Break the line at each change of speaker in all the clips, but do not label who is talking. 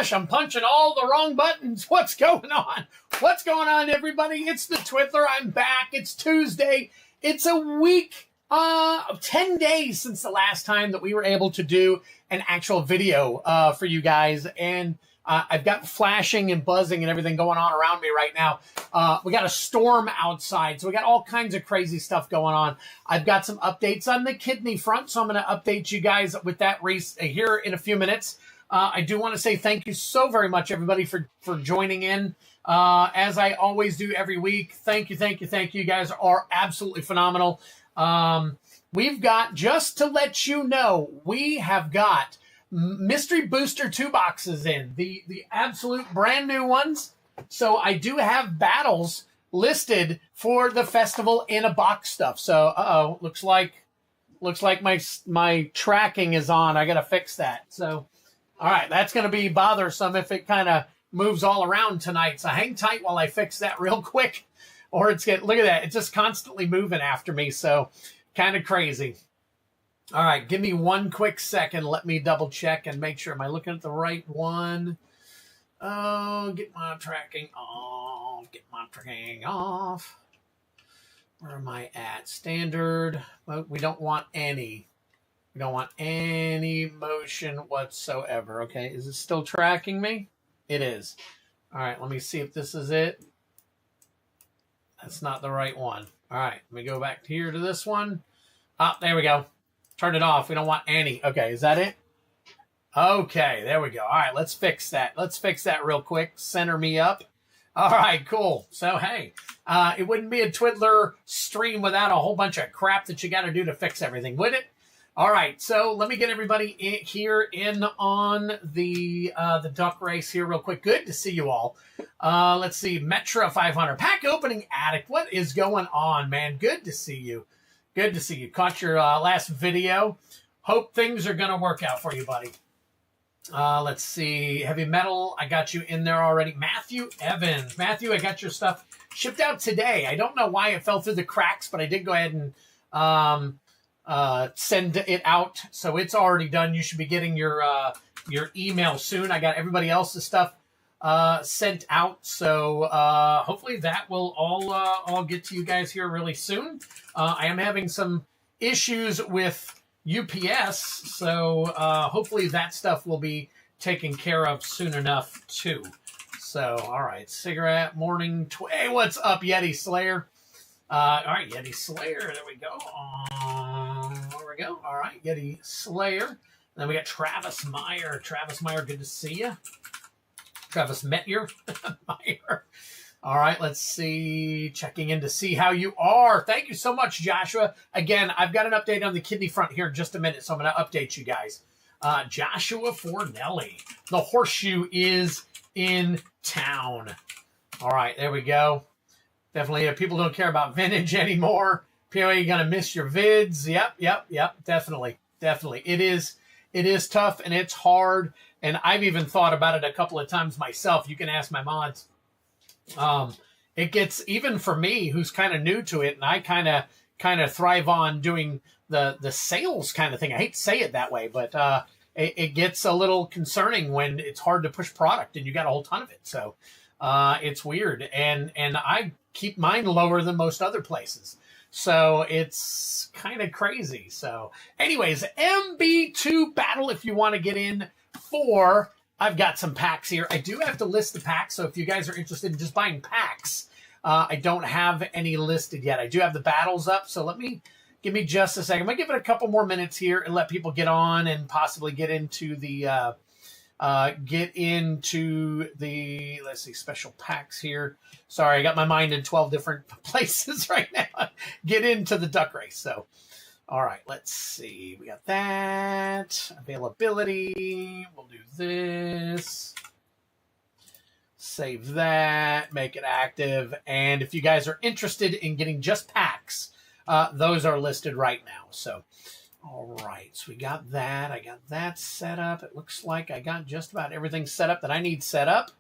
gosh, I'm punching all the wrong buttons. What's going on? What's going on, everybody? It's the Twiddler. I'm back. It's Tuesday. It's a week, 10 days since the last time that we were able to do an actual video for you guys. And I've got flashing and buzzing and everything going on around me right now. We got a storm outside, so we got all kinds of crazy stuff going on. I've got some updates on the kidney front, so I'm going to update you guys with that race here in a few minutes. I do want to say thank you so very much, everybody, for joining in. As I always do every week, thank you, thank you, thank you. You guys are absolutely phenomenal. We've got, just to let you know, we have got Mystery Booster 2 boxes in, the absolute brand new ones. So I do have battles listed for the festival in a box stuff. So, looks like my tracking is on. I got to fix that. So, all right, that's going to be bothersome if it kind of moves all around tonight. So hang tight while I fix that real quick, or look at that. It's just constantly moving after me. So kind of crazy. All right, give me one quick second. Let me double check and make sure. Am I looking at the right one? Oh, get my tracking off. Get my tracking off. Where am I at? Standard. Well, we don't want any. We don't want any motion whatsoever. Okay, is it still tracking me? It is. All right, let me see if this is it. That's not the right one. All right, let me go back here to this one. Ah, there we go. Turn it off. We don't want any. Okay, is that it? Okay, there we go. All right, let's fix that. Let's fix that real quick. Center me up. All right, cool. So, hey, it wouldn't be a Twiddler stream without a whole bunch of crap that you got to do to fix everything, would it? All right, so let me get everybody here in on the duck race here real quick. Good to see you all. Let's see, Metra 500. Pack opening addict. What is going on, man? Good to see you. Good to see you. Caught your last video. Hope things are going to work out for you, buddy. Let's see. Heavy metal. I got you in there already. Matthew Evans. Matthew, I got your stuff shipped out today. I don't know why it fell through the cracks, but I did go ahead and send it out. So it's already done. You should be getting your email soon. I got everybody else's stuff sent out. So hopefully that will all get to you guys here really soon. I am having some issues with UPS, so hopefully that stuff will be taken care of soon enough too. So, all right, cigarette morning. Hey, what's up, Yeti Slayer? All right, Yeti Slayer. There we go. There we go. All right, Yeti Slayer. Then we got Travis Meyer. Travis Meyer, good to see you. Travis Meyer. Meyer. All right, let's see. Checking in to see how you are. Thank you so much, Joshua. Again, I've got an update on the kidney front here in just a minute, so I'm going to update you guys. Joshua Fornelli. The horseshoe is in town. All right, there we go. Definitely, people don't care about vintage anymore. People, you're going to miss your vids. Yep. Definitely. It is tough, and it's hard, and I've even thought about it a couple of times myself. You can ask my mods. It gets, even for me, who's kind of new to it, and I kind of thrive on doing the sales kind of thing. I hate to say it that way, but it gets a little concerning when it's hard to push product and you got a whole ton of it. So it's weird, and I keep mine lower than most other places. So it's kind of crazy. So anyways, MB2 battle, if you want to get in for... I've got some packs here. I do have to list the packs, so if you guys are interested in just buying packs, I don't have any listed yet. I do have the battles up, so give me just a second. I'm going to give it a couple more minutes here and let people get on and possibly get into the, let's see, special packs here. Sorry, I got my mind in 12 different places right now. Get into the duck race, so... All right, let's see. We got that. Availability. We'll do this. Save that. Make it active. And if you guys are interested in getting just packs, those are listed right now. So, all right. So we got that. I got that set up. It looks like I got just about everything set up that I need set up.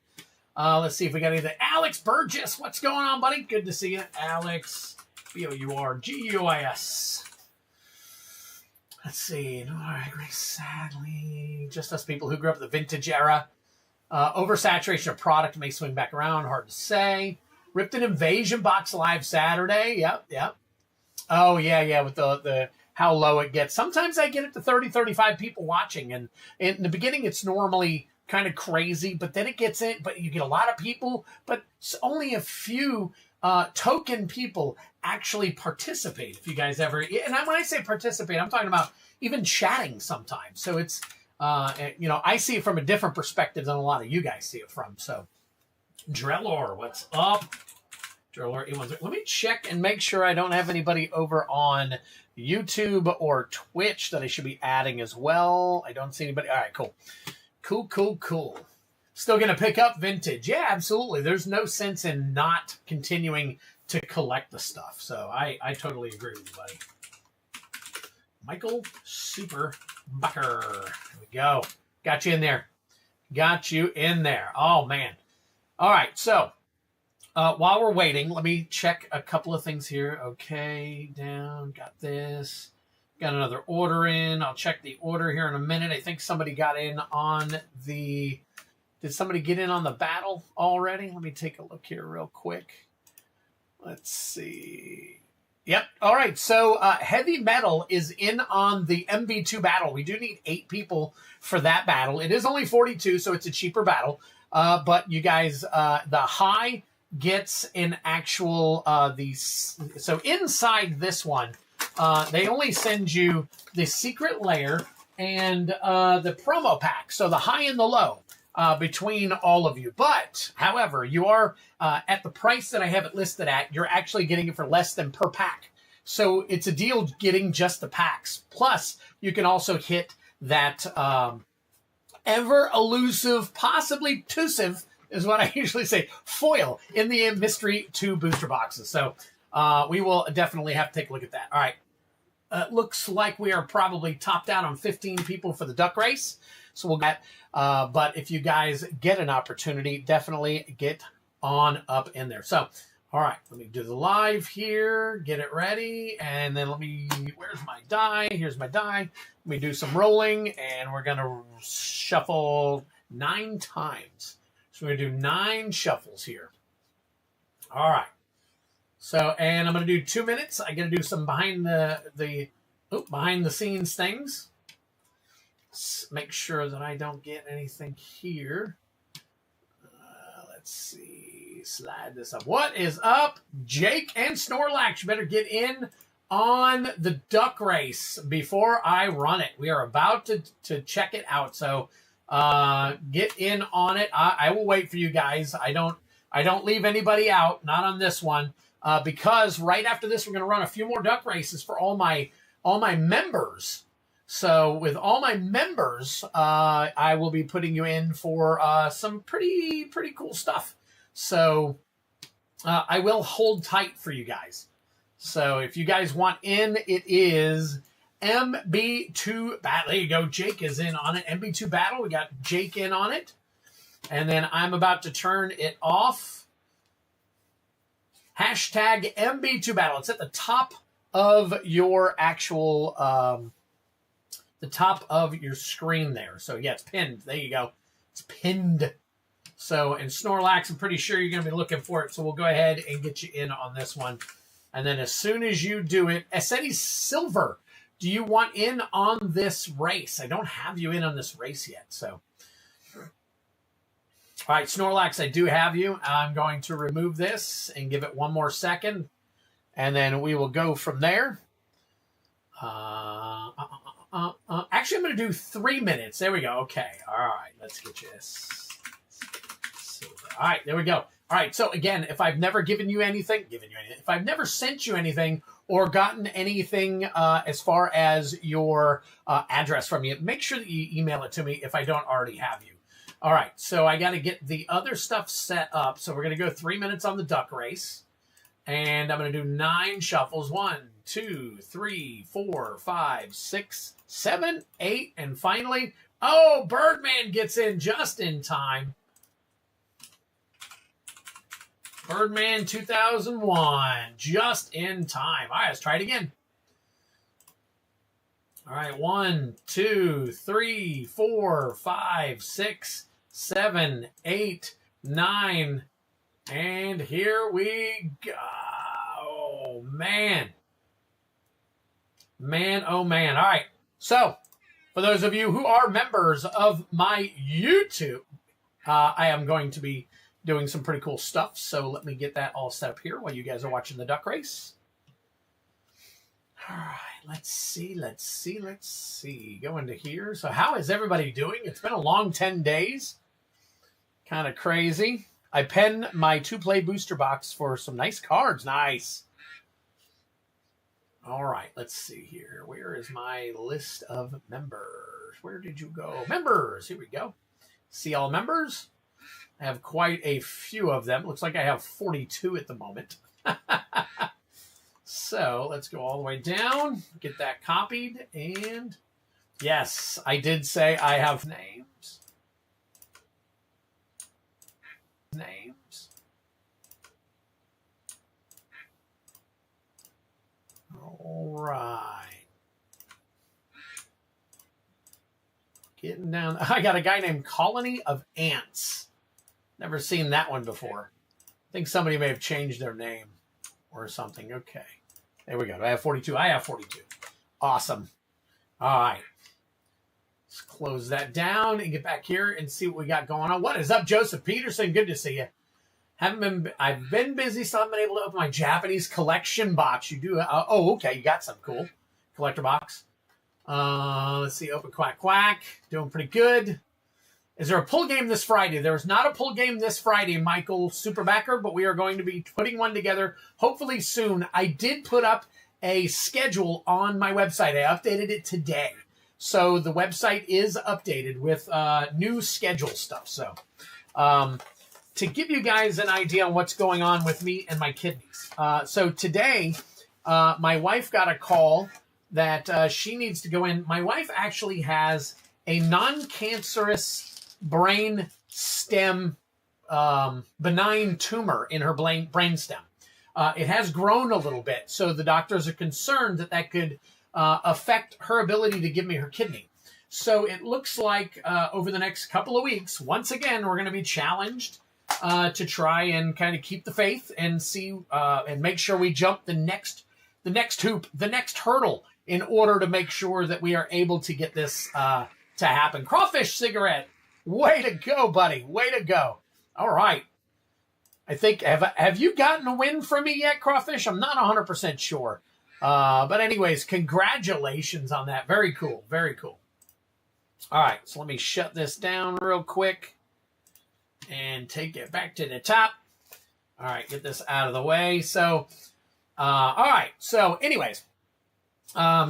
Let's see if we got anything. Alex Burgess. What's going on, buddy? Good to see you. Alex. B-O-U-R-G-U-I-S. Let's see. All right, sadly, just us people who grew up in the vintage era. Oversaturation of product may swing back around. Hard to say. Ripped an invasion box live Saturday. Yep. Oh, yeah, with the how low it gets. Sometimes I get it to 30, 35 people watching. And in the beginning, it's normally kind of crazy, but then it gets in. But you get a lot of people, but only a few token people actually participate. If you guys ever, and when I say participate, I'm talking about even chatting sometimes. So it's, I see it from a different perspective than a lot of you guys see it from. So, Drellor, what's up? Drellor, let me check and make sure I don't have anybody over on YouTube or Twitch that I should be adding as well. I don't see anybody. All right, cool. Cool. Still going to pick up vintage. Yeah, absolutely. There's no sense in not continuing to collect the stuff. So I totally agree with you, buddy. Michael Super Bucker. There we go. Got you in there. Oh, man. All right, so while we're waiting, let me check a couple of things here. Okay, down, got this. Got another order in. I'll check the order here in a minute. I think somebody got in on the... Did somebody get in on the battle already? Let me take a look here real quick. Let's see. Yep. All right, so Heavy Metal is in on the MB2 battle. We do need 8 people for that battle. It is only 42, so it's a cheaper battle. But you guys, the high gets an actual, so inside this one, they only send you the secret layer and the promo pack. So the high and the low between all of you. But, however, you are at the price that I have it listed at, you're actually getting it for less than per pack. So it's a deal getting just the packs. Plus, you can also hit that... ever elusive, possibly elusive, is what I usually say, foil in the mystery 2 booster boxes. So we will definitely have to take a look at that. All right. Looks like we are probably topped out on 15 people for the duck race. So we'll get, but if you guys get an opportunity, definitely get on up in there. So, all right, let me do the live here, get it ready, and then where's my die? Here's my die. Let me do some rolling, and we're going to shuffle 9 times. So we're going to do 9 shuffles here. All right. So, and I'm going to do 2 minutes. I'm going to do some behind the scenes things. Make sure that I don't get anything here. Let's see. Slide this up. What is up, Jake and Snorlax? You better get in on the duck race before I run it. We are about to check it out. So get in on it. I will wait for you guys. I don't leave anybody out. Not on this one. Because right after this, we're going to run a few more duck races for all my members. So with all my members, I will be putting you in for some pretty cool stuff. So I will hold tight for you guys. So if you guys want in, it is MB2 Battle. There you go. Jake is in on it. MB2 Battle. We got Jake in on it. And then I'm about to turn it off. Hashtag MB2 Battle. It's at the top of your actual, the top of your screen there. So yeah, it's pinned. There you go. It's pinned. So, and Snorlax, I'm pretty sure you're going to be looking for it. So we'll go ahead and get you in on this one. And then as soon as you do it, Essetti Silver, do you want in on this race? I don't have you in on this race yet. So, all right, Snorlax, I do have you. I'm going to remove this and give it 1 more second. And then we will go from there. Actually, I'm going to do 3 minutes. There we go. Okay. All right. Let's get you this. All right, there we go. All right, so again, if I've never given you anything, if I've never sent you anything or gotten anything as far as your address from you, make sure that you email it to me if I don't already have you. All right, so I got to get the other stuff set up. So we're going to go 3 minutes on the duck race. And I'm going to do 9 shuffles. 1, 2, 3, 4, 5, 6, 7, 8. And finally, oh, Birdman gets in just in time. Birdman 2001, just in time. All right, let's try it again. All right, 1, 2, 3, 4, 5, 6, 7, 8, 9, and here we go. Oh, man. Man, oh, man. All right. So, for those of you who are members of my YouTube, I am going to be doing some pretty cool stuff. So, let me get that all set up here while you guys are watching the duck race. All right. Let's see. Go into here. So, how is everybody doing? It's been a long 10 days. Kind of crazy. I pen my 2-play booster box for some nice cards. Nice. All right, let's see here. Where is my list of members? Where did you go? Members. Here we go. See all members? I have quite a few of them. Looks like I have 42 at the moment. So let's go all the way down. Get that copied. And yes, I did say I have names. All right. Getting down. I got a guy named Colony of Ants. Never seen that one before. I think somebody may have changed their name or something. Okay. There we go. Do I have 42? I have 42. Awesome. All right. Let's close that down and get back here and see what we got going on. What is up, Joseph Peterson? Good to see you. I've been busy, so I haven't been able to open my Japanese collection box. You do? Oh, okay. You got some cool collector box. Let's see. Open Quack Quack. Doing pretty good. Is there a pull game this Friday? There is not a pull game this Friday, Michael Superbacker, but we are going to be putting one together hopefully soon. I did put up a schedule on my website. I updated it today. So the website is updated with new schedule stuff. So to give you guys an idea on what's going on with me and my kidneys. So today, my wife got a call that she needs to go in. My wife actually has a non-cancerous brain stem benign tumor in her brain stem. It has grown a little bit, so the doctors are concerned that that could affect her ability to give me her kidney. So it looks like over the next couple of weeks, once again, we're going to be challenged to try and kind of keep the faith and see and make sure we jump the next hoop, the next hurdle, in order to make sure that we are able to get this to happen. Crawfish Cigarette, way to go, buddy, way to go. All right. I think, have you gotten a win from me yet, Crawfish? I'm not 100% sure. But anyways, congratulations on that. Very cool, very cool. All right, so let me shut this down real quick and take it back to the top. All right, get this out of the way. So, all right. So anyways,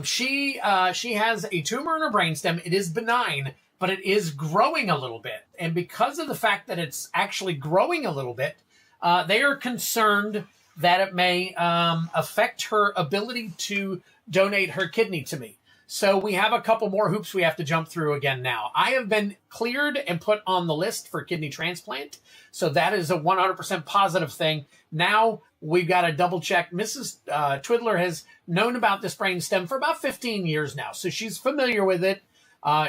she has a tumor in her brainstem. It is benign, but it is growing a little bit. And because of the fact that it's actually growing a little bit, they are concerned that it may affect her ability to donate her kidney to me. So we have a couple more hoops we have to jump through again now. I have been cleared and put on the list for kidney transplant. So that is a 100% positive thing. Now we've got to double check. Mrs. Twiddler has known about this brain stem for about 15 years now. So she's familiar with it.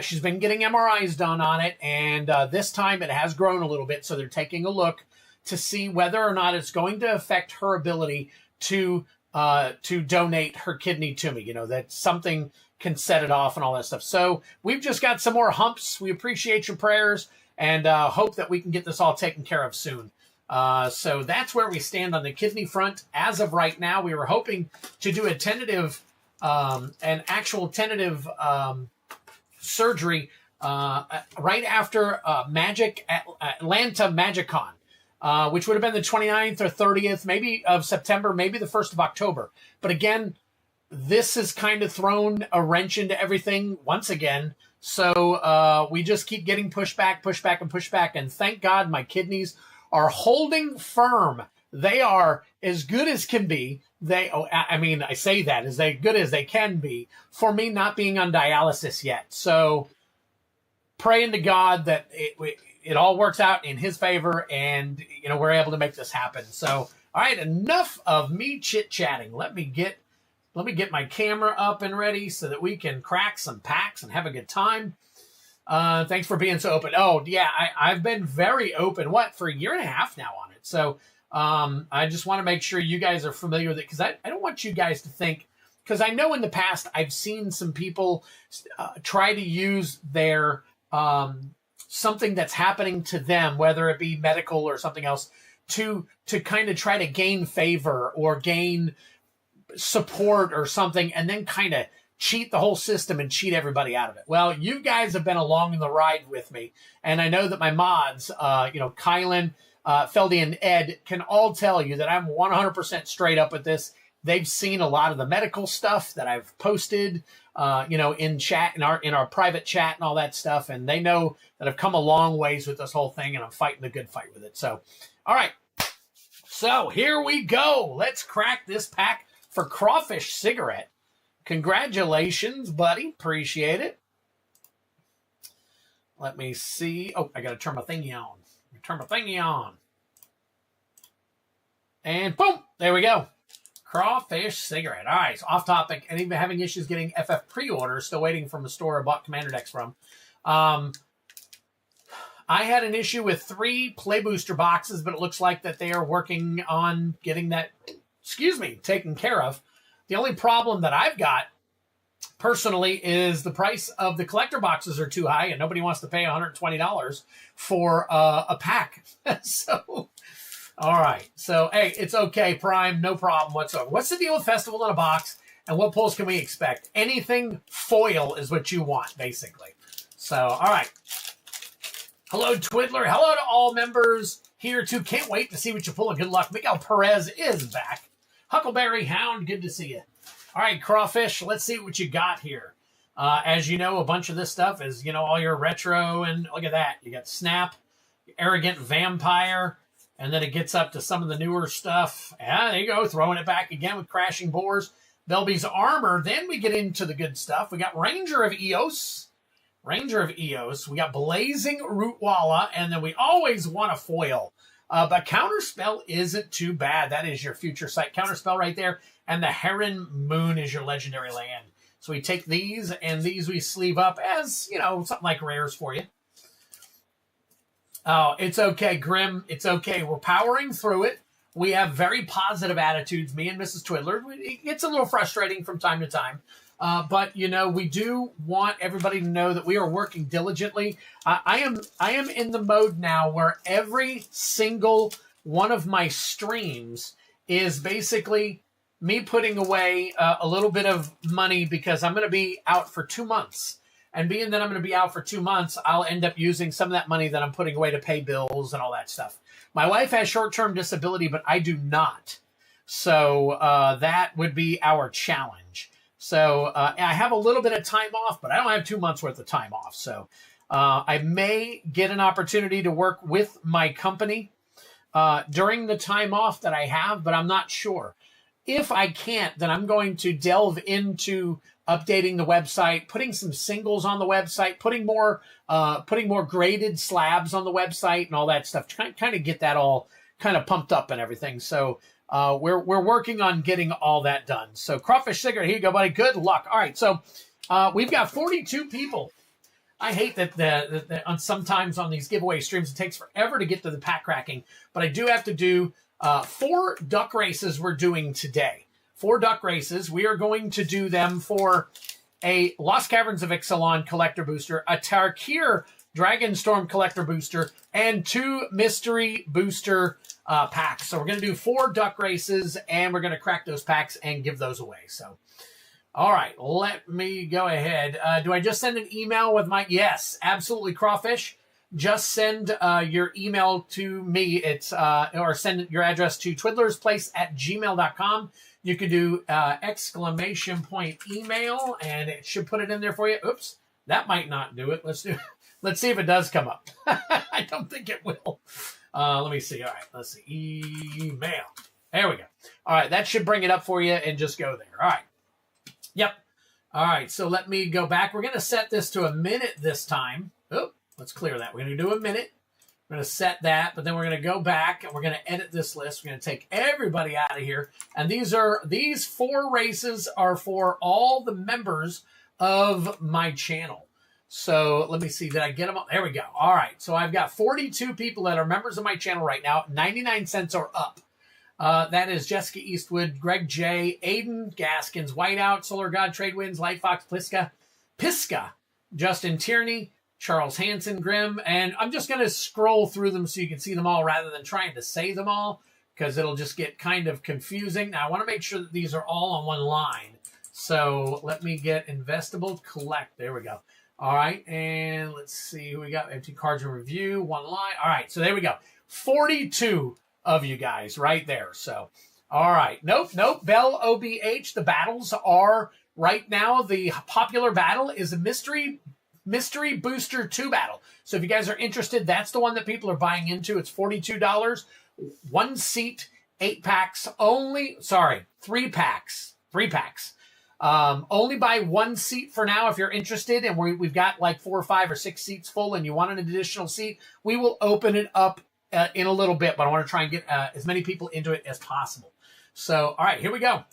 She's been getting MRIs done on it. And this time it has grown a little bit. So they're taking a look to see whether or not it's going to affect her ability to donate her kidney to me. You know, that something can set it off and all that stuff. So we've just got some more humps. We appreciate your prayers and hope that we can get this all taken care of soon. So that's where we stand on the kidney front. As of right now, we were hoping to do a tentative, an actual tentative surgery right after Atlanta MagicCon, which would have been the 29th or 30th, maybe of September, maybe the 1st of October. But again, this has kind of thrown a wrench into everything once again. So we just keep getting pushed back. And thank God my kidneys are holding firm. They are as good as can be. I say that as good as they can be for me not being on dialysis yet. So praying to God that it all works out in his favor and, you know, we're able to make this happen. So, all right, enough of me chit-chatting. Let me get my camera up and ready so that we can crack some packs and have a good time. Thanks for being so open. Oh, yeah, I've been very open, for a year and a half now on it. So I just want to make sure you guys are familiar with it, because I don't want you guys to think, because I know in the past I've seen some people try to use their something that's happening to them, whether it be medical or something else, to kind of try to gain favor or gain support or something, and then kind of cheat the whole system and cheat everybody out of it. Well, you guys have been along in the ride with me, and I know that my mods, Kylan, Feldy, and Ed can all tell you that I'm 100% straight up with this. They've seen a lot of the medical stuff that I've posted, in chat, in our private chat and all that stuff, and they know that I've come a long ways with this whole thing, and I'm fighting the good fight with it. So, all right. So here we go. Let's crack this pack for Crawfish Cigarette. Congratulations, buddy. Appreciate it. Let me see. Oh, I got to turn my thingy on. And boom, there we go. Crawfish Cigarette. All right, so off topic. And even having issues getting FF pre-orders. Still waiting from a store I bought Commander decks from. I had an issue with 3 play booster boxes, but it looks like that they are working on getting that, taken care of. The only problem that I've got personally is the price of the collector boxes are too high, and nobody wants to pay $120 for a pack. So, all right. So, hey, it's okay, Prime. No problem whatsoever. What's the deal with Festival in a Box, and what pulls can we expect? Anything foil is what you want, basically. So, all right. Hello, Twiddler. Hello to all members here, too. Can't wait to see what you pull, and good luck. Miguel Perez is back. Huckleberry Hound, good to see you. All right, Crawfish, let's see what you got here. As you know, a bunch of this stuff is, all your retro, and look at that. You got Snap, Arrogant Vampire, and then it gets up to some of the newer stuff. Yeah, there you go, throwing it back again with Crashing Boars. Belby's Armor. Then we get into the good stuff. We got Ranger of Eos. We got Blazing Rootwalla, and then we always want a foil. But Counterspell isn't too bad. That is your future sight Counterspell right there. And the Heron Moon is your legendary land. So we take these, and these we sleeve up as, something like rares for you. Oh, it's okay, Grim. It's okay. We're powering through it. We have very positive attitudes, me and Mrs. Twiddler. It's a little frustrating from time to time. But, we do want everybody to know that we are working diligently. I am in the mode now where every single one of my streams is basically me putting away a little bit of money, because I'm going to be out for 2 months. And being that I'm going to be out for 2 months, I'll end up using some of that money that I'm putting away to pay bills and all that stuff. My wife has short-term disability, but I do not. So that would be our challenge. So I have a little bit of time off, but I don't have 2 months worth of time off. So I may get an opportunity to work with my company during the time off that I have, but I'm not sure. If I can't, then I'm going to delve into updating the website, putting some singles on the website, putting more graded slabs on the website and all that stuff to kind of get that all kind of pumped up and everything. So we're working on getting all that done. So Crawfish Cigarette, here you go, buddy. Good luck. All right, so we've got 42 people. I hate that sometimes on these giveaway streams it takes forever to get to the pack cracking, but I do have to do 4 duck races we're doing today. 4 duck races. We are going to do them for a Lost Caverns of Ixalan collector booster, a Tarkir Dragonstorm collector booster, and 2 mystery booster packs. So we're going to do 4 duck races, and we're going to crack those packs and give those away. So, all right, let me go ahead. Do I just send an email with my... Yes, absolutely, Crawfish. Just send your email to me. It's or send your address to twiddlersplace@gmail.com. You can do ! Email, and it should put it in there for you. Oops, that might not do it. Let's see if it does come up. I don't think it will. Let me see. All right, let's see. Email. There we go. All right, that should bring it up for you, and just go there. All right. Yep. All right, so let me go back. We're going to set this to a minute this time. Oh. Let's clear that. We're going to do a minute. We're going to set that, but then we're going to go back and we're going to edit this list. We're going to take everybody out of here. And these 4 races are for all the members of my channel. So let me see. Did I get them all? There we go. All right. So I've got 42 people that are members of my channel right now, 99 cents or up. That is Jessica Eastwood, Greg J, Aiden Gaskins, Whiteout, Solar God, Trade Winds, Light Fox, Pisca, Justin Tierney, Charles Hanson, Grimm, and I'm just going to scroll through them so you can see them all rather than trying to say them all because it'll just get kind of confusing. Now, I want to make sure that these are all on one line. So let me get Investable Collect. There we go. All right, and let's see who we got. Empty cards and review, one line. All right, so there we go. 42 of you guys right there. So, all right. Nope. Bell OBH, the battles are right now. The popular battle is a Mystery Booster 2 battle. So if you guys are interested, that's the one that people are buying into. It's $42. 1 seat, 8 packs only. Sorry, 3 packs. 3 packs. Only buy 1 seat for now if you're interested, and we've got like 4 or 5 or 6 seats full and you want an additional seat, we will open it up in a little bit, but I want to try and get as many people into it as possible. So, all right, here we go.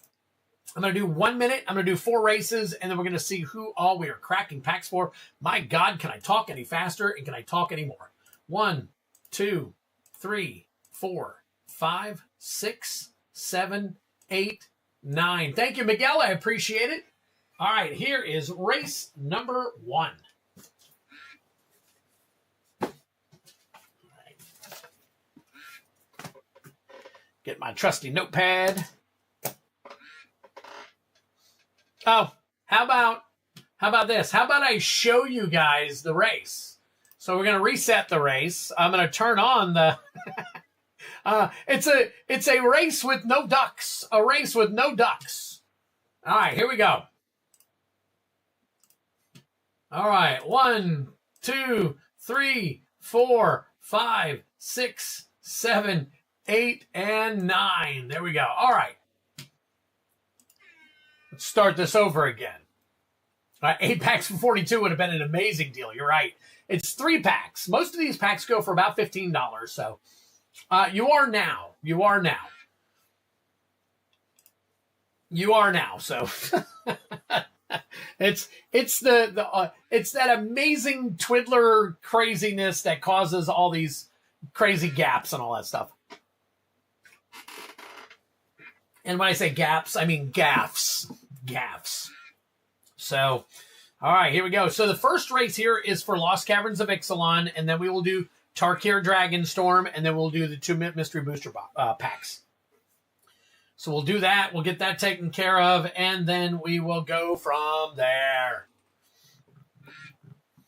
I'm going to do 1 minute. I'm going to do 4 races, and then we're going to see who all we are cracking packs for. My God, can I talk any faster, and can I talk any more? 1, 2, 3, 4, 5, 6, 7, 8, 9. Thank you, Miguel. I appreciate it. All right, here is race number 1. Get my trusty notepad. Oh, how about this? How about I show you guys the race? So we're going to reset the race. I'm going to turn on the it's a race with no ducks. A race with no ducks. All right, here we go. All right, 1, 2, 3, 4, 5, 6, 7, 8, and 9. There we go. All right. Let's start this over again. All right, 8 packs for 42 would have been an amazing deal. You're right. It's 3 packs. Most of these packs go for about $15. So you are now. So it's that amazing Twiddler craziness that causes all these crazy gaps and all that stuff. And when I say gaps, I mean gaffs. So, all right, here we go. So the first race here is for Lost Caverns of Ixalan, and then we will do Tarkir Dragonstorm, and then we'll do the 2 mystery booster packs. So we'll do that. We'll get that taken care of, and then we will go from there.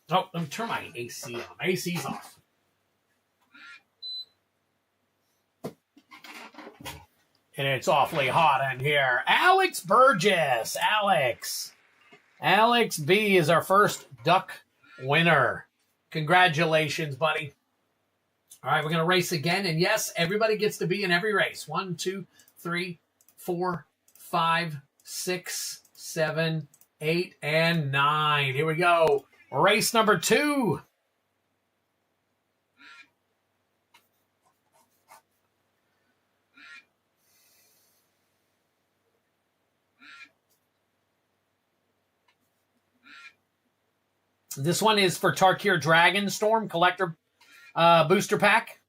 Oh, let me turn my AC on. My AC's off. And it's awfully hot in here. Alex Burgess. Alex B is our first duck winner. Congratulations, buddy. All right, we're going to race again. And yes, everybody gets to be in every race. 1, 2, 3, 4, 5, 6, 7, 8, and 9. Here we go. Race number 2. This one is for Tarkir Dragonstorm Collector Booster Pack.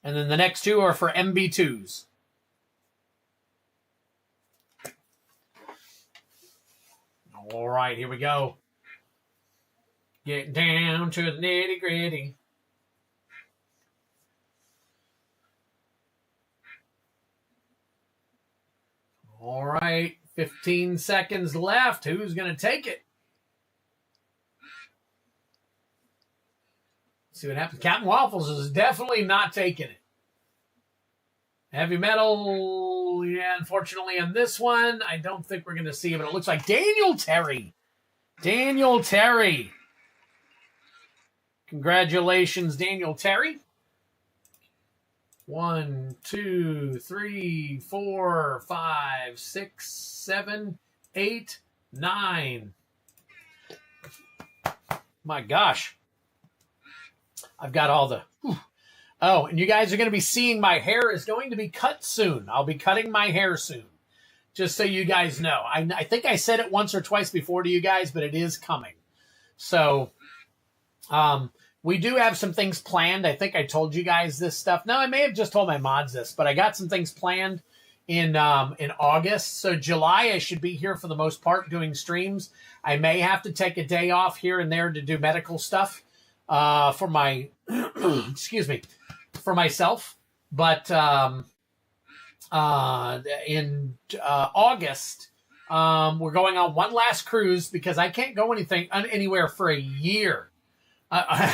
And then the next 2 are for MB2s. All right, here we go. Get down to the nitty gritty. All right, 15 seconds left. Who's going to take it? See what happens. Captain Waffles is definitely not taking it. Heavy Metal, yeah, unfortunately on this one, I don't think we're going to see it, but it looks like Daniel Terry. Congratulations, Daniel Terry. 1, 2, 3, 4, 5, 6, 7, 8, 9. My gosh. I've got all the... Oh, and you guys are going to be seeing my hair is going to be cut soon. I'll be cutting my hair soon. Just so you guys know. I think I said it once or twice before to you guys, but it is coming. So we do have some things planned. I think I told you guys this stuff. No, I may have just told my mods this, but I got some things planned in August. So July, I should be here for the most part doing streams. I may have to take a day off here and there to do medical stuff for my, excuse me, for myself. But in August, we're going on one last cruise because I can't go anywhere for a year. I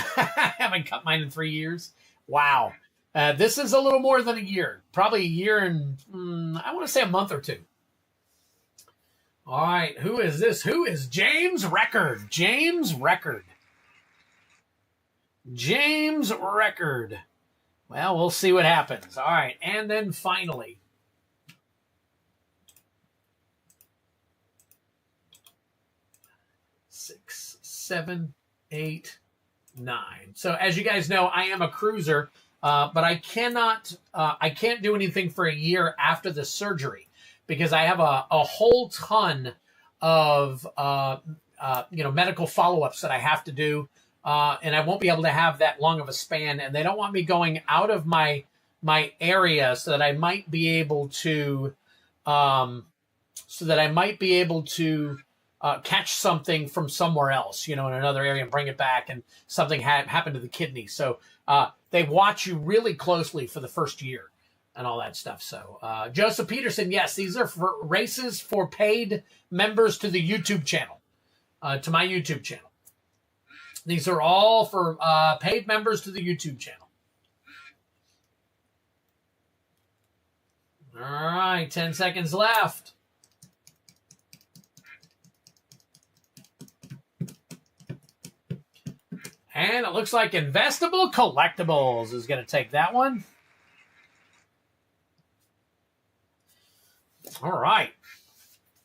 haven't cut mine in 3 years. Wow. This is a little more than a year. Probably a year and, I want to say a month or two. All right. Who is this? Who is James Record? James Record. James Record. Well, we'll see what happens. All right. And then finally. Six, 7, 8, 9. So as you guys know, I am a cruiser, but I can't do anything for a year after the surgery because I have a whole ton of, medical follow-ups that I have to do. And I won't be able to have that long of a span, and they don't want me going out of my area so that I might be able to, catch something from somewhere else, in another area and bring it back, and something happened to the kidney. So they watch you really closely for the first year and all that stuff. So Joseph Peterson, yes, these are for races for paid members to the YouTube channel, to my YouTube channel. These are all for paid members to the YouTube channel. All right, 10 seconds left. And it looks like Investable Collectibles is going to take that one. All right.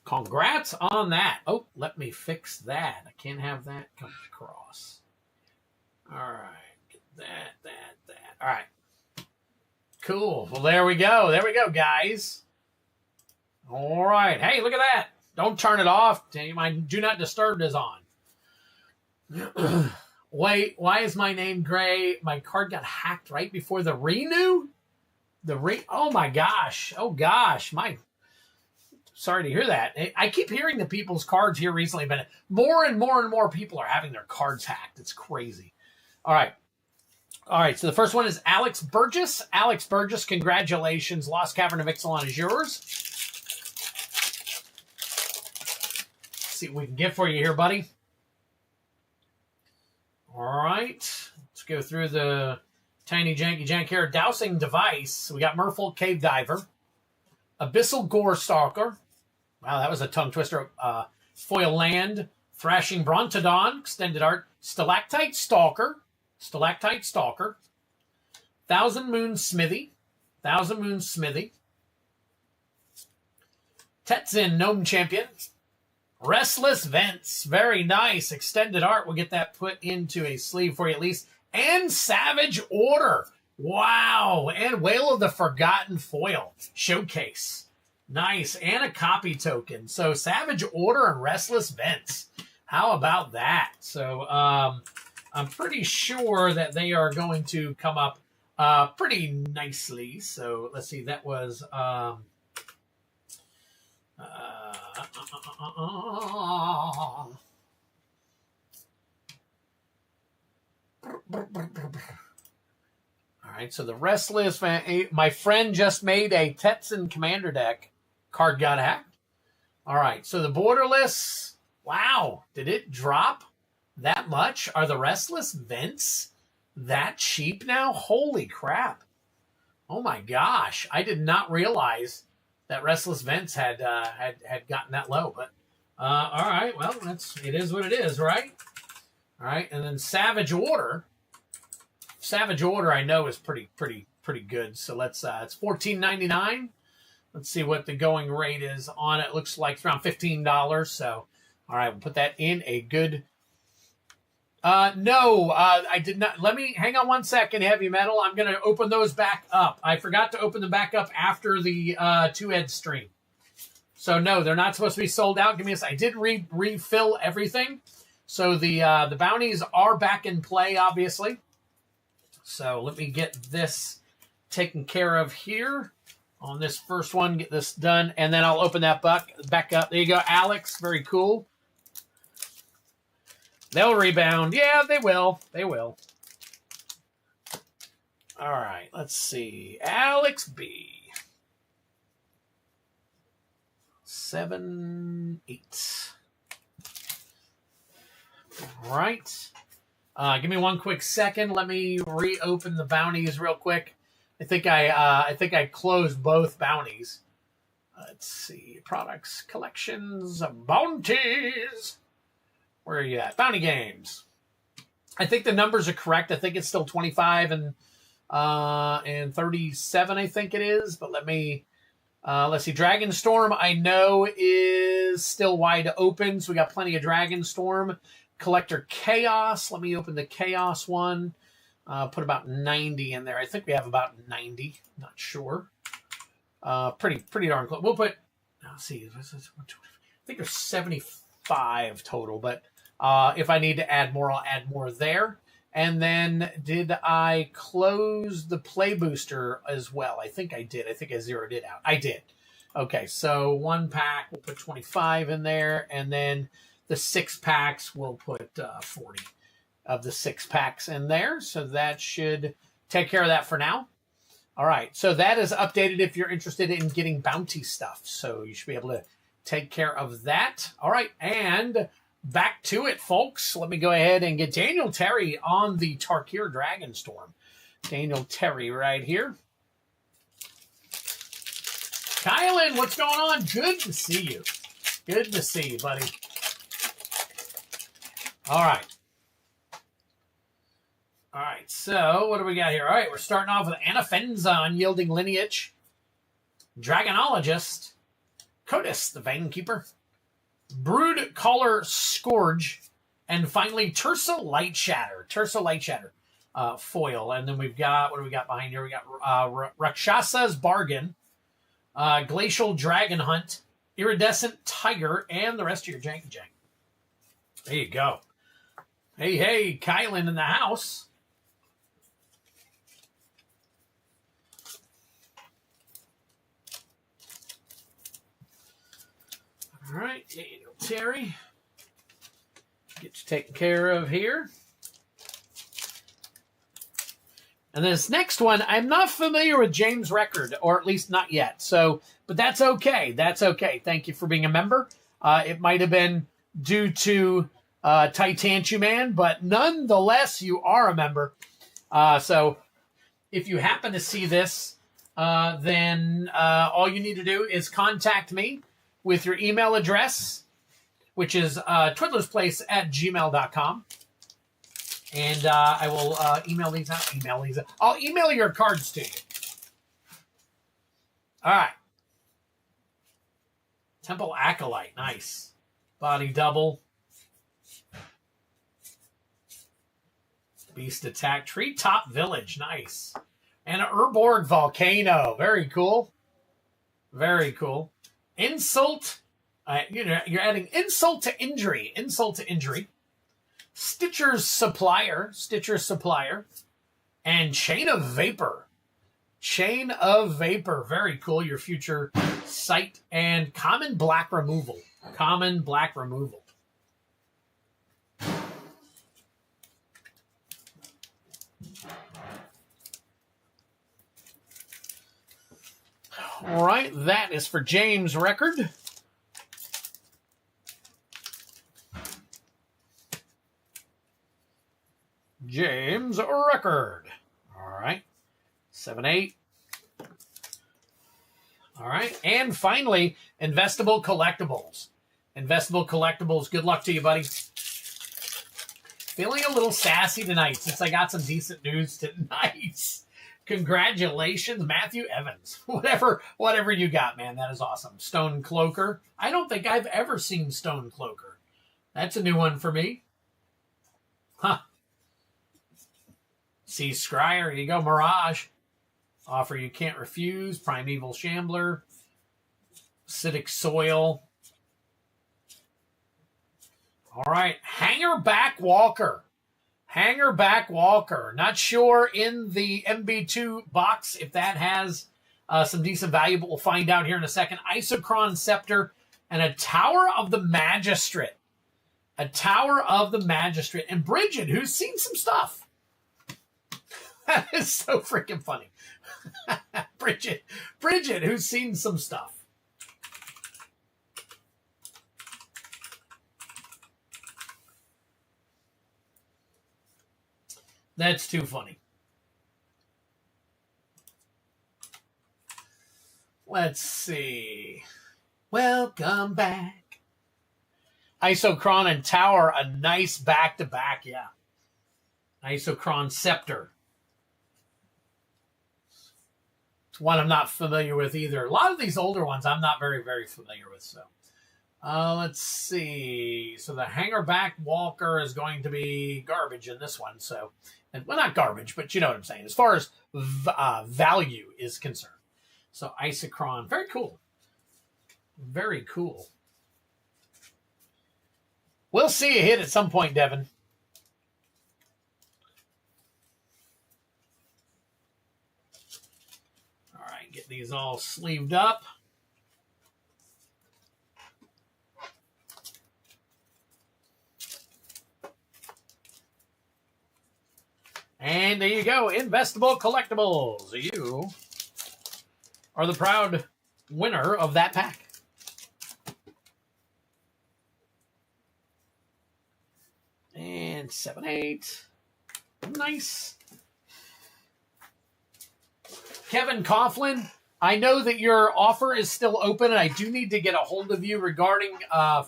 Congrats on that. Oh, let me fix that. I can't have that come across. All right. Get that. All right. Cool. Well, there we go. There we go, guys. All right. Hey, look at that. Don't turn it off. My Do Not Disturb is on. Wait, why is my name Gray? My card got hacked right before the renew? Oh, my gosh. Oh, gosh. Sorry to hear that. I keep hearing the people's cards here recently, but more and more people are having their cards hacked. It's crazy. All right. So the first one is Alex Burgess. Alex Burgess, congratulations. Lost Cavern of Ixalan is yours. Let's see what we can get for you here, buddy. All right. Let's go through the tiny janky jank here. Dowsing Device. We got Merfolk Cave Diver. Abyssal Gore Stalker. Wow, that was a tongue twister. Foil Land. Thrashing Brontodon. Extended art. Stalactite Stalker. Thousand Moon Smithy. Tetzin Gnome Champion. Restless Vents. Very nice. Extended art. We'll get that put into a sleeve for you at least. And Savage Order. Wow. And Whale of the Forgotten Foil. Showcase. Nice. And a copy token. So Savage Order and Restless Vents. How about that? So I'm pretty sure that they are going to come up pretty nicely. So let's see. That was... All right, so the Restless, my friend just made a Tetzin Commander deck. Card got hacked. All right, so the Borderless, wow, did it drop that much? Are the Restless Vents that cheap now? Holy crap. Oh my gosh, I did not realize that Restless Vents had gotten that low. But all right, well, it is what it is, right? All right, and then Savage Order. Savage Order, I know, is pretty good. So let's it's $14.99. Let's see what the going rate is on it. Looks like it's around $15. So all right, we'll put that in a good. No, I did not. Let me hang on one second. Heavy Metal. I'm gonna open those back up. I forgot to open them back up after the 2-ed stream. So no, they're not supposed to be sold out. Give me a second. I did refill everything. So the bounties are back in play, obviously. So let me get this taken care of here on this first one. Get this done, and then I'll open that back up. There you go, Alex. Very cool. They'll rebound. Yeah, they will. They will. All right, let's see. Alex B. 7, 8. All right. Give me one quick second. Let me reopen the bounties real quick. I think I closed both bounties. Let's see. Products, collections, bounties. Where are you at? Bounty games. I think the numbers are correct. I think it's still 25 and 37, I think it is. But let's see. Dragonstorm, I know, is still wide open. So we got plenty of Dragonstorm. Collector Chaos. Let me open the Chaos one. Put about 90 in there. I think we have about 90. Not sure. Pretty darn close. We'll put, let's see. I think there's 75 total. But if I need to add more, I'll add more there. And then did I close the play booster as well? I think I did. I think I zeroed it out. I did. Okay, so 1 pack, we'll put 25 in there. And then the 6 packs, we'll put 40 of the 6 packs in there. So that should take care of that for now. All right, so that is updated if you're interested in getting bounty stuff. So you should be able to take care of that. All right, and back to it, folks. Let me go ahead and get Daniel Terry on the Tarkir Dragonstorm. Daniel Terry right here. Kylan, what's going on? Good to see you. Good to see you, buddy. All right. All right, so what do we got here? All right, we're starting off with Anafenza, Unyielding Lineage, Dragonologist, Codis, the Vanekeeper, Brood Caller Scourge, and finally Tursa Lightshatter. Tursa Lightshatter foil. And then we've got, what do we got behind here? We got Rakshasa's Bargain, Glacial Dragon Hunt, Iridescent Tiger, and the rest of your Janky Jank. There you go. Hey, Kylan in the house. All right, Daniel Terry. Get you taken care of here. And this next one, I'm not familiar with James' record, or at least not yet. So, but that's okay. That's okay. Thank you for being a member. It might have been due to Titantuman, but nonetheless, you are a member. So if you happen to see this, then all you need to do is contact me with your email address, which is twiddlersplace@gmail.com. And I will email these out. I'll email your cards to you. All right. Temple Acolyte. Nice. Body double. Beast Attack. Treetop Village. Nice. And an Urborg Volcano. Very cool. Very cool. Insult. You're adding insult to injury. Insult to injury. Stitcher's Supplier. And Chain of Vapor. Chain of Vapor. Very cool. Your future sight. And Common Black Removal. Common Black Removal. All right, that is for James' record. James' record. All right, 7, 8. All right, and finally, Investable Collectibles. Investable Collectibles, good luck to you, buddy. Feeling a little sassy tonight since I got some decent news tonight. Congratulations, Matthew Evans. Whatever you got, man. That is awesome. Stone Cloaker. I don't think I've ever seen Stone Cloaker. That's a new one for me. Huh. See Scryer. Here you go. Mirage. Offer you can't refuse. Primeval Shambler. Acidic Soil. All right, Hangerback Walker. Hangerback Walker. Not sure in the MB2 box if that has some decent value, but we'll find out here in a second. Isochron Scepter and a Tower of the Magistrate. A Tower of the Magistrate. And Bridget, who's seen some stuff. That is so freaking funny. Bridget, who's seen some stuff. That's too funny. Let's see. Welcome back. Isochron and Tower, a nice back-to-back, yeah. Isochron Scepter. It's one I'm not familiar with either. A lot of these older ones I'm not very, very familiar with, so. Let's see. So the Hangerback Walker is going to be garbage in this one, so. And, well, not garbage, but you know what I'm saying. As far as value is concerned. So Isochron, very cool. Very cool. We'll see a hit at some point, Devin. All right, get these all sleeved up. And there you go, Investable Collectibles. You are the proud winner of that pack. And 7-8. Nice. Kevin Coughlin, I know that your offer is still open, and I do need to get a hold of you regarding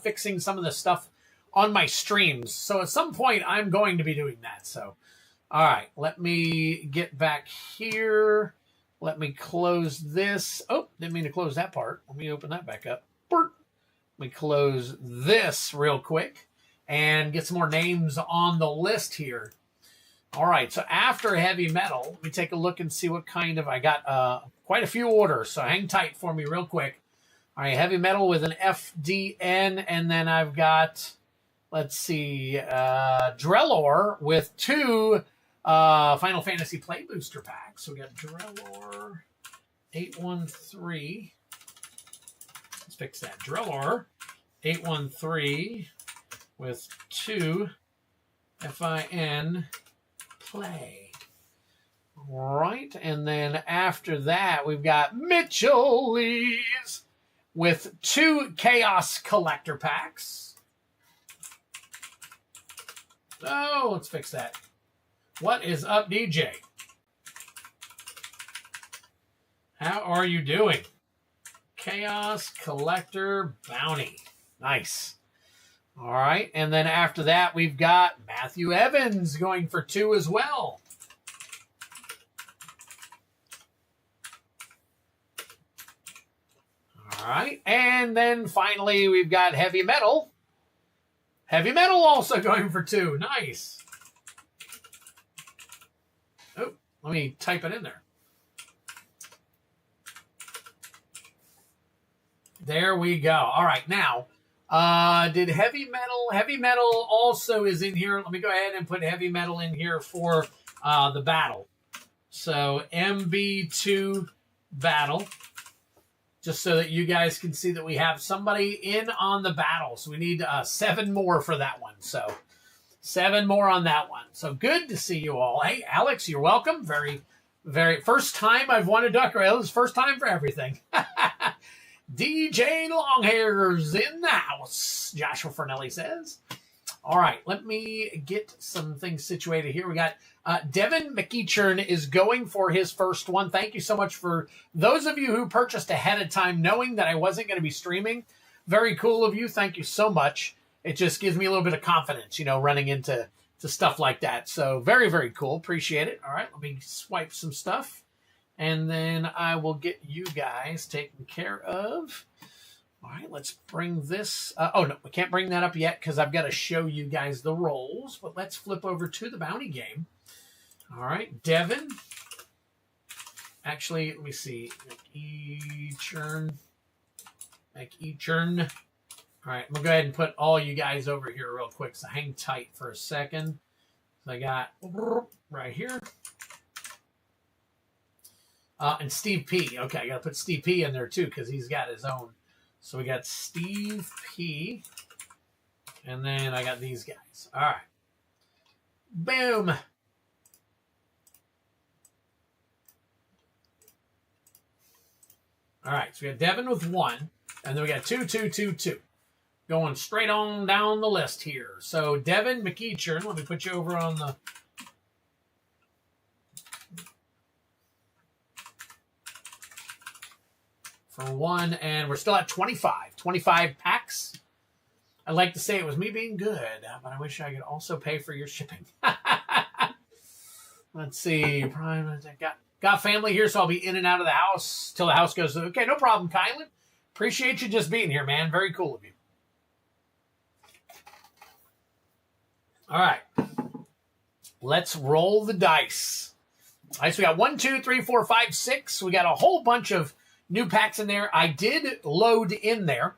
fixing some of the stuff on my streams. So at some point, I'm going to be doing that. So, all right, let me get back here. Let me close this. Oh, didn't mean to close that part. Let me open that back up. Let me close this real quick and get some more names on the list here. All right, so after Heavy Metal, let me take a look and see what kind of, I got quite a few orders, so hang tight for me real quick. All right, Heavy Metal with an FDN, and then I've got, let's see, Drellor with 2 Final Fantasy Play Booster packs. So we got Drellor 813. Let's fix that. Drellor 813 with 2 FIN Play. All right, and then after that, we've got Mitchell Lees with 2 Chaos Collector packs. Oh, let's fix that. What is up, DJ? How are you doing? Chaos Collector Bounty. Nice. All right, and then after that, we've got Matthew Evans going for 2 as well. All right, and then finally, we've got Heavy Metal. Heavy Metal also going for 2. Nice. Oh, let me type it in there. There we go. All right, now, did Heavy Metal also is in here. Let me go ahead and put Heavy Metal in here for the battle. So MB2 battle, just so that you guys can see that we have somebody in on the battle. So we need 7 more for that one. So 7 more on that one. So good to see you all. Hey, Alex, you're welcome. Very, very first time I've won a Duck Rail. It's first time for everything. DJ Longhair's in the house, Joshua Fernelli says. All right, let me get some things situated here. We got Devin McEachern is going for his first one. Thank you so much for those of you who purchased ahead of time, knowing that I wasn't going to be streaming. Very cool of you. Thank you so much. It just gives me a little bit of confidence, you know, running into stuff like that. So very, very cool. Appreciate it. All right, let me swipe some stuff. And then I will get you guys taken care of. All right, let's bring this. Oh, no, we can't bring that up yet because I've got to show you guys the rolls. But let's flip over to the bounty game. All right, Devin. Actually, let me see. Churn. McEachern. All right, I'm going to go ahead and put all you guys over here real quick, so hang tight for a second. So I got right here. And Steve P. Okay, I got to put Steve P in there, too, because he's got his own. So we got Steve P. And then I got these guys. All right. Boom. All right, so we got Devin with 1, and then we got 2, 2, 2, 2. Going straight on down the list here. So Devin McEachern, let me put you over on the... For 1, and we're still at 25. 25 packs. I'd like to say it was me being good, but I wish I could also pay for your shipping. Let's see. Got family here, so I'll be in and out of the house till the house goes. Okay, no problem, Kylan. Appreciate you just being here, man. Very cool of you. All right. Let's roll the dice. All right, so we got 1, 2, 3, 4, 5, 6. We got a whole bunch of new packs in there. I did load in there.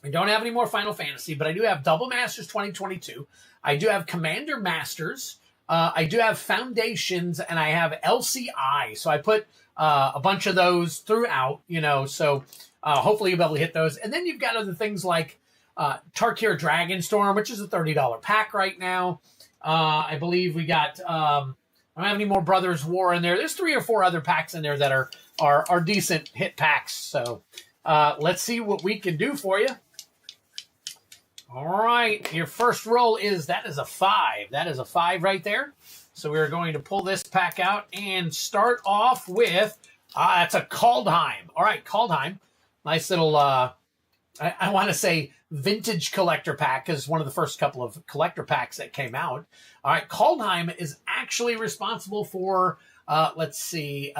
I don't have any more Final Fantasy, but I do have Double Masters 2022. I do have Commander Masters. I do have Foundations, and I have LCI. So I put a bunch of those throughout, so hopefully you'll be able to hit those. And then you've got other things like Tarkir Dragonstorm, which is a $30 pack right now. I believe we got, I don't have any more Brothers War in there. There's 3 or 4 other packs in there that are decent hit packs. So let's see what we can do for you. All right, your first roll that is a 5. That is a 5 right there. So we're going to pull this pack out and start off with, that's a Kaldheim. All right, Kaldheim. Nice little, I want to say vintage collector pack is one of the first couple of collector packs that came out. All right, Kaldheim is actually responsible for, 50%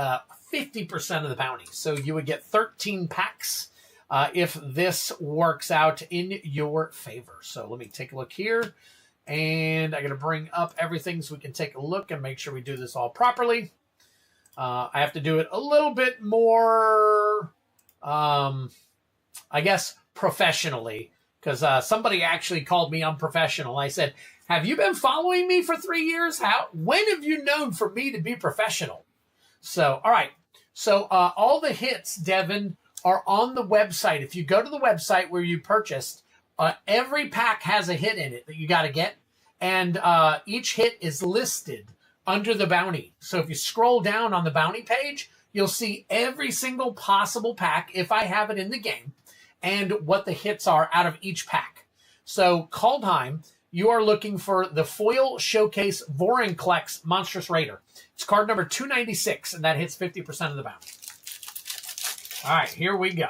of the bounty. So you would get 13 packs if this works out in your favor. So let me take a look here. And I'm going to bring up everything so we can take a look and make sure we do this all properly. I have to do it a little bit more, I guess, professionally. Because somebody actually called me unprofessional. I said, have you been following me for 3 years? When have you known for me to be professional? So, all right. So all the hits, Devin, are on the website. If you go to the website where you purchased, every pack has a hit in it that you got to get. And each hit is listed under the bounty. So if you scroll down on the bounty page, you'll see every single possible pack, if I have it in the game, and what the hits are out of each pack. So Kaldheim, you are looking for the Foil Showcase Vorinclex Monstrous Raider. It's card number 296, and that hits 50% of the bounty. All right, here we go.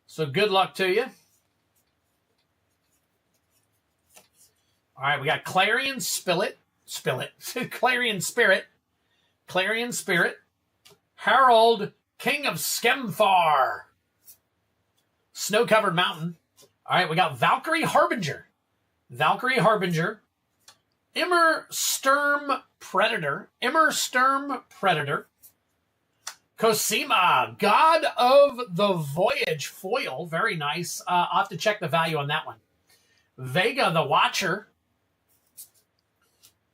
So good luck to you. All right, we got Clarion Spirit, Clarion Spirit, Harold, King of Skemfar, Snow-Covered Mountain. All right, we got Valkyrie Harbinger, Immer Sturm Predator, Cosima, God of the Voyage foil, very nice. I'll have to check the value on that one. Vega the Watcher,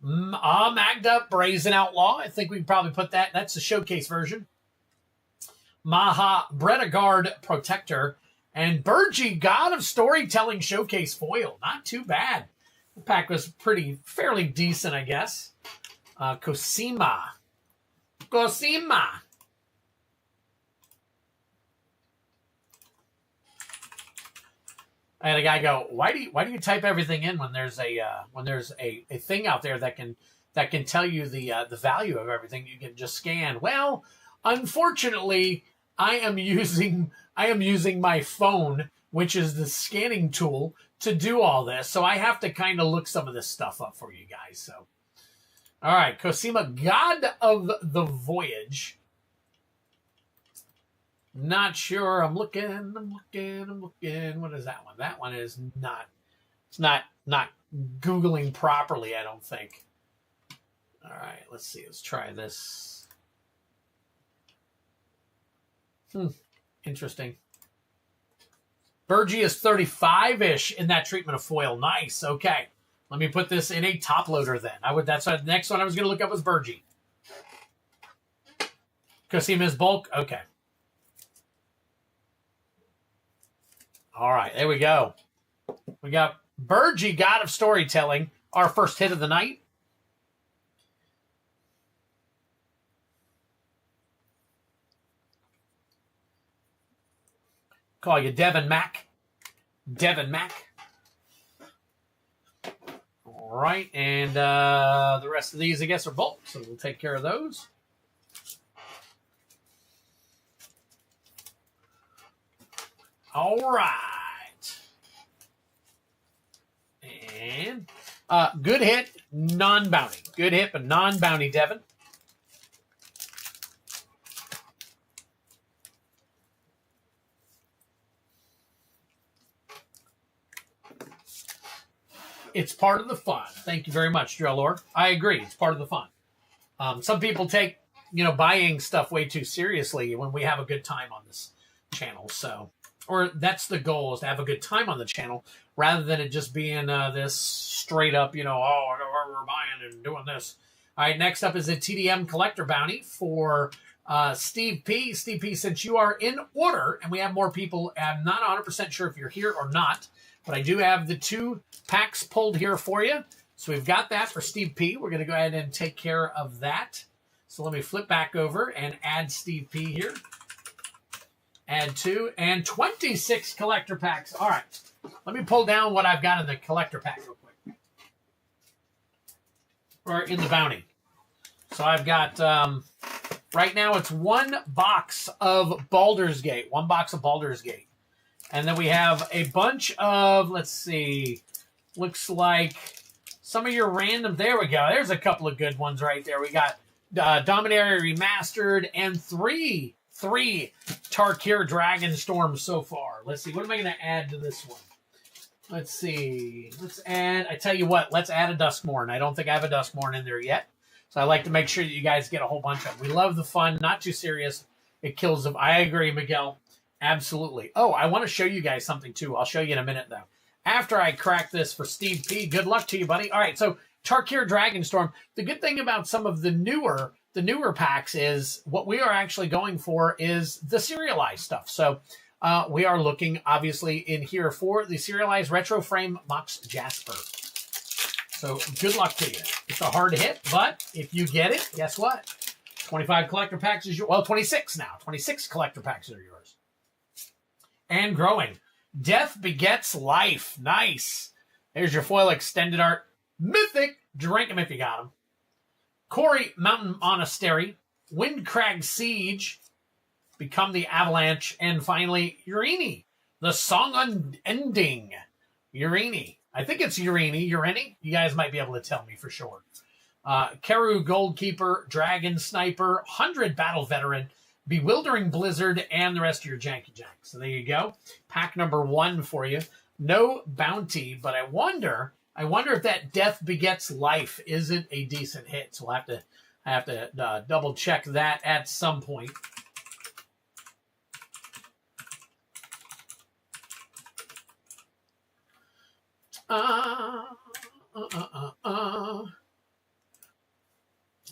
Magda Brazen Outlaw. I think we can probably put that. That's the showcase version. Maha Bredagard Protector. And Burgi, God of Storytelling Showcase Foil. Not too bad. The pack was fairly decent, I guess. Cosima. I had a guy go, why do you type everything in when there's a thing out there that can tell you the value of everything? You can just scan. Well, unfortunately, I am using my phone, which is the scanning tool, to do all this. So I have to kind of look some of this stuff up for you guys. So, all right, Cosima, God of the Voyage. Not sure. I'm looking. What is that one? That one is not. It's not Googling properly, I don't think. All right, let's see. Let's try this. Interesting. Burgie is 35-ish in that treatment of foil. Nice. Okay. Let me put this in a top loader then. That's the next one I was going to look up was Burgie. Kasim is bulk. Okay. All right. There we go. We got Burgie, God of Storytelling, our first hit of the night. Call you Devin Mack. Devin Mack. All right. And the rest of these, I guess, are bulk, so we'll take care of those. All right. And good hit, non-bounty. Good hit, but non-bounty, Devin. It's part of the fun. Thank you very much, Drellor. I agree. It's part of the fun. Some people take, buying stuff way too seriously when we have a good time on this channel. So, or that's the goal, is to have a good time on the channel rather than it just being this straight up, we're buying and doing this. All right, next up is a TDM collector bounty for Steve P. Steve P, since you are in order and we have more people, I'm not 100% sure if you're here or not, but I do have the 2 packs pulled here for you. So we've got that for Steve P. We're going to go ahead and take care of that. So let me flip back over and add Steve P here. Add 2 and 26 collector packs. All right. Let me pull down what I've got in the collector pack real quick. Or in the bounty. So I've got, right now it's 1 box of Baldur's Gate. 1 box of Baldur's Gate. And then we have a bunch of, let's see, looks like some of your random, there we go. There's a couple of good ones right there. We got Dominaria Remastered and 3 Tarkir Dragonstorm so far. Let's see, what am I going to add to this one? Let's see. Let's add, I tell you what, let's add a Duskmourn. I don't think I have a Duskmourn in there yet. So I like to make sure that you guys get a whole bunch of them. We love the fun, not too serious. It kills them. I agree, Miguel. Absolutely. Oh, I want to show you guys something too. I'll show you in a minute though. After I crack this for Steve P. Good luck to you, buddy. All right, so Tarkir Dragonstorm. The good thing about some of the newer packs is what we are actually going for is the serialized stuff. So we are looking obviously in here for the serialized retro frame Mox Jasper. So good luck to you. It's a hard hit, but if you get it, guess what? 25 collector packs is yours. Well, 26 now. 26 collector packs are yours. And growing. Death begets life. Nice. There's your foil extended art. Mythic. Drink him if you got him. Corey Mountain Monastery. Windcrag Siege. Become the Avalanche. And finally, Urini. The Song Unending. Urini. I think it's Urini. Urini? You guys might be able to tell me for sure. Keru Goldkeeper. Dragon Sniper. 100 Battle Veteran. Bewildering Blizzard, and the rest of your Janky Jack. So there you go. Pack number 1 for you. No bounty, but I wonder if that Death Begets Life isn't a decent hit. So I have to double check that at some point.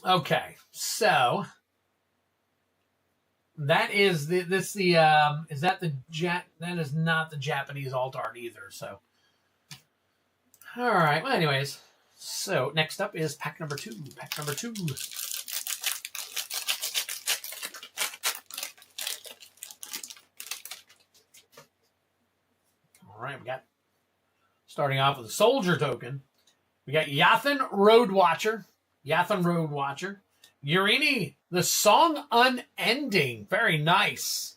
Okay, so that is is that that is not the Japanese alt art either. So, all right. Well, anyways, so next up is pack number 2. Pack number 2. All right, we got starting off with a soldier token. We got Yathan Road Watcher. Urini, the Song Unending. Very nice.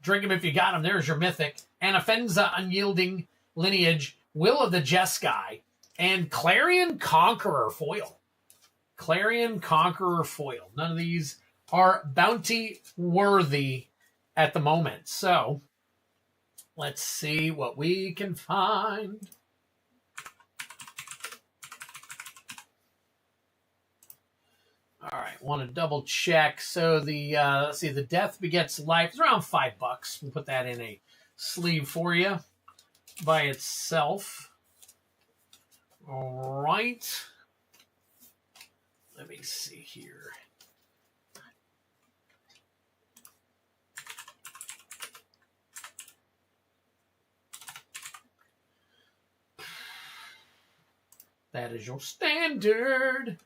Drink him if you got him. There's your Mythic. Anafenza Unyielding Lineage. Will of the Jeskai. And Clarion Conqueror foil. None of these are bounty worthy at the moment. So let's see what we can find. All right, want to double check. So the let's see, the Death Begets Life is around $5. We'll put that in a sleeve for you by itself. All right. Let me see here. That is your standard.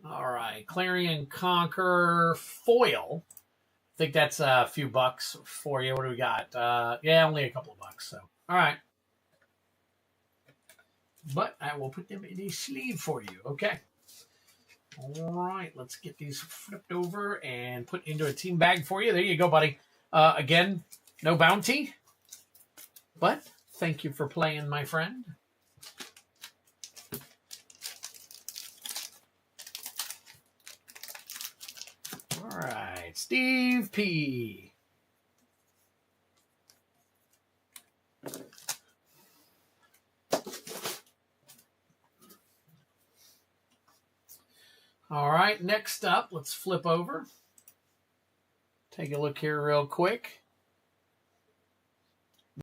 All right, Clarion Conqueror foil. I think that's a few bucks for you. What do we got? Yeah, only a couple of bucks. So, all right. But I will put them in a sleeve for you. Okay. All right, let's get these flipped over and put into a team bag for you. There you go, buddy. Again, no bounty, but thank you for playing, my friend. All right, Steve P. All right, next up, let's flip over. Take a look here real quick.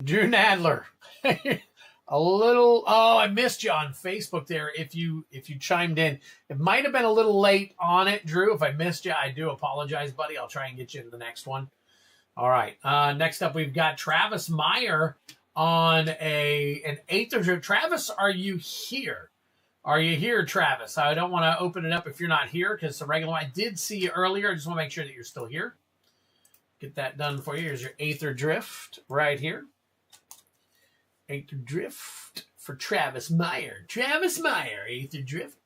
Drew Nadler. A little, oh, I missed you on Facebook there if you chimed in. It might have been a little late on it, Drew. If I missed you, I do apologize, buddy. I'll try and get you to the next one. All right, next up, we've got Travis Meyer on an Aether. Travis, are you here? Are you here, Travis? I don't want to open it up if you're not here because it's a regular one. I did see you earlier. I just want to make sure that you're still here. Get that done for you. Here's your Aether Drift right here. Aether Drift for Travis Meyer. Travis Meyer, Aether Drift.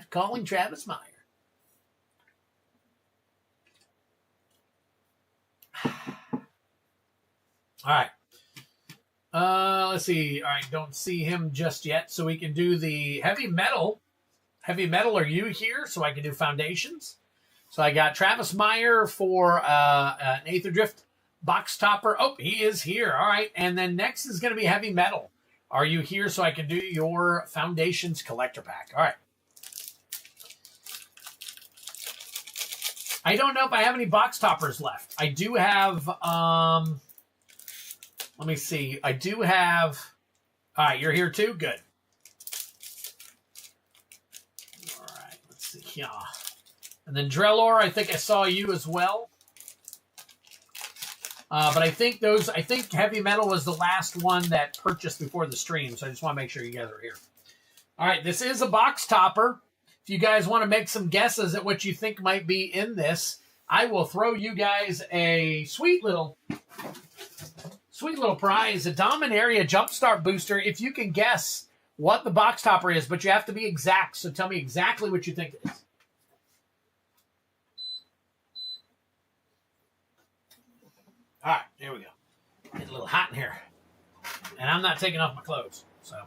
Calling Travis Meyer. All right. Let's see. All right, don't see him just yet, so we can do the heavy metal. Heavy metal, are you here? So I can do foundations. So I got Travis Meyer for an Aether Drift box topper. Oh, he is here. All right, and then next is going to be heavy metal. Are you here? So I can do your foundations collector pack. All right. I don't know if I have any box toppers left. I do have. Let me see. I do have. All right, you're here too? Good. All right, let's see. Yeah. And then Drellor, I think I saw you as well. But I think Heavy Metal was the last one that purchased before the stream, so I just want to make sure you guys are here. All right, this is a box topper. If you guys want to make some guesses at what you think might be in this, I will throw you guys a sweet little prize, a Dominaria Jumpstart Booster, if you can guess what the box topper is, but you have to be exact, so tell me exactly what you think it is. All right, here we go. Getting a little hot in here. And I'm not taking off my clothes, so.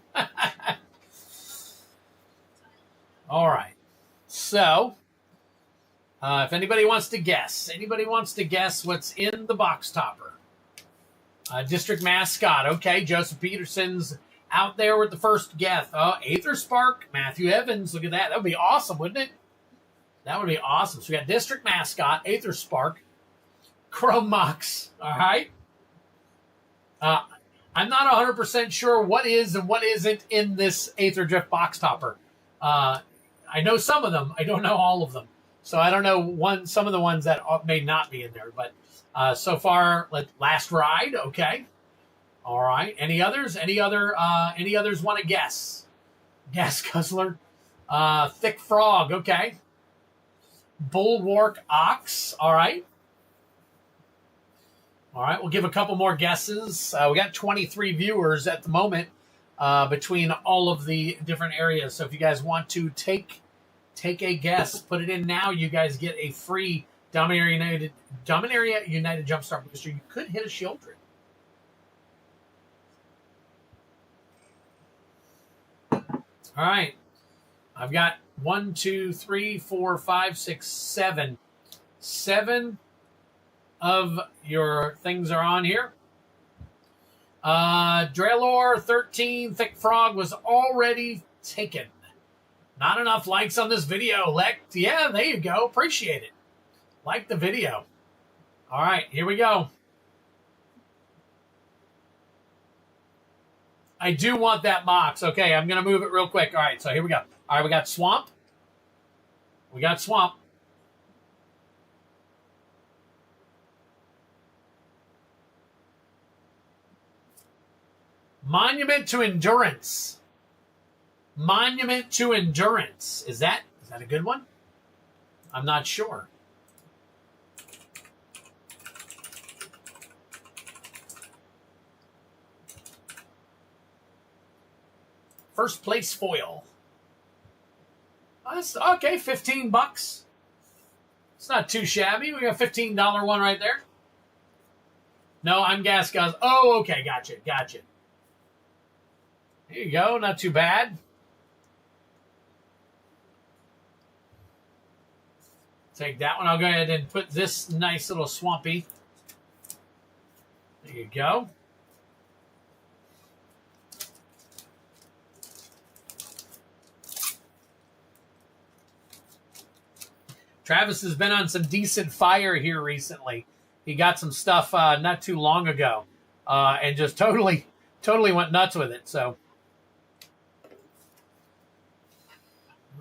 All right. So, if anybody wants to guess what's in the box topper. District mascot. Okay, Joseph Peterson's out there with the first guess. Aether Spark, Matthew Evans. Look at that. That would be awesome, wouldn't it? That would be awesome. So we got district mascot, Aether Spark, Chromox. All right. I'm not 100% sure what is and what isn't in this Aether Drift box topper. I know some of them. I don't know all of them. So I don't know some of the ones that may not be in there. But so far, Last Ride. Okay. All right. Any others? Any others want to guess? Gas Guzzler. Thick Frog. Okay. Bulwark Ox. All right. All right. We'll give a couple more guesses. We got 23 viewers at the moment between all of the different areas. So if you guys want to take a guess, put it in now. You guys get a free Dominaria United Jumpstart Booster. You could hit a Shieldred. All right. I've got 1, 2, 3, 4, 5, 6, 7. 7 of your things are on here. Drellor 13, Thick Frog was already taken. Not enough likes on this video. Yeah, there you go. Appreciate it. Like the video. All right, here we go. I do want that box. Okay, I'm going to move it real quick. All right, so here we go. All right, we got Swamp. We got Swamp. Monument to Endurance. Monument to Endurance. Is that a good one? I'm not sure. First place foil. That's okay, $15. It's not too shabby. We got a $15 one right there. No, I'm Gas Guys. Oh, okay, gotcha. There you go, not too bad. Take that one. I'll go ahead and put this nice little Swampy. There you go. Travis has been on some decent fire here recently. He got some stuff not too long ago and just totally went nuts with it. So,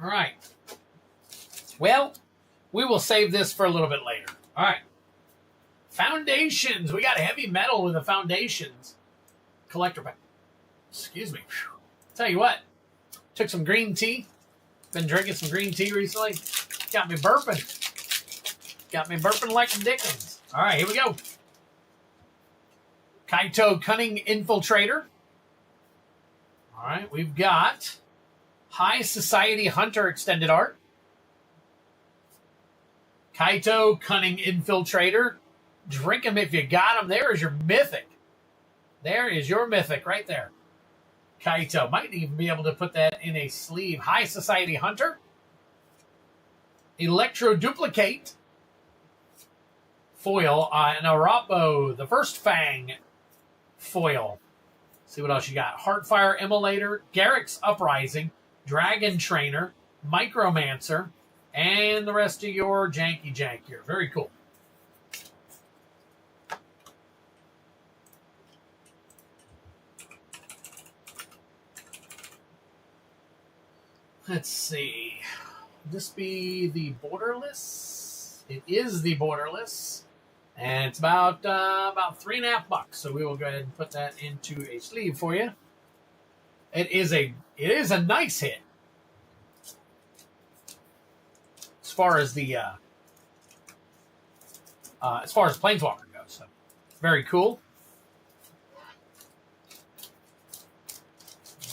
all right. Well, we will save this for a little bit later. All right. Foundations. We got heavy metal with the Foundations collector pack. Excuse me. Whew. Tell you what. Took some green tea. Been drinking some green tea recently. Got me burping. Got me burping like the Dickens. All right, here we go. Kaito Cunning Infiltrator. All right, we've got High Society Hunter Extended Art. Kaito Cunning Infiltrator. Drink him if you got him. There is your Mythic. There is your Mythic right there. Kaito. Might even be able to put that in a sleeve. High Society Hunter. Electro Duplicate. Foil. And Arapo, the first Fang foil. Let's see what else you got. Heartfire Immolator. Garrick's Uprising. Dragon Trainer. Micromancer. And the rest of your janky jank here. Very cool. Let's see. Would this be the borderless? It is the borderless. And it's about $3.50. So we will go ahead and put that into a sleeve for you. It is a nice hit. As far as the Planeswalker goes. So very cool.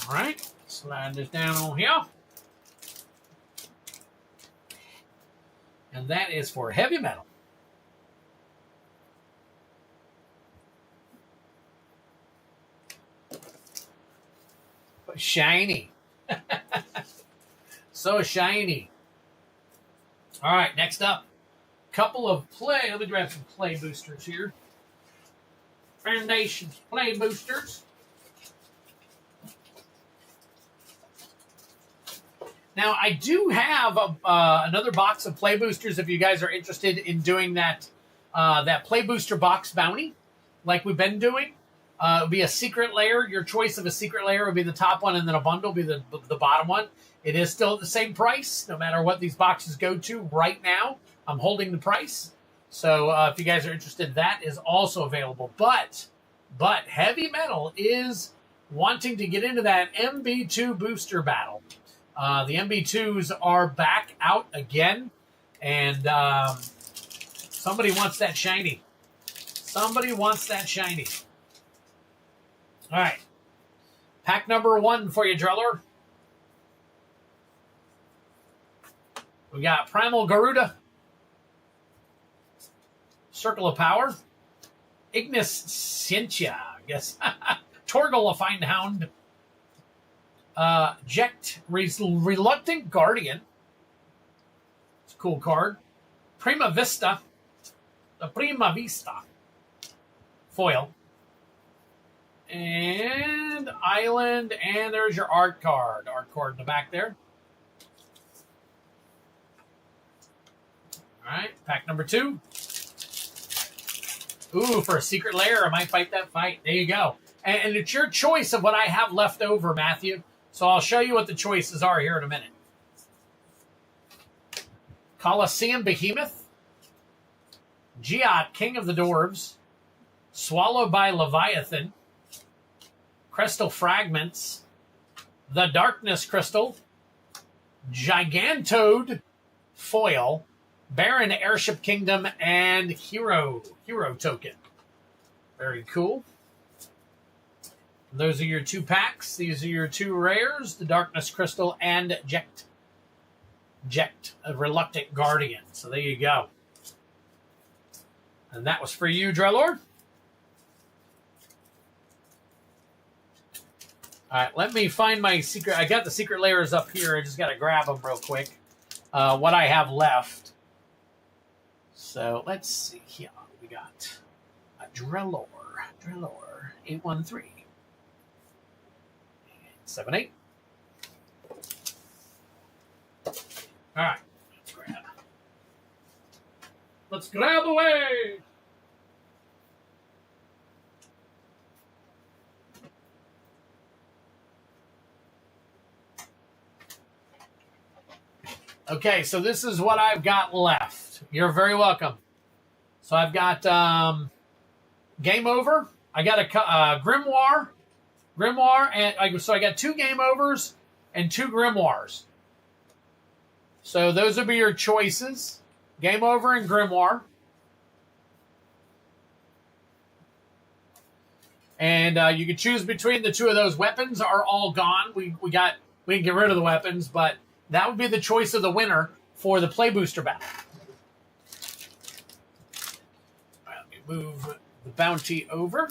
All right. Slide this down on here. And that is for heavy metal. Shiny. So shiny. All right, next up. Couple of let me grab some play boosters here. Foundations play boosters. Now, I do have another box of play boosters if you guys are interested in doing that play booster box bounty like we've been doing. It would be a secret layer. Your choice of a secret layer would be the top one, and then a bundle would be the bottom one. It is still at the same price, no matter what these boxes go to right now. I'm holding the price. So if you guys are interested, that is also available. But Heavy Metal is wanting to get into that MB2 booster battle. The MB2s are back out again, and somebody wants that shiny. Somebody wants that shiny. All right. Pack number 1 for you, Dreller. We got Primal Garuda. Circle of Power. Ignis Scientia, I guess. Torgal, a Fine Hound. Ject, Reluctant Guardian. It's a cool card. Prima Vista. The Prima Vista. Foil. And Island, and there's your art card. Art card in the back there. right, pack number 2. Ooh, for a secret lair, I might fight that fight. There you go. And it's your choice of what I have left over, Matthew. So I'll show you what the choices are here in a minute. Colosseum Behemoth. Giot, King of the Dwarves. Swallowed by Leviathan. Crystal Fragments. The Darkness Crystal. Gigantode Foil. Baron Airship Kingdom, and Hero Token. Very cool. Those are your 2 packs. These are your 2 rares, the Darkness Crystal and Ject, a Reluctant Guardian. So there you go. And that was for you, Drellord. All right, let me find my secret. I got the secret layers up here. I just got to grab them real quick. What I have left. So let's see here. We got a Drellor 813 and 78. All right, let's grab away. Okay, so this is what I've got left. You're very welcome. So I've got Game Over. I got a Grimoire, and so I got 2 Game Overs and 2 Grimoires. So those will be your choices: Game Over and Grimoire. And you can choose between the 2 of those. Weapons are all gone. We can get rid of the weapons, but that would be the choice of the winner for the Play Booster battle. All right, let me move the bounty over.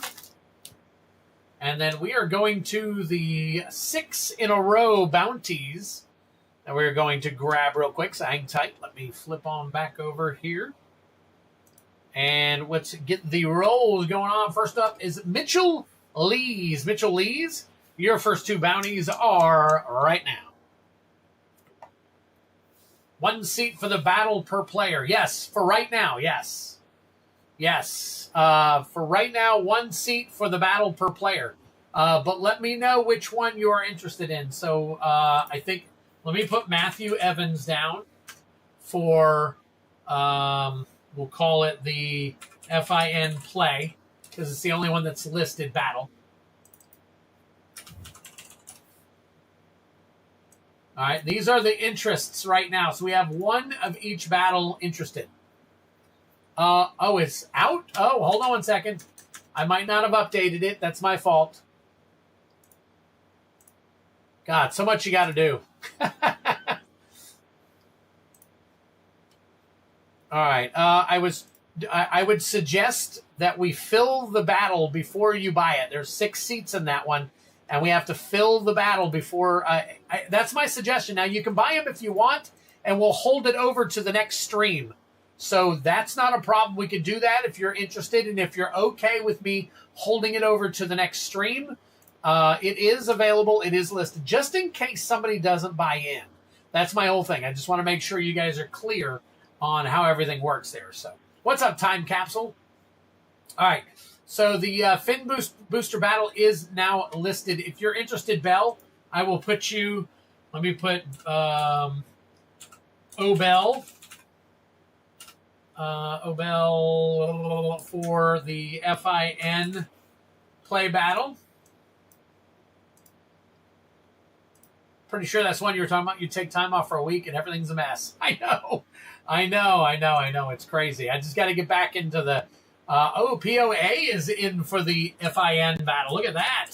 And then we are going to the 6 in a row bounties that we're going to grab real quick. So hang tight. Let me flip on back over here. And let's get the rolls going on. First up is Mitchell Lees. Mitchell Lees, your first 2 bounties are right now. 1 seat for the battle per player. Yes, for right now, yes. Yes, for right now, 1 seat for the battle per player. But let me know which one you are interested in. So I think, let me put Matthew Evans down for, we'll call it the FIN play, because it's the only one that's listed battle. All right, these are the interests right now. So we have 1 of each battle interested. Oh, it's out? Oh, hold on 1 second. I might not have updated it. That's my fault. God, so much you got to do. All right. I would suggest that we fill the battle before you buy it. There's 6 seats in that one. And we have to fill the battle before... that's my suggestion. Now, you can buy them if you want, and we'll hold it over to the next stream. So that's not a problem. We could do that if you're interested, and if you're okay with me holding it over to the next stream. It is available. It is listed, just in case somebody doesn't buy in. That's my whole thing. I just want to make sure you guys are clear on how everything works there. So what's up, Time Capsule? All right. So the Fin Booster Battle is now listed. If you're interested, Bell, I will put you... Let me put Obel. Obel for the FIN play battle. Pretty sure that's one you were talking about. You take time off for a week and everything's a mess. I know. It's crazy. I just got to get back into the... POA is in for the FIN battle. Look at that.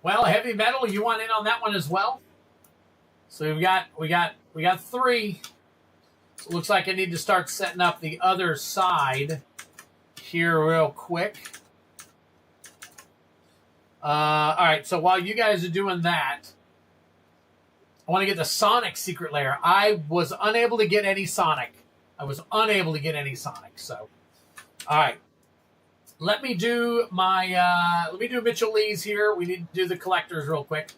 Well, Heavy Metal, you want in on that one as well? So we got 3. So it looks like I need to start setting up the other side here real quick. All right, so while you guys are doing that, I want to get the Sonic secret lair. I was unable to get any Sonic. So, all right. Let me do my, Mitchell Lee's here. We need to do the collectors real quick.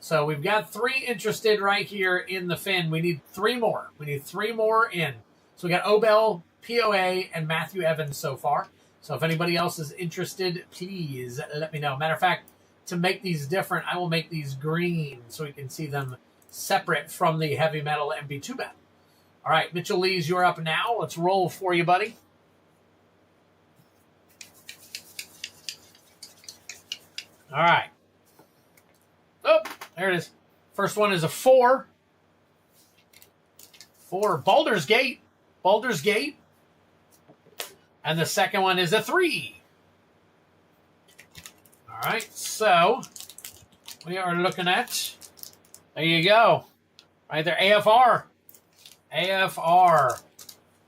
So we've got 3 interested right here in the Finn. We need 3 more. We need 3 more in. So we got Obel, POA, and Matthew Evans so far. So if anybody else is interested, please let me know. Matter of fact, to make these different, I will make these green so we can see them separate from the heavy metal MB2 battle. All right, Mitchell Lees, you're up now. Let's roll for you, buddy. All right. Oh, there it is. First one is a 4. 4, Baldur's Gate. Baldur's Gate. And the second one is a 3. All right, so we are looking at, there you go. Right there, AFR. AFR.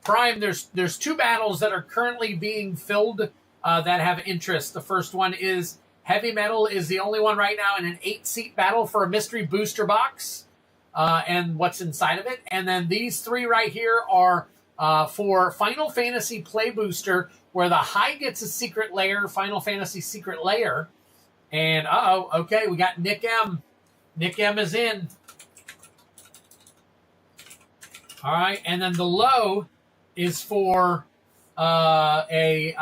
Prime, there's 2 battles that are currently being filled that have interest. The first one is Heavy Metal is the only one right now in an 8-seat battle for a mystery booster box and what's inside of it. And then these 3 right here are for Final Fantasy Play Booster, where the high gets a secret layer, Final Fantasy Secret Layer. And, okay, we got Nick M. Nick M is in. All right, and then the low is for a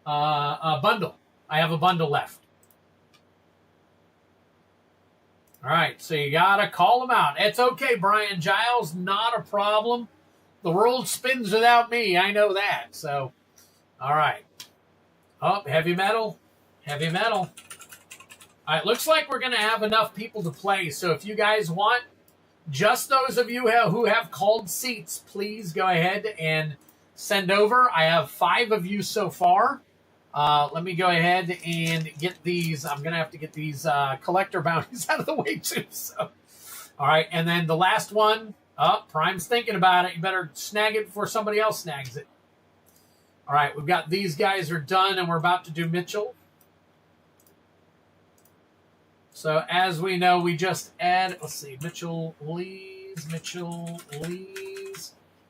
bundle. I have a bundle left. All right, so you got to call them out. It's okay, Brian Giles, not a problem. The world spins without me, I know that. So, all right. Oh, Heavy Metal. Heavy Metal. All right, looks like we're going to have enough people to play. So if you guys want, just those of you who have called seats, please go ahead and send over. I have 5 of you so far. Let me go ahead and get these. I'm going to have to get these collector bounties out of the way too. So, all right, and then the last one. Oh, Prime's thinking about it. You better snag it before somebody else snags it. All right, we've got these guys are done, and we're about to do Mitchell. So as we know, we just add, let's see, Mitchell Lees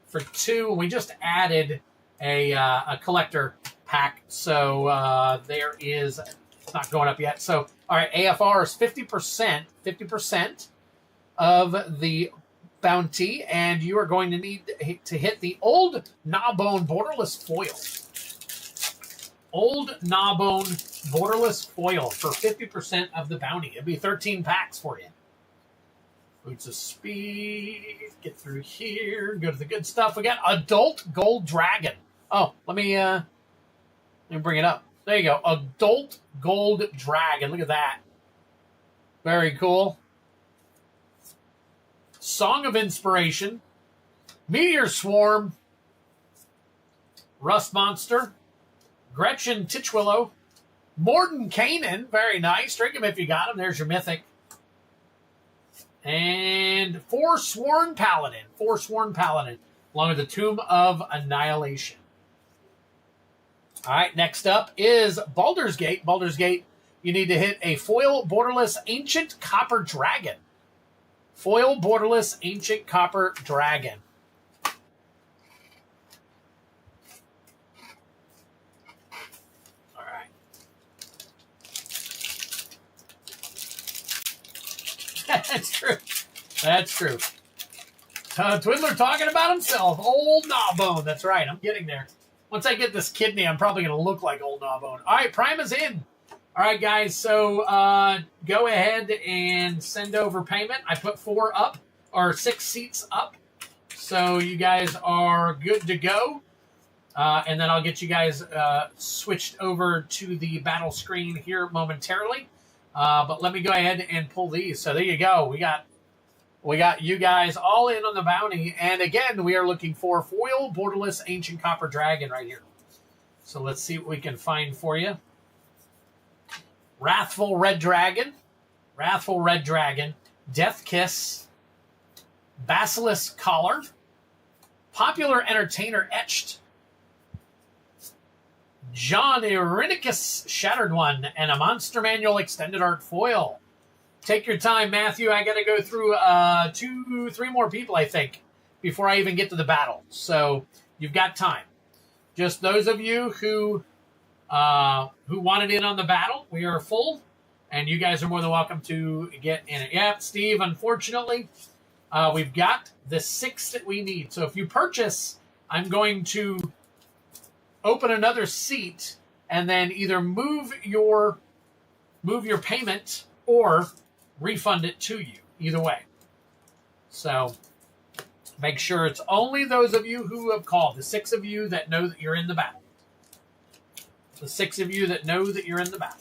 for 2. We just added a collector pack. So there is, it's not going up yet. So, all right, AFR is 50% of the bounty, and you are going to need to hit the old Gnawbone borderless foil. Old Gnawbone borderless foil for 50% of the bounty. It'd be 13 packs for you. Boots of Speed. Get through here. Go to the good stuff. We got Adult Gold Dragon. Oh, let me bring it up. There you go. Adult Gold Dragon. Look at that. Very cool. Song of Inspiration. Meteor Swarm. Rust Monster. Gretchen Titchwillow. Morden Kanan. Very nice. Drink him if you got him. There's your Mythic. And Forsworn Paladin. Forsworn Paladin. Along with the Tomb of Annihilation. All right, next up is Baldur's Gate. Baldur's Gate, you need to hit a foil borderless Ancient Copper Dragon. Foil borderless Ancient Copper Dragon. All right. That's true. That's true. Twiddler talking about himself. Old Gnawbone. That's right. I'm getting there. Once I get this kidney, I'm probably going to look like Old Gnawbone. All right, Prime is in. All right, guys, so go ahead and send over payment. I put 4 up, or 6 seats up, so you guys are good to go. And then I'll get you guys switched over to the battle screen here momentarily. But let me go ahead and pull these. So there you go. We got you guys all in on the bounty. And again, we are looking for foil borderless Ancient Copper Dragon right here. So let's see what we can find for you. Wrathful Red Dragon. Wrathful Red Dragon. Death Kiss. Basilisk Collar. Popular Entertainer Etched. John Irenicus Shattered One. And a Monster Manual Extended Art Foil. Take your time, Matthew. I got to go through 2, 3 more people, I think, before I even get to the battle. So you've got time. Just those of you who wanted in on the battle, we are full. And you guys are more than welcome to get in it. Yeah, Steve, unfortunately, we've got the 6 that we need. So if you purchase, I'm going to open another seat and then either move your payment or refund it to you. Either way. So make sure it's only those of you who have called. The 6 of you that know that you're in the battle. The 6 of you that know that you're in the battle.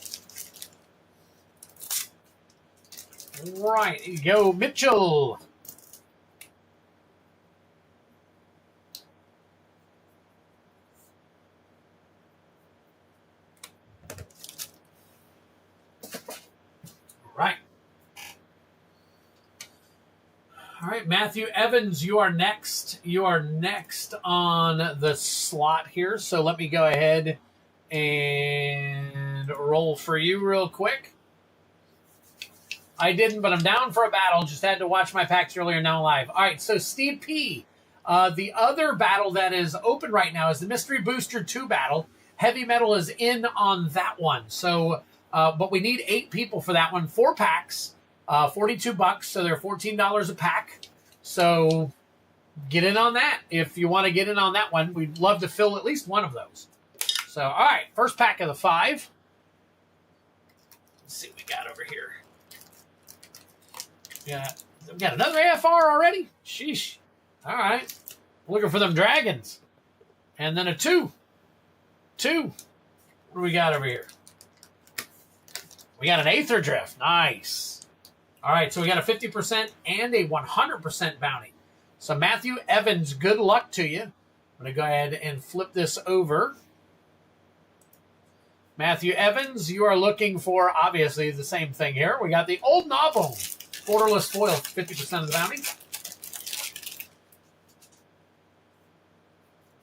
Right, here you go, Mitchell. Right. All right, Matthew Evans, you are next. You are next on the slot here. So let me go ahead and roll for you real quick. I didn't, but I'm down for a battle. Just had to watch my packs earlier, now live. All right, so Steve P. The other battle that is open right now is the Mystery Booster 2 battle. Heavy Metal is in on that one. So, but we need 8 people for that one. 4 packs. $42, so they're $14 a pack. So get in on that if you want to get in on that one. We'd love to fill at least one of those. So, all right, first pack of the 5. Let's see what we got over here. Yeah, we got another AFR already? Sheesh. All right. Looking for them dragons. And then a 2. 2. What do we got over here? We got an Aether Drift. Nice. All right, so we got a 50% and a 100% bounty. So Matthew Evans, good luck to you. I'm going to go ahead and flip this over. Matthew Evans, you are looking for, obviously, the same thing here. We got the Old Novel, borderless foil, 50% of the bounty. Let's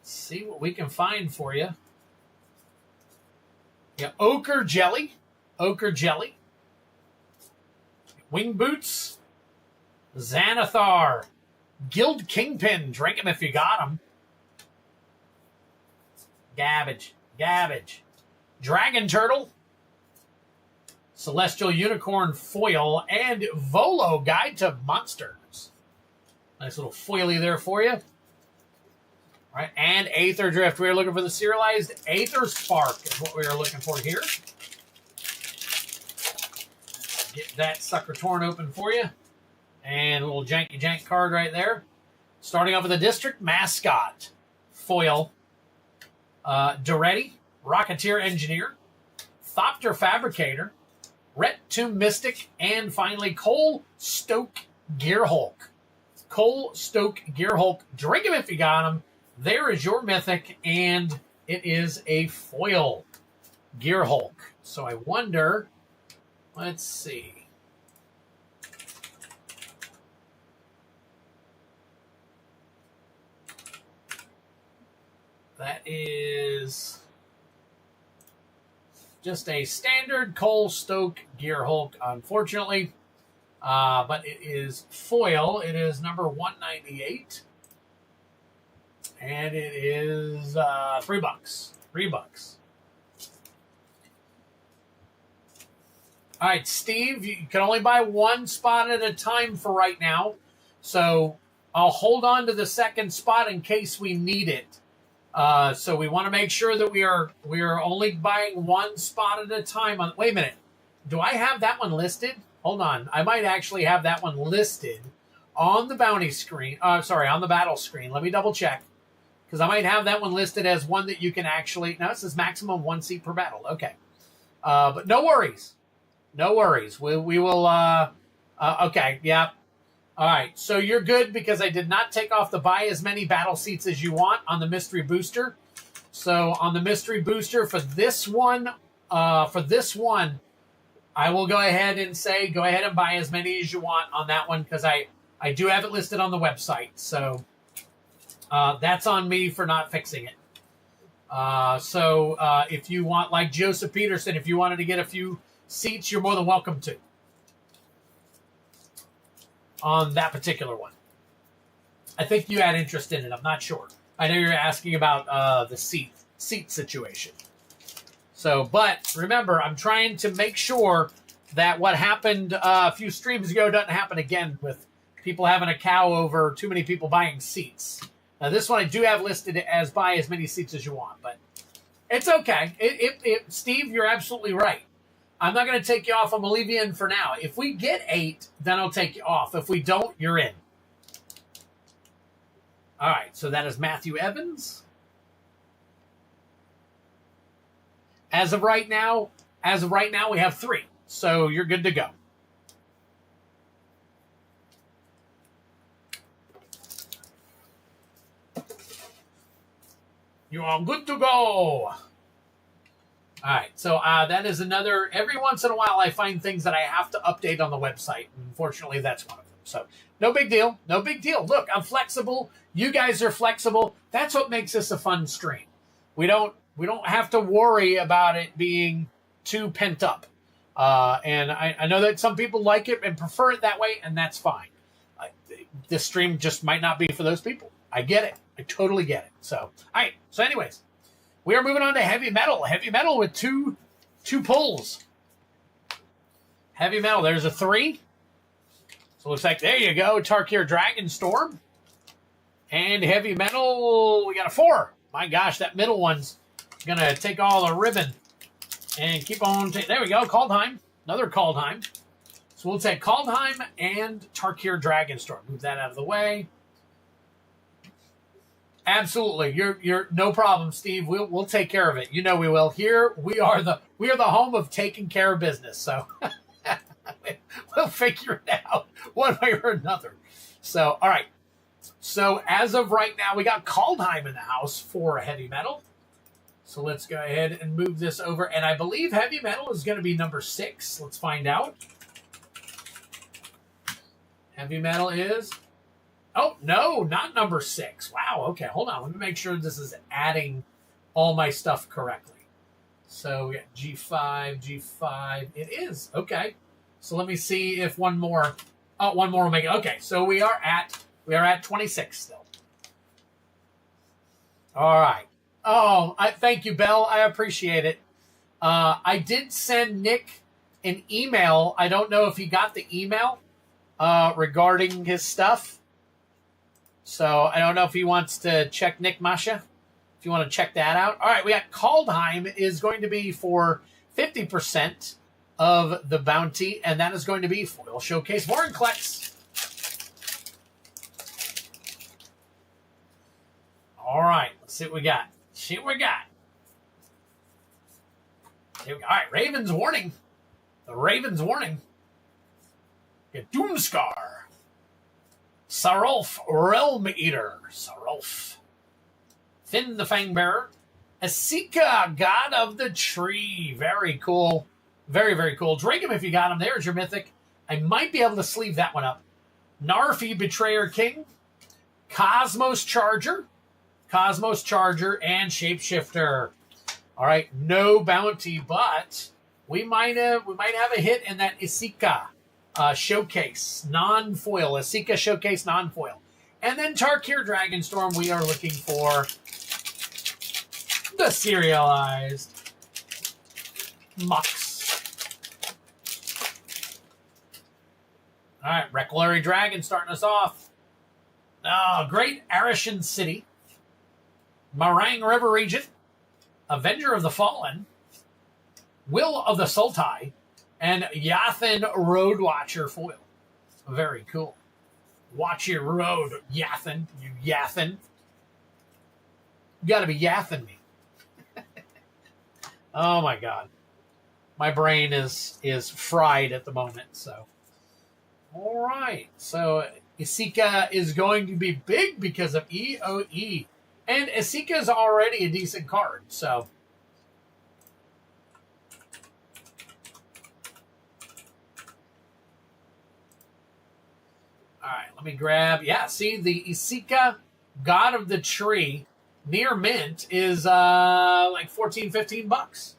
see what we can find for you. Yeah, Ochre Jelly. Ochre Jelly. Wing Boots, Xanathar, Guild Kingpin, drink him if you got him. Gabbage. Dragon Turtle, Celestial Unicorn Foil, and Volo Guide to Monsters. Nice little foily there for you. All right, and Aether Drift. We're looking for the serialized Aether Spark is what we are looking for here. Get that sucker torn open for you. And a little janky card right there. Starting off with the District Mascot. Foil. Duretti. Rocketeer Engineer. Thopter Fabricator. Ret Tomb Mystic. And finally, Cole Stoke Gearhulk. Cole Stoke Gearhulk. Drink him if you got him. There is your Mythic. And it is a foil Gearhulk. So I wonder... Let's see. That is just a standard Cole Stoke Gearhulk, unfortunately. But it is foil. It is number 198. And it is $3. $3. All right, Steve, you can only buy 1 spot at a time for right now. So I'll hold on to the second spot in case we need it. So we want to make sure that we are only buying 1 spot at a time. Wait a minute. Do I have that one listed? Hold on. I might actually have that one listed on the bounty screen. On the battle screen. Let me double check. Because I might have that one listed as one that you can actually... Now, it says maximum 1 seat per battle. Okay. But no worries. No worries. We will, okay, yeah. All right, so you're good because I did not take off the buy as many battle seats as you want on the Mystery Booster. So on the Mystery Booster for this one, I will go ahead and say go ahead and buy as many as you want on that one because I do have it listed on the website. So that's on me for not fixing it. So if you want, like Joseph Peterson, if you wanted to get a few seats, you're more than welcome to on that particular one. I think you had interest in it. I'm not sure. I know you're asking about the seat situation. So, but remember, I'm trying to make sure that what happened a few streams ago doesn't happen again with people having a cow over too many people buying seats. Now, this one I do have listed as buy as many seats as you want, but it's okay. Steve, you're absolutely right. I'm not going to take you off. I'm going to leave you in for now. If we get 8, then I'll take you off. If we don't, you're in. All right, so that is Matthew Evans. As of right now, we have 3. So you're good to go. You are good to go. All right, so that is another. Every once in a while, I find things that I have to update on the website. Unfortunately, that's one of them. So no big deal. No big deal. Look, I'm flexible. You guys are flexible. That's what makes this a fun stream. We don't have to worry about it being too pent up. And I know that some people like it and prefer it that way, and that's fine. This stream just might not be for those people. I get it. I totally get it. So, all right. So anyways, we are moving on to heavy metal. Heavy metal with two pulls. Heavy metal. There's a 3. So it looks like, there you go, Tarkir Dragonstorm. And heavy metal, we got a 4. My gosh, that middle one's going to take all the ribbon and keep on. There we go, Kaldheim. Another Kaldheim. So we'll take Kaldheim and Tarkir Dragonstorm. Move that out of the way. Absolutely, you're no problem, Steve. We'll take care of it. You know we will. Here we are the home of taking care of business. So we'll figure it out one way or another. So all right. So as of right now, we got Kaldheim in the house for heavy metal. So let's go ahead and move this over. And I believe heavy metal is going to be number 6. Let's find out. Heavy metal is. Oh, no, not number 6. Wow, okay, hold on. Let me make sure this is adding all my stuff correctly. So we got G5, G5. It is, okay. So let me see if one more will make it. Okay, so we are at 26 still. All right. Oh, thank you, Belle. I appreciate it. I did send Nick an email. I don't know if he got the email regarding his stuff. So I don't know if he wants to check Nick Masha. If you want to check that out. All right, we got Kaldheim is going to be for 50% of the bounty, and that is going to be Foil Showcase Vorinclex. All right, let's see what we got. Here we go. All right, Raven's Warning. The Raven's Warning. Get Doomscar. Sarulf, Realm Eater. Sarulf. Finn the Fangbearer. Esika, God of the Tree. Very cool. Very, very cool. Drink him if you got him. There's your Mythic. I might be able to sleeve that one up. Narfi, Betrayer King. Cosmos Charger. Cosmos Charger and Shapeshifter. All right, no bounty, but we might have a hit in that Esika Showcase non-foil. Esika Showcase non-foil. And then Tarkir Dragonstorm, we are looking for the serialized Mux. All right, Recklary Dragon starting us off. Oh, Great Arishan City. Marang River Region. Avenger of the Fallen. Will of the Sultai. And Yathan Road Watcher foil. Very cool. Watch your road, Yathan. You Yathan. You gotta be Yathan me. Oh my god. My brain is fried at the moment, so. Alright. So Esika is going to be big because of EOE. And Esika is already a decent card, so. All right, let me grab. Yeah, see, the Esika God of the Tree near mint is like 14, 15 bucks.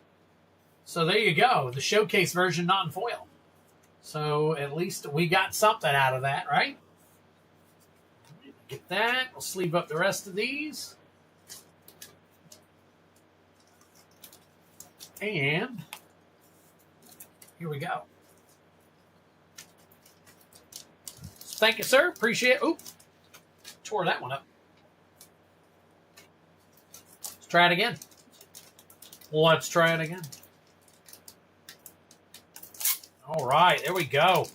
So there you go, the showcase version non-foil. So at least we got something out of that, right? Get that. We'll sleeve up the rest of these. And here we go. Thank you, sir. Appreciate it. Oop. Tore that one up. Let's try it again. Let's try it again. All right. There we go.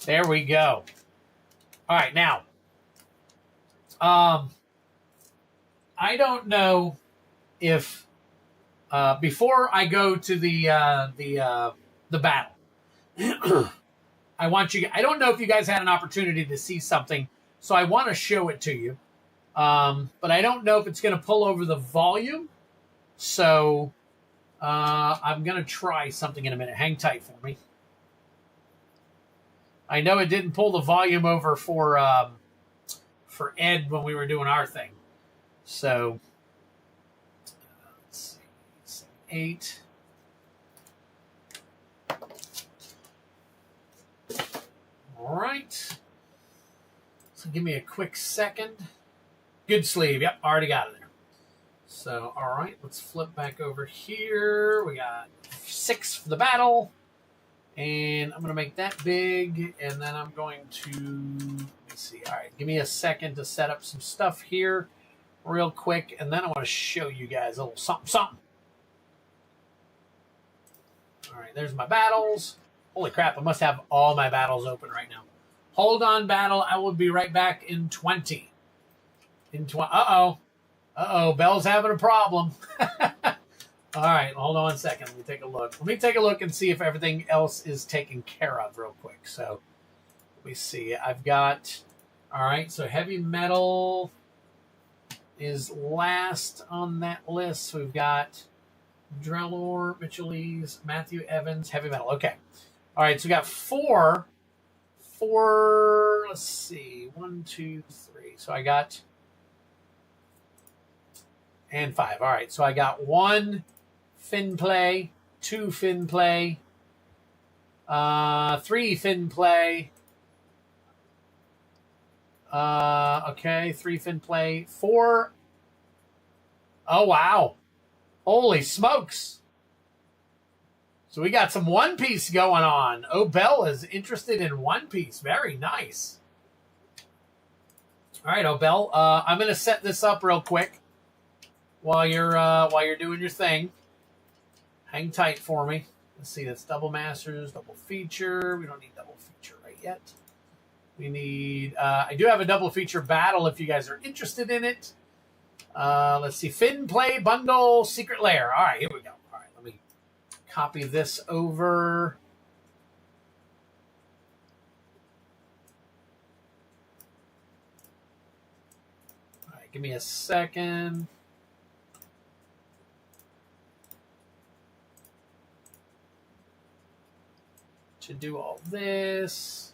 There we go. All right. Now, I don't know if before I go to the battle, I want you. I don't know if you guys had an opportunity to see something, so I want to show it to you. But I don't know if it's going to pull over the volume, so I'm going to try something in a minute. Hang tight for me. I know it didn't pull the volume over for Ed when we were doing our thing. So let's see, 8. All right. So give me a quick second. Good sleeve. Yep, already got it there. So, all right, let's flip back over here. We got 6 for the battle. And I'm going to make that big. And then I'm going to, let me see. All right, give me a second to set up some stuff here real quick. And then I want to show you guys a little something. All right, there's my battles. Holy crap, I must have all my battles open right now. Hold on, battle. I will be right back in 20. Uh-oh, Bell's having a problem. All right, hold on a second. Let me take a look. Let me take a look and see if everything else is taken care of real quick. So let me see. I've got, all right, so heavy metal is last on that list. So we've got Drellor, Mitchellese, Matthew Evans, heavy metal. Okay. All right, so we got 4, let's see, 1, 2, 3. So I got, and 5. All right, so I got 1 fin play, 2 fin play, 3 fin play. Okay, 3 fin play, 4. Oh, wow. Holy smokes. So we got some One Piece going on. Oh, Bell is interested in One Piece. Very nice. All right, Obel. I'm going to set this up real quick while you're doing your thing. Hang tight for me. Let's see. That's double masters, double feature. We don't need double feature right yet. We need. I do have a double feature battle if you guys are interested in it. Let's see. Fin play bundle secret lair. All right, here we go. All right, let me copy this over. All right, give me a second. To do all this.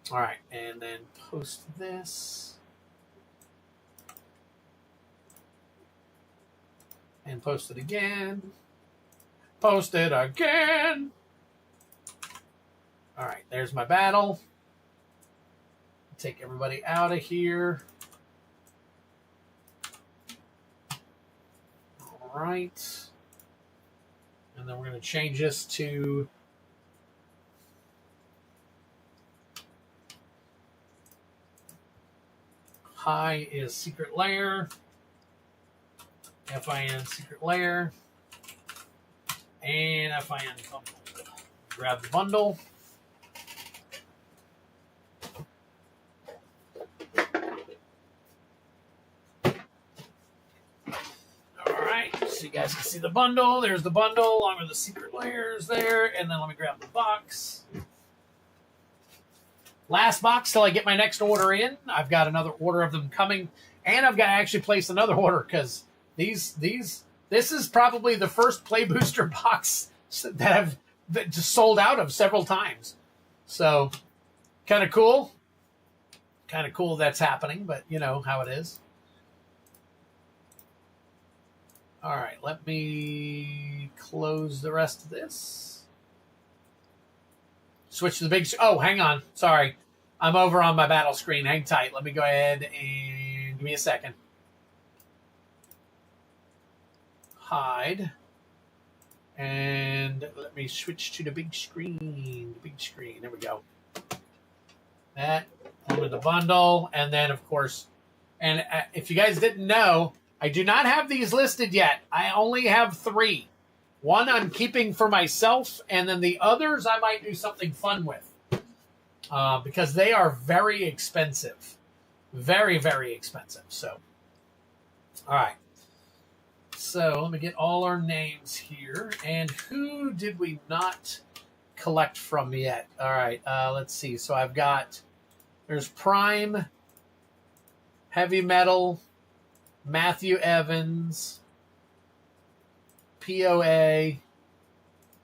All right, and then post this. And post it again. Post it again. All right, there's my battle. Take everybody out of here. All right. And then we're going to change this to high is secret lair. FIN secret lair. And FIN bundle. Grab the bundle. Alright, so you guys can see the bundle. There's the bundle along with the secret layers there. And then let me grab the box. Last box till I get my next order in. I've got another order of them coming. And I've got to actually place another order because this is probably the first Play Booster box that I've just sold out of several times. So, kind of cool. Kind of cool that's happening, but you know how it is. All right, let me close the rest of this. Switch to the big... Oh, hang on. Sorry. I'm over on my battle screen. Hang tight. Let me go ahead and give me a second. Hide. And let me switch to the big screen. The big screen. There we go. That with the bundle, and then of course, and if you guys didn't know, I do not have these listed yet. I only have 3. One I'm keeping for myself, and then the others I might do something fun with, because they are very expensive, very, very expensive. So, all right. So let me get all our names here, and who did we not collect from yet? All right, let's see. So I've got, there's Prime, Heavy Metal, Matthew Evans, POA,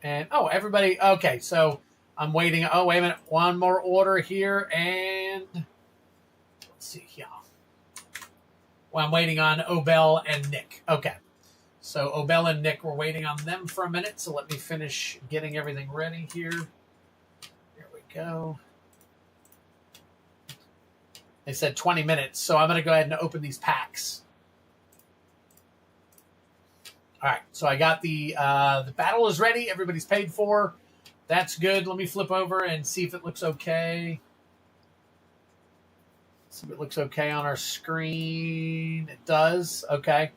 and everybody. Okay, so I'm waiting. Oh, wait a minute. One more order here, and let's see here. Well, I'm waiting on Obel and Nick. Okay. So Obel and Nick, we're waiting on them for a minute, so let me finish getting everything ready here. There we go. They said 20 minutes, so I'm going to go ahead and open these packs. All right, so I got the battle is ready. Everybody's paid for. That's good. Let me flip over and see if it looks okay. See if it looks okay on our screen. It does. Okay.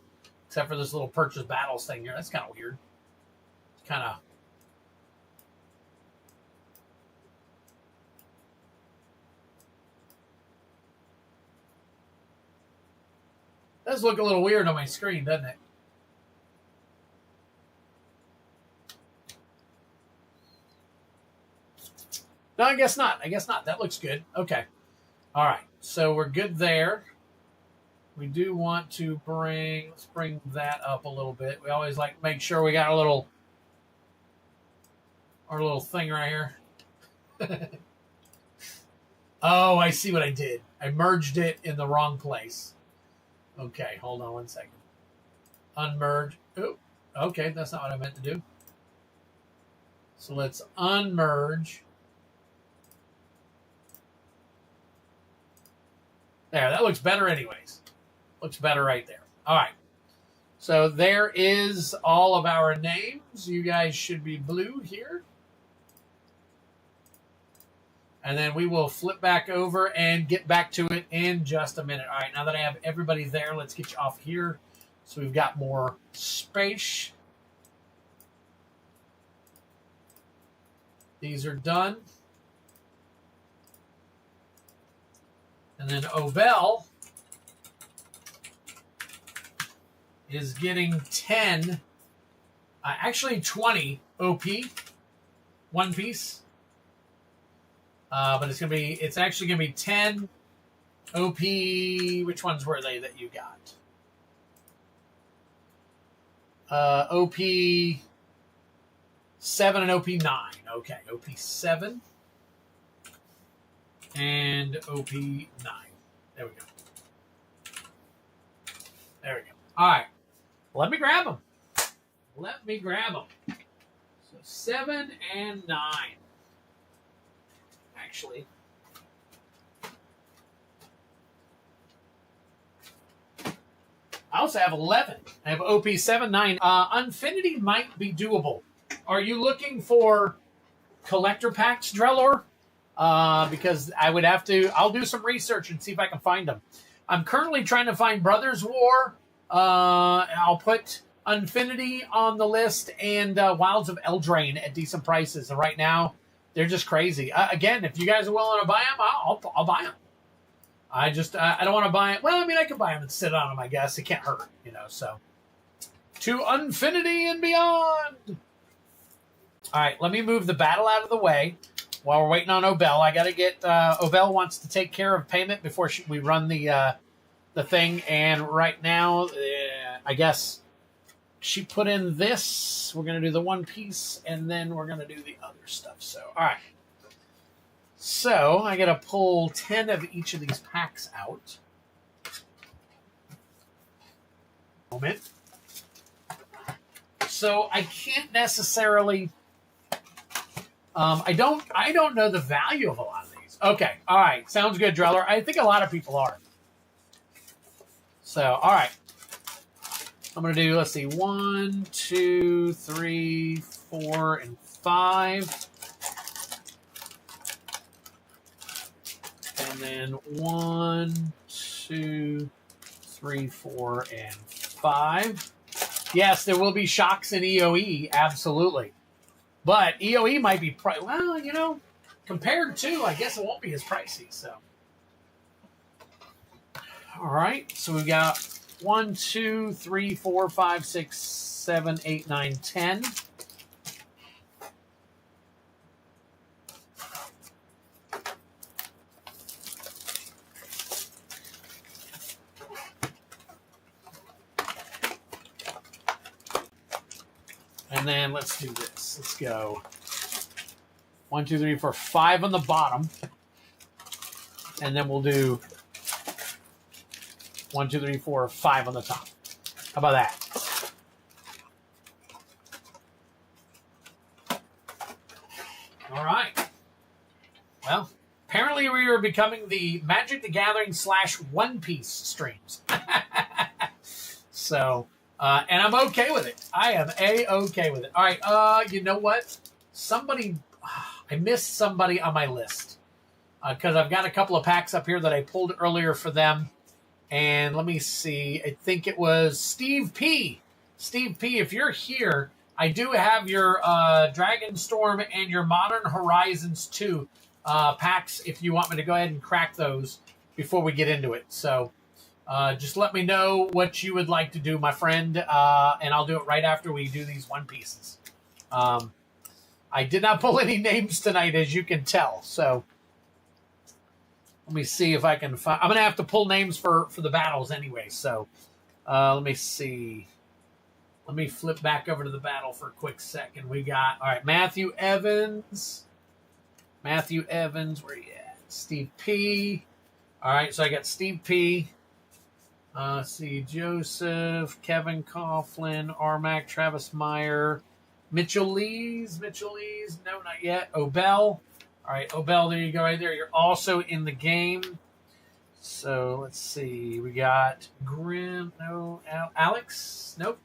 Except for this little purchase battles thing here. That's kind of weird. It's kind of... does look a little weird on my screen, doesn't it? No, I guess not. I guess not. That looks good. Okay. All right. So we're good there. We do want to let's bring that up a little bit. We always like to make sure we got our little thing right here. Oh, I see what I did. I merged it in the wrong place. Okay, hold on one second. Unmerge. Oh, okay, that's not what I meant to do. So let's unmerge. There, that looks better anyways. Looks better right there. All right. So there is all of our names. You guys should be blue here. And then we will flip back over and get back to it in just a minute. All right, now that I have everybody there, let's get you off here so we've got more space. These are done. And then Obel is getting 10, actually 20 OP, one piece. But it's actually gonna be 10 OP. Which ones were they that you got? OP 7 and OP 9. Okay, OP 7 and OP 9. There we go. There we go. All right. Let me grab them. Let me grab them. So 7 and 9. Actually. I also have 11. I have OP 7, 9. Infinity might be doable. Are you looking for collector packs, Drellor? Because I would have to... I'll do some research and see if I can find them. I'm currently trying to find Brothers War. I'll put Infinity on the list and Wilds of Eldraine at decent prices. And right now, they're just crazy. Again, if you guys are willing to buy them, I'll buy them. I don't want to buy it. Well, I mean, I could buy them and sit on them, I guess. It can't hurt, so. To Infinity and beyond. All right, let me move the battle out of the way while we're waiting on Obel. I got to get... Obel wants to take care of payment before we run the thing. And right now, I guess she put in this. We're going to do the one piece, and then we're going to do the other stuff. So, all right. So, I got to pull 10 of each of these packs out. Moment. So, I can't necessarily... I don't know the value of a lot of these. Okay, all right. Sounds good, Drellor. I think a lot of people are. So, all right. I'm going to do, let's see, 1, 2, 3, 4, and 5. then 1, 2, 3, 4, and 5. Yes, there will be shocks in EOE, absolutely. But EOE might be, well, you know, compared to, I guess it won't be as pricey. So, all right. So we got 1, 2, 3, 4, 5, 6, 7, 8, 9, 10. And then let's do this. Let's go 1, 2, 3, 4, 5 on the bottom. And then we'll do 1, 2, 3, 4, 5 on the top. How about that? All right. Well, apparently we are becoming the Magic the Gathering / One Piece streams. So... and I'm okay with it. I am A-okay with it. All right, you know what? I missed somebody on my list. Because I've got a couple of packs up here that I pulled earlier for them. And let me see. I think it was Steve P. Steve P., if you're here, I do have your Dragonstorm and your Modern Horizons 2 packs if you want me to go ahead and crack those before we get into it. So... just let me know what you would like to do, my friend, and I'll do it right after we do these One Pieces. I did not pull any names tonight, as you can tell, so let me see if I can find... I'm going to have to pull names for the battles anyway, so let me see. Let me flip back over to the battle for a quick second. We got, all right, Matthew Evans. Matthew Evans, where you at? Steve P. All right, so I got Steve P., see, Joseph, Kevin Coughlin, Armac, Travis Meyer, Mitchell Lees, no, not yet. Obel. All right, Obel, there you go right there. You're also in the game. So let's see. We got Grim, no, Alex, nope.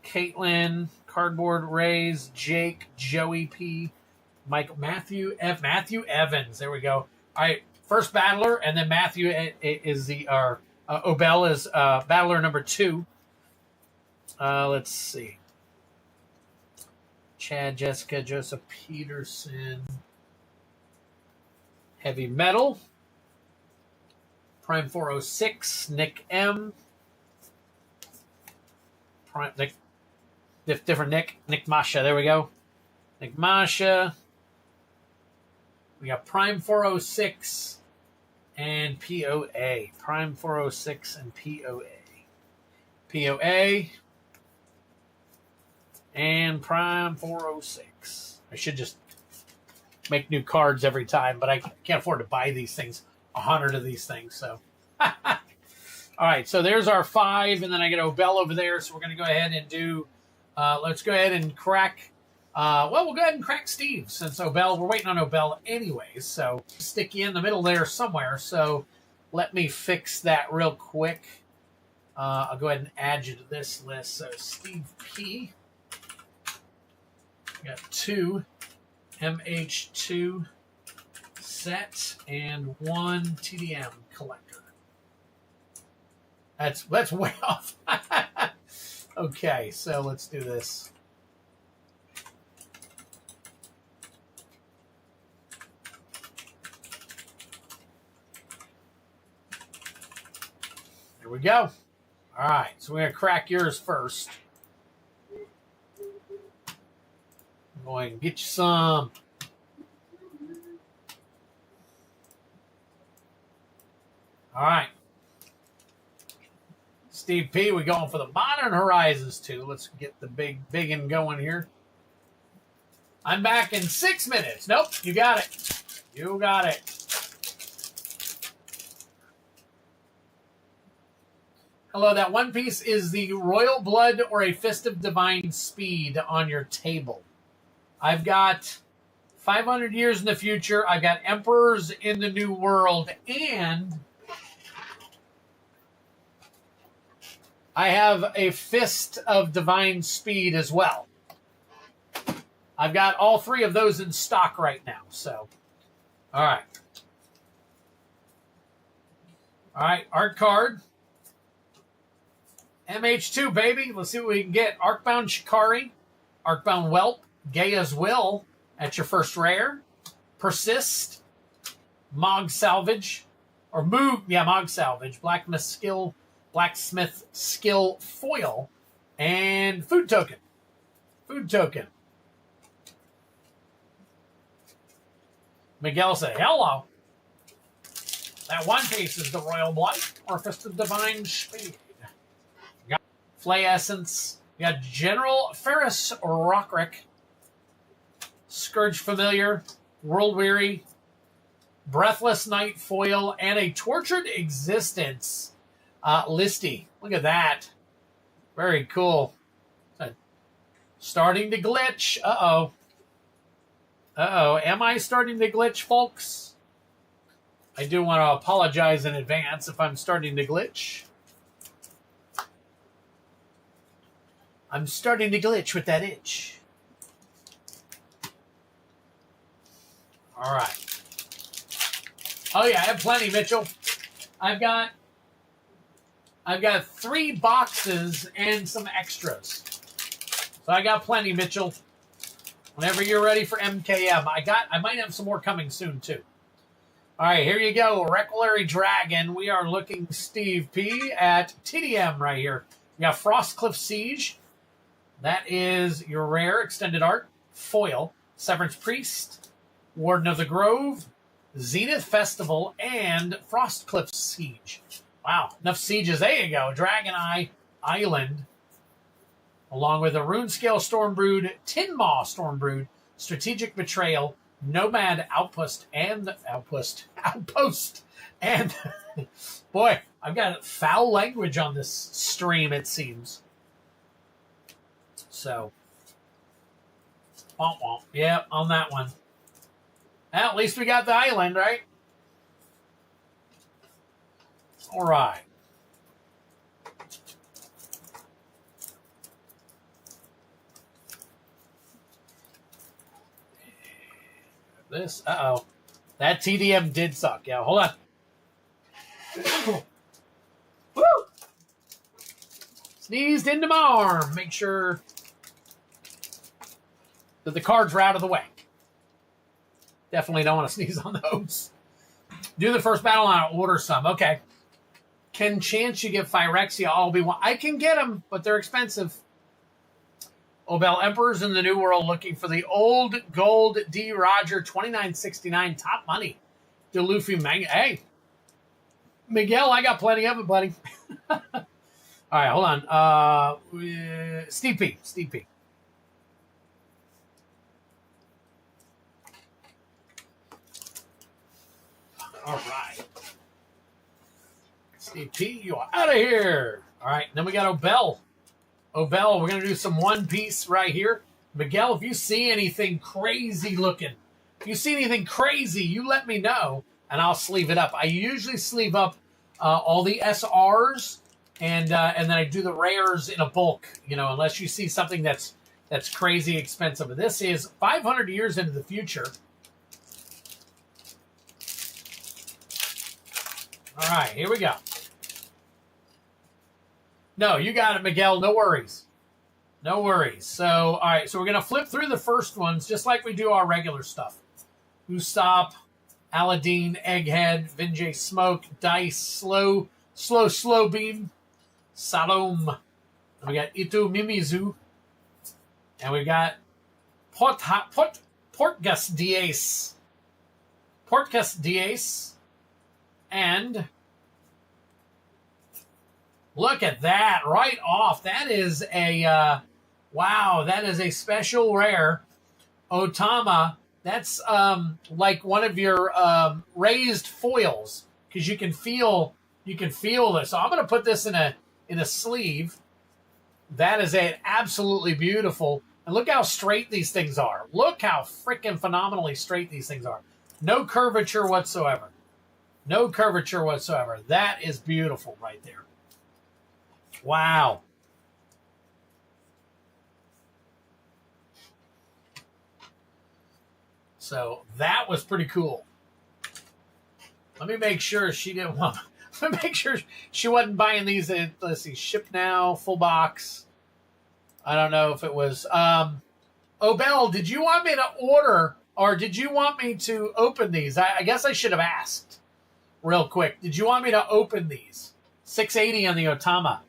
Caitlin, Cardboard Rays, Jake, Joey P, Michael, Matthew Evans. There we go. All right, first battler, and then Matthew is the... Obel is battler number 2. Let's see. Chad, Jessica, Joseph Peterson. Heavy Metal. Prime 406, Nick M. Prime Nick. Different Nick. Nick Masha. There we go. Nick Masha. We got Prime 406. And POA. Prime 406 and POA. POA. And Prime 406. I should just make new cards every time, but I can't afford to buy these things. 100 of these things, so. All right, so there's our 5, and then I get Obel over there, so we're going to go ahead and do... let's go ahead and crack... we'll go ahead and crack Steve, since Obel, we're waiting on Obel anyways, so stick you in the middle there somewhere, so let me fix that real quick. I'll go ahead and add you to this list. So Steve P. We got 2 MH2 set and 1 TDM collector. That's way off. Okay, so let's do this. Here we go. All right, so we're going to crack yours first. I'm going to get you some. All right. Steve P., we're going for the Modern Horizons 2. Let's get the big one going here. I'm back in 6 minutes. Nope, you got it. You got it. Hello, that One Piece is the Royal Blood or a Fist of Divine Speed on your table. I've got 500 years in the future. I've got Emperors in the New World, and I have a Fist of Divine Speed as well. I've got all 3 of those in stock right now. So, all right. All right, art card. MH2, baby. Let's see what we can get. Arcbound Shikari, Arcbound Whelp, Gaia's Will at your first rare. Persist, Mog Salvage, or Mog Salvage, Blacksmith Skill Foil, and Food Token. Food Token. Miguel said, hello. That one piece is the Royal Blood, Orchestra Divine Speed. Got Flay Essence. You got General Ferris Rockrick, Scourge Familiar, World Weary, Breathless Night Foil, and a Tortured Existence listy. Look at that. Very cool. Starting to glitch. Uh-oh. Uh-oh. Am I starting to glitch, folks? I do want to apologize in advance if I'm starting to glitch. I'm starting to glitch with that itch. All right. Oh, yeah, I have plenty, Mitchell. I've got 3 boxes and some extras. So I got plenty, Mitchell. Whenever you're ready for MKM. I might have some more coming soon, too. All right, here you go. Requilary Dragon. We are looking, Steve P, at TDM right here. We got Frostcliff Siege. That is your rare extended art. Foil. Severance Priest. Warden of the Grove. Zenith Festival. And Frostcliff Siege. Wow, enough sieges. There you go. Dragon Eye Island. Along with a Runescale Stormbrood, Tinmaw Stormbrood, Strategic Betrayal, Nomad Outpost, and boy, I've got foul language on this stream, it seems. So, yeah, on that one. Well, at least we got the island, right? All right. This, uh-oh. That TDM did suck. Yeah, hold on. Woo! Sneezed into my arm. Make sure that the cards are out of the way. Definitely don't want to sneeze on those. Do the first battle and I'll order some. Okay. Can chance you get Phyrexia all be one? I can get them, but they're expensive. Obel Emperor's in the New World looking for the old gold D. Roger 2969 top money. DeLuffy Manga. Hey, Miguel, I got plenty of it, buddy. All right, hold on. Steve P. All right. Steve P, you are out of here. All right, then we got Obel. Obel, we're going to do some one piece right here. Miguel, if you see anything crazy looking, if you see anything crazy, you let me know, and I'll sleeve it up. I usually sleeve up all the SRs, and then I do the rares in a bulk, unless you see something that's crazy expensive. But this is 500 years into the future. All right, here we go. No, you got it, Miguel. No worries. No worries. So, all right. So we're going to flip through the first ones just like we do our regular stuff. Usopp, Aladdin, Egghead, Vinjay Smoke, Dice, Slow Beam, Salome. And we got Ito Mimizu. And we got Portgas Diaz. And look at that right off. That is a, wow, that is a special rare. Otama, that's like one of your raised foils because you can feel this. So I'm going to put this in a sleeve. That is absolutely beautiful. And look how straight these things are. Look how freaking phenomenally straight these things are. No curvature whatsoever. No curvature whatsoever. That is beautiful right there. Wow. So that was pretty cool. Let me make sure she didn't want... Make sure she wasn't buying these. Let's see, ship now, full box. I don't know if it was. Oh, Belle, did you want me to order or did you want me to open these? I guess I should have asked real quick. Did you want me to open these? 680 on the Otama.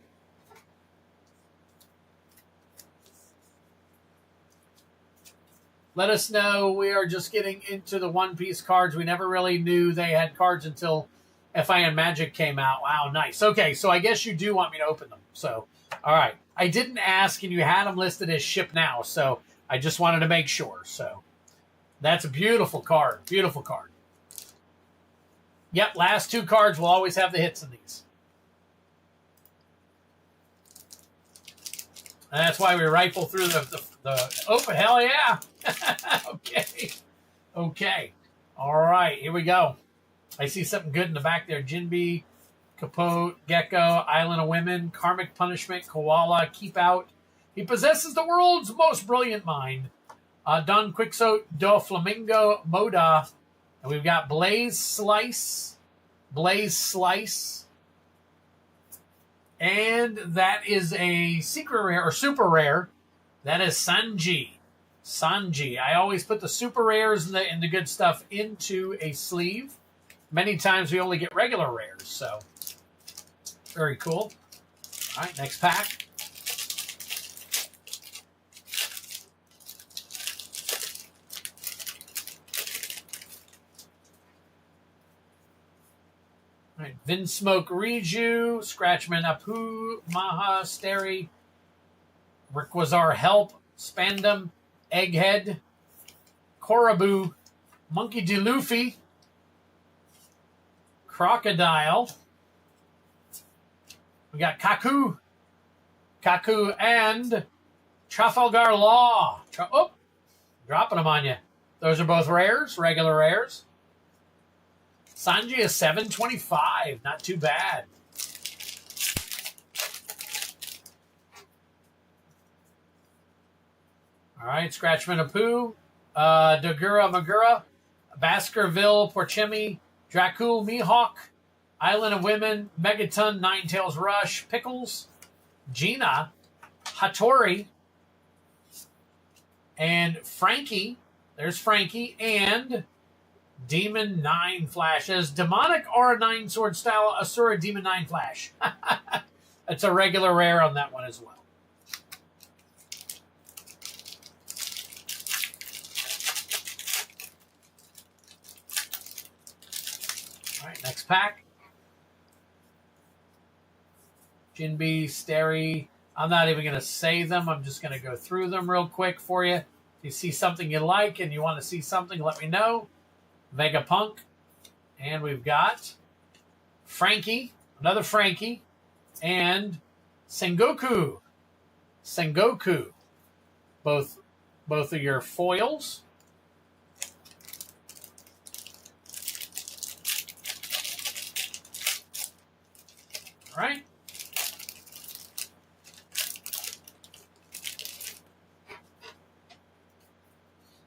Let us know. We are just getting into the One Piece cards. We never really knew they had cards until FIN Magic came out. Wow, nice. Okay, so I guess you do want me to open them. So, all right. I didn't ask, and you had them listed as ship now, so I just wanted to make sure. So, that's a beautiful card. Beautiful card. Yep, last two cards will always have the hits in these. And that's why we rifle through the open. Hell yeah. Okay. Okay. All right, here we go. I see something good in the back there. Jinbe, Capote, Gecko, Island of Women, Karmic Punishment, Koala, Keep Out. He possesses the world's most brilliant mind. Don Quixote, Do Flamingo, Moda. And we've got Blaze Slice. And that is a secret rare or super rare. That is Sanji. I always put the super rares and the good stuff into a sleeve. Many times we only get regular rares, so very cool. All right, next pack. All right, Vinsmoke Riju, Scratchman Apu, Maha, Steri, Rickwazar Help, Spandam, Egghead, Koraboo, Monkey D. Luffy, Crocodile. We got Kaku, and Trafalgar Law. Dropping them on you. Those are both rares, regular rares. Sanji is 725. Not too bad. All right, Scratchman Apu, Dagura Magura, Baskerville Porchemi, Dracul Mihawk, Island of Women, Megaton, Ninetales Rush, Pickles, Gina, Hattori, and Frankie. There's Frankie, and Demon 9 Flash. As Demonic Aura 9 Sword Style Asura Demon 9 Flash. It's a regular rare on that one as well. All right, next pack. Jinbe, Steri. I'm not even going to say them. I'm just going to go through them real quick for you. If you see something you like and you want to see something, let me know. Vegapunk. And we've got Frankie, another Frankie, and Sengoku. Both of your foils. All right.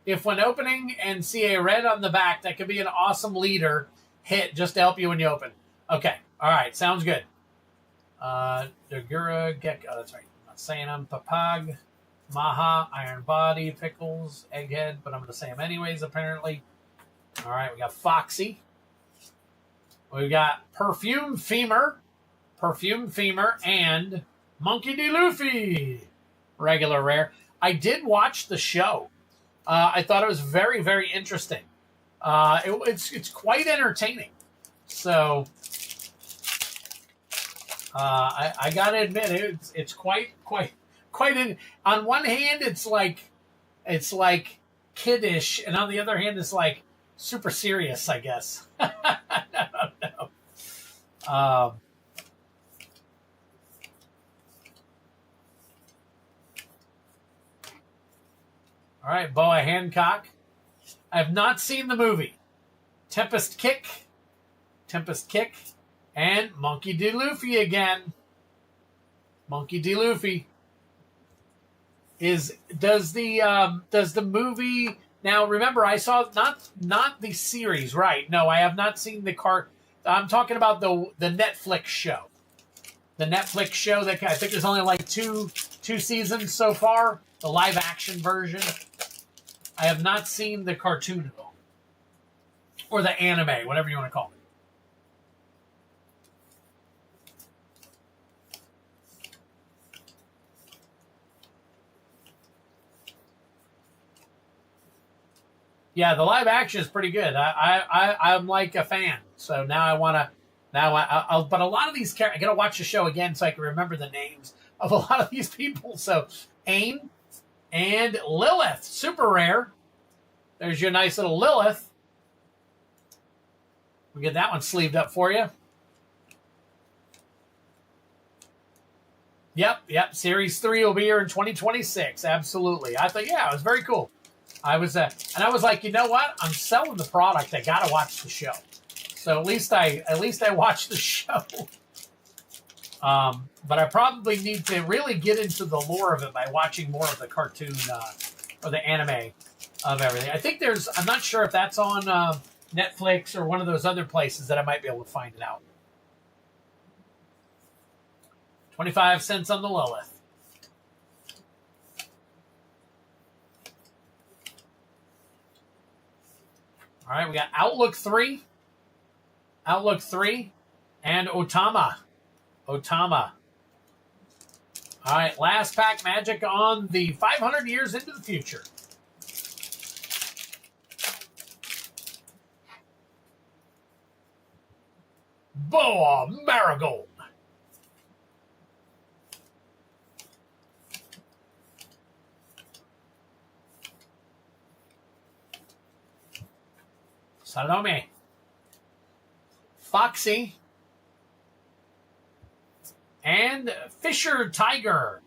If when opening and see a red on the back, that could be an awesome leader hit just to help you when you open. Okay. All right. Sounds good. Dagura, Gecko. That's right. I'm not saying them. Papag, Maha, Iron Body, Pickles, Egghead, but I'm going to say them anyways, apparently. All right. We got Foxy. We got Perfume Femur, and Monkey D. Luffy. Regular rare. I did watch the show. I thought it was very, very interesting. It's quite entertaining. So I gotta admit it's quite on one hand it's like kiddish, and on the other hand it's like super serious, I guess. I don't know. All right, Boa Hancock. I have not seen the movie. Tempest Kick, and Monkey D. Luffy again. Monkey D. Luffy. Does the movie now? Remember, I saw not the series, right? No, I have not seen the I'm talking about the Netflix show. The Netflix show that I think there's only like two seasons so far. The live action version. I have not seen the cartoon at all, or the anime, whatever you want to call it. Yeah, the live action is pretty good. I'm like a fan. So now I want to. But a lot of these characters, I got to watch the show again so I can remember the names of a lot of these people. So Aang and Lilith, super rare. There's your nice little Lilith. We'll get that one sleeved up for you. Yep. Series 3 will be here in 2026. Absolutely. I thought, yeah, it was very cool. I was like, you know what? I'm selling the product. I gotta watch the show. So at least I watched the show. But I probably need to really get into the lore of it by watching more of the cartoon or the anime of everything. I think I'm not sure if that's on Netflix or one of those other places that I might be able to find it out. 25 cents on the Lilith. All right, we got Outlook 3, and Otama. All right, last pack magic on the 500 years into the future. Boa Marigold. Salome. Foxy. And Fisher Tiger.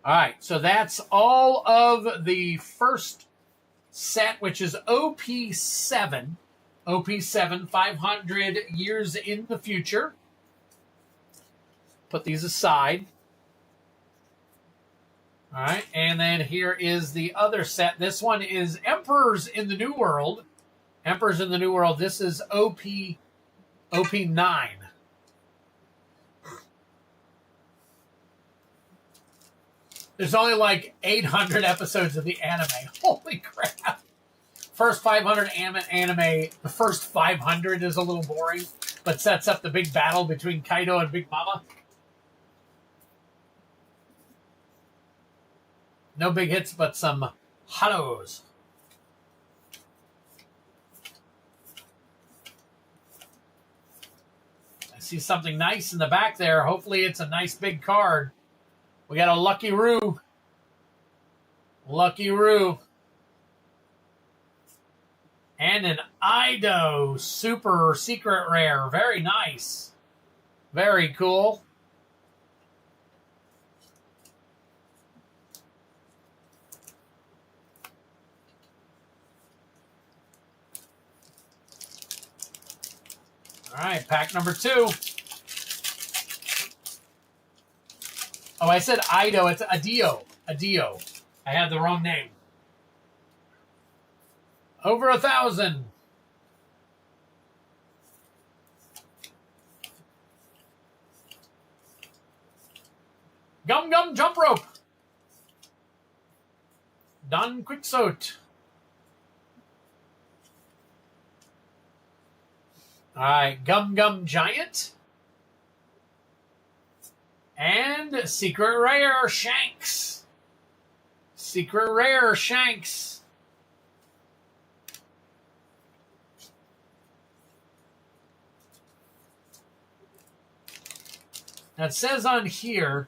All right, so that's all of the first set, which is OP7. OP7, 500 years in the future. Put these aside. All right, and then here is the other set. This one is Emperors in the New World. Emperors in the New World. This is OP9. There's only like 800 episodes of the anime. Holy crap. First 500 anime, the first 500 is a little boring, but sets up the big battle between Kaido and Big Mama. No big hits, but some hollows. I see something nice in the back there. Hopefully it's a nice big card. We got a Lucky Roo. And an Ido super secret rare. Very nice. Very cool. All right, pack number 2. Oh, I said Ido. It's Adio. I had the wrong name. Over 1,000. Gum Gum Jump Rope. Don Quixote. All right, Gum Gum Giant. And Secret Rare Shanks. Now it says on here,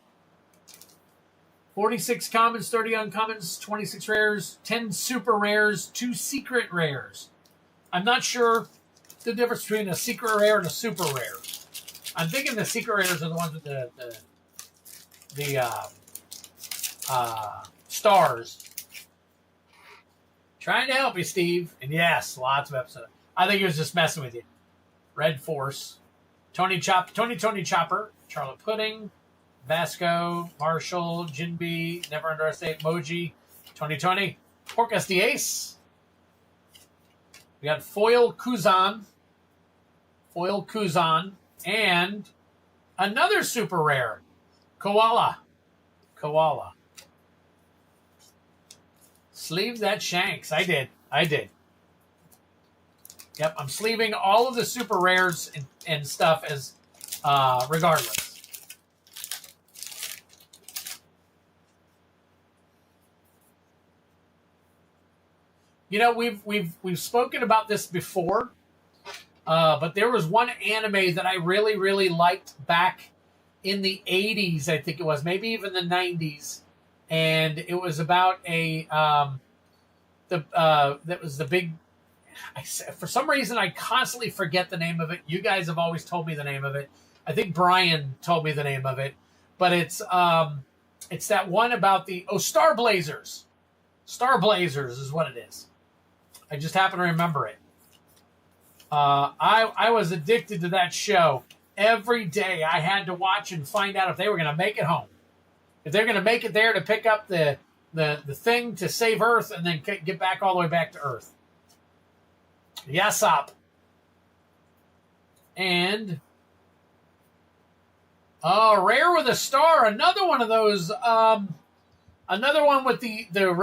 46 commons, 30 uncommons, 26 rares, 10 super rares, 2 secret rares. I'm not sure the difference between a secret rare and a super rare. I'm thinking the secret rares are the ones with the stars. Trying to help you, Steve. And yes, lots of episodes. I think he was just messing with you. Red Force. Tony Chopper. Charlotte Pudding. Vasco. Marshall. Jinbe. Never underestimate Moji. Tony. Porcus the Ace. We got foil Kuzan, and another super rare, Koala. Sleeve that Shanks. I did. Yep, I'm sleeving all of the super rares and stuff as regardless. You know, we've spoken about this before, but there was one anime that I really liked back in the 80s, I think it was, maybe even the 90s, and it was about that was the big. For some reason, I constantly forget the name of it. You guys have always told me the name of it. I think Brian told me the name of it, but it's that one about the Star Blazers. Star Blazers is what it is. I just happen to remember it. I was addicted to that show. Every day I had to watch and find out if they were going to make it home. If they're going to make it there to pick up the thing to save Earth and then get back all the way back to Earth. Yes, up. And rare with a star. Another one of those. Another one with the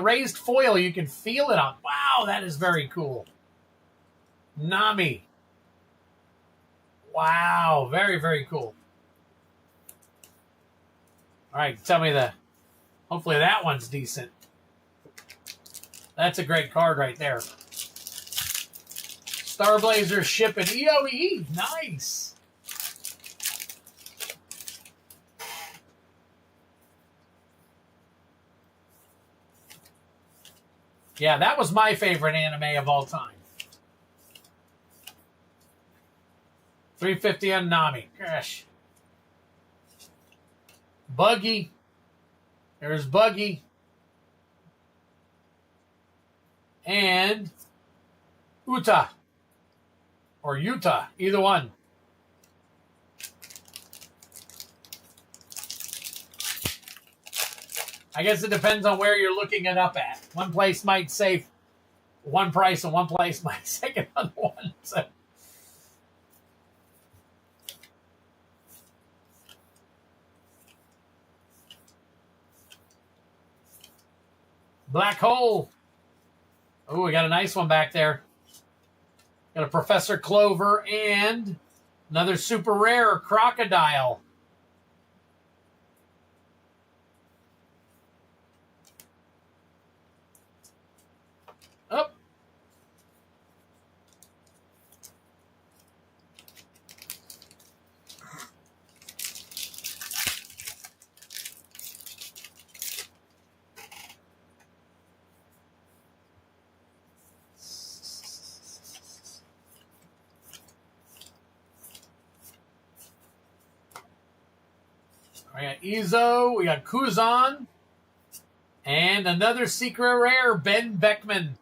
raised foil. You can feel it on. Wow, that is very cool. Nami. Wow, very cool. All right, tell me hopefully that one's decent. That's a great card right there. Star Blazer shipping EOE. Nice. Yeah, that was my favorite anime of all time. 350 on Nami. Gosh. Buggy. There's Buggy. And Uta. Or Utah. Either one. I guess it depends on where you're looking it up at. One place might say one price and one place might say another one. So. Black Hole. Oh, we got a nice one back there. Got a Professor Clover and another super rare Crocodile. Up. We got Izo, we got Kuzan, and another secret rare, Ben Beckman.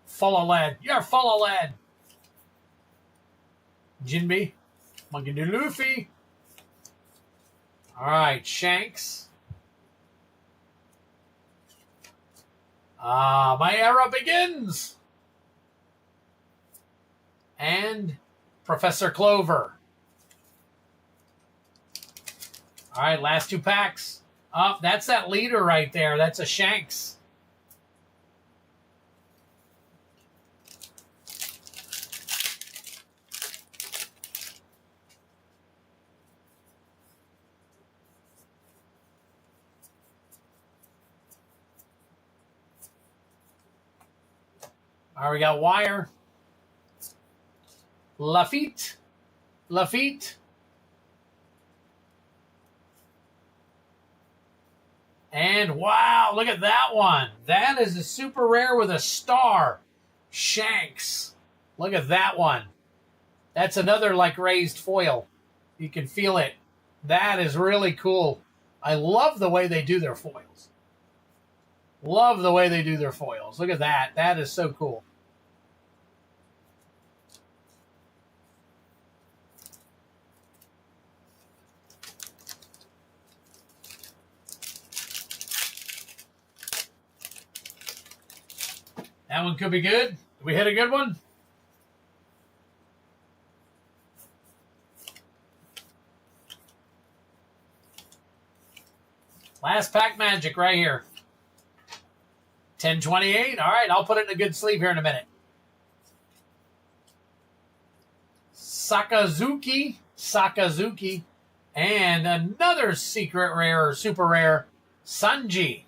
Follow lad. You're follow lad. Jinbe. Monkey D. Luffy. All right, Shanks. My era begins. And Professor Clover. All right, last two packs. That's that leader right there. That's a Shanks. All right, we got Wire. Lafitte. And wow, look at that one. That is a super rare with a star. Shanks. Look at that one. That's another like raised foil. You can feel it. That is really cool. I love the way they do their foils. Love the way they do their foils. Look at that. That is so cool. That one could be good. Did we hit a good one? Last pack magic right here. 1028. All right, I'll put it in a good sleeve here in a minute. Sakazuki. And another secret rare or super rare. Sanji.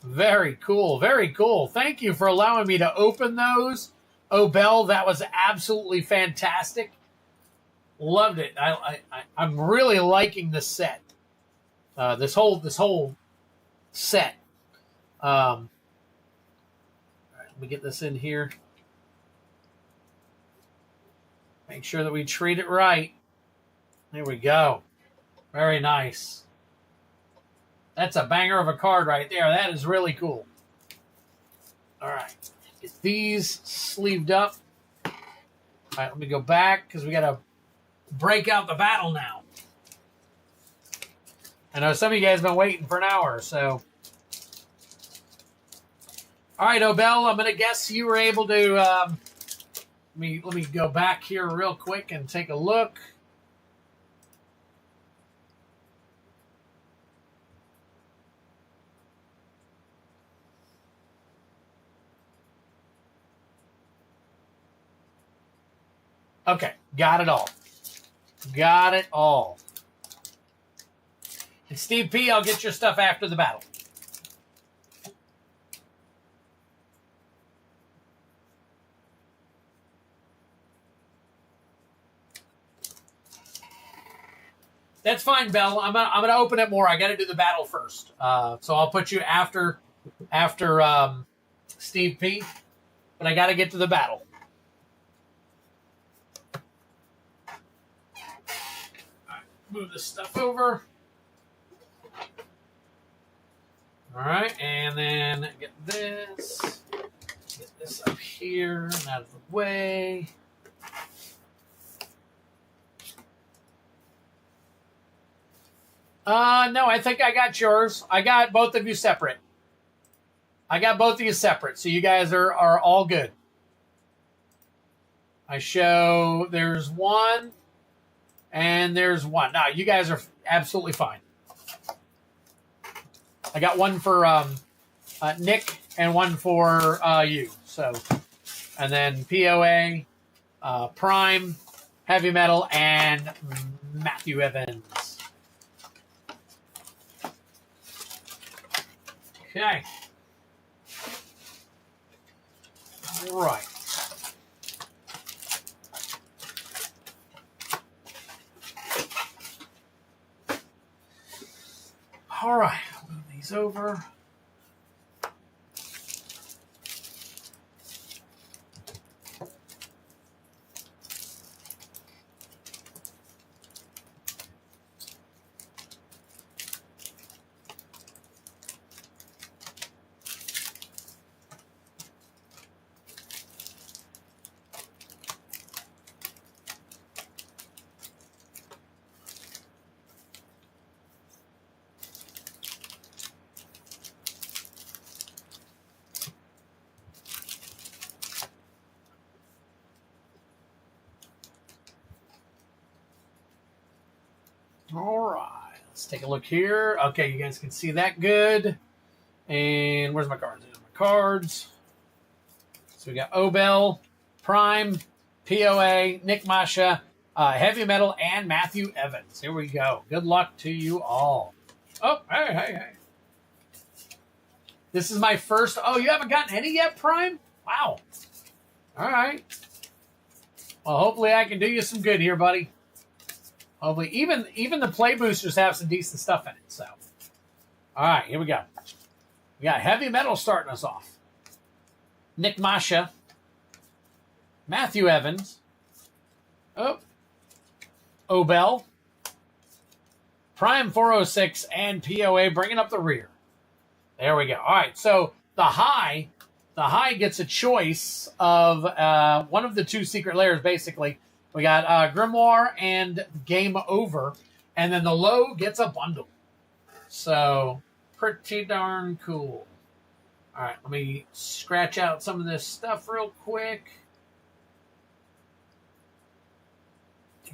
Very cool. Very cool. Thank you for allowing me to open those. Oh, Bell, that was absolutely fantastic. Loved it. I'm really liking this set. This whole set. All right, let me get this in here. Make sure that we treat it right. There we go. Very nice. That's a banger of a card right there. That is really cool. All right. Get these sleeved up. All right, let me go back because we got to break out the battle now. I know some of you guys have been waiting for an hour, so. All right, Obel, I'm going to guess you were able to, let me go back here real quick and take a look. Okay, got it all. Got it all. And Steve P., I'll get your stuff after the battle. That's fine, Bell. I'm gonna open it more. I got to do the battle first. So I'll put you after Steve P., but I got to get to the battle. Move this stuff over. All right, and then get this up here and out of the way. No, I think I got yours. I got both of you separate. So you guys are all good. I show there's one. And there's one. Now, you guys are absolutely fine. I got one for Nick and one for you. So, and then POA, Prime, Heavy Metal, and Matthew Evans. Okay. All right. All right, I'll move these over. All right, let's take a look here. Okay, you guys can see that good. And where's my cards? There's my cards. So we got Obel, Prime, POA, Nick Masha, Heavy Metal, and Matthew Evans. Here we go. Good luck to you all. Oh, hey. This is my first. Oh, you haven't gotten any yet, Prime? Wow. All right. Well, hopefully I can do you some good here, buddy. Hopefully, even the play boosters have some decent stuff in it. So, all right, here we go. We got Heavy Metal starting us off. Nick Masha, Matthew Evans, Obel, Prime 406 and POA bringing up the rear. There we go. All right, so the high gets a choice of one of the two secret layers, basically. We got Grimoire and Game Over, and then the low gets a bundle. So pretty darn cool. All right, let me scratch out some of this stuff real quick.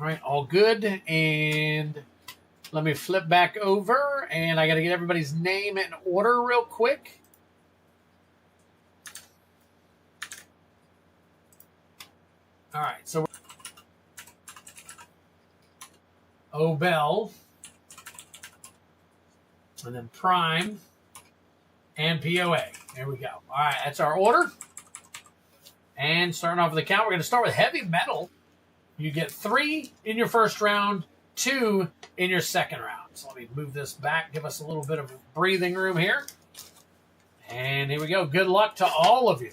All right, all good. And let me flip back over, and I got to get everybody's name in order real quick. All right, so Obel, and then Prime, and POA. There we go. All right, that's our order. And starting off with the count, we're going to start with heavy metal. You get 3 in your first round, 2 in your second round. So let me move this back, give us a little bit of breathing room here. And here we go. Good luck to all of you.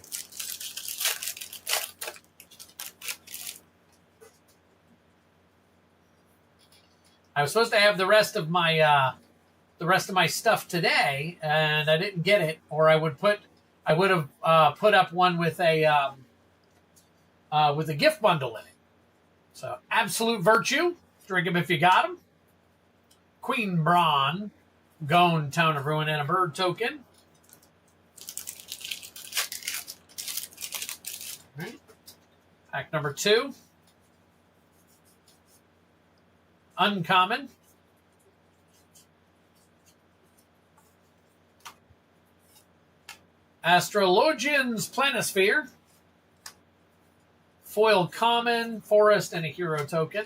I was supposed to have the rest of my stuff today, and I didn't get it, or I would have put up one with a gift bundle in it. So Absolute Virtue, drink them if you got them. Queen Braun, Gone, Town of Ruin, and a bird token. All right. Pack number 2. Uncommon. Astrologian's Planisphere. Foil Common, Forest, and a Hero token.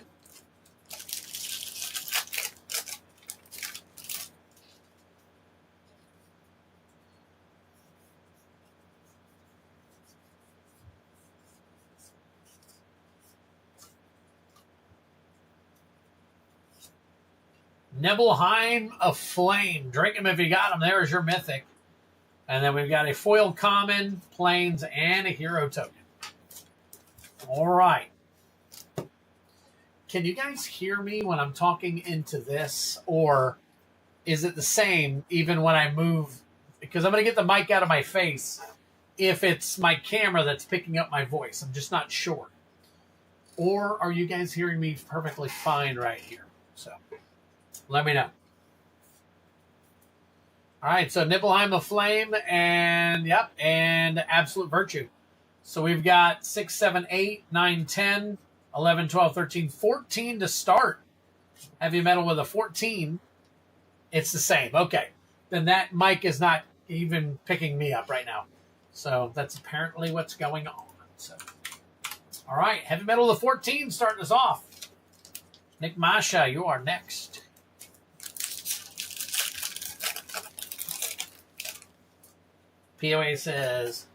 Nibelheim of Flame. Drink them if you got them. There's your Mythic. And then we've got a Foil Common, Plains, and a Hero token. All right. Can you guys hear me when I'm talking into this? Or is it the same even when I move? Because I'm going to get the mic out of my face if it's my camera that's picking up my voice. I'm just not sure. Or are you guys hearing me perfectly fine right here? So let me know. All right, so Nibelheim of Flame and Absolute Virtue. So we've got 6, 7, 8, 9, 10, 11, 12, 13, 14 to start. Heavy metal with a 14. It's the same. Okay. Then that mic is not even picking me up right now. So that's apparently what's going on. So, all right, heavy metal with a 14 starting us off. Nick Masha, you are next. POA says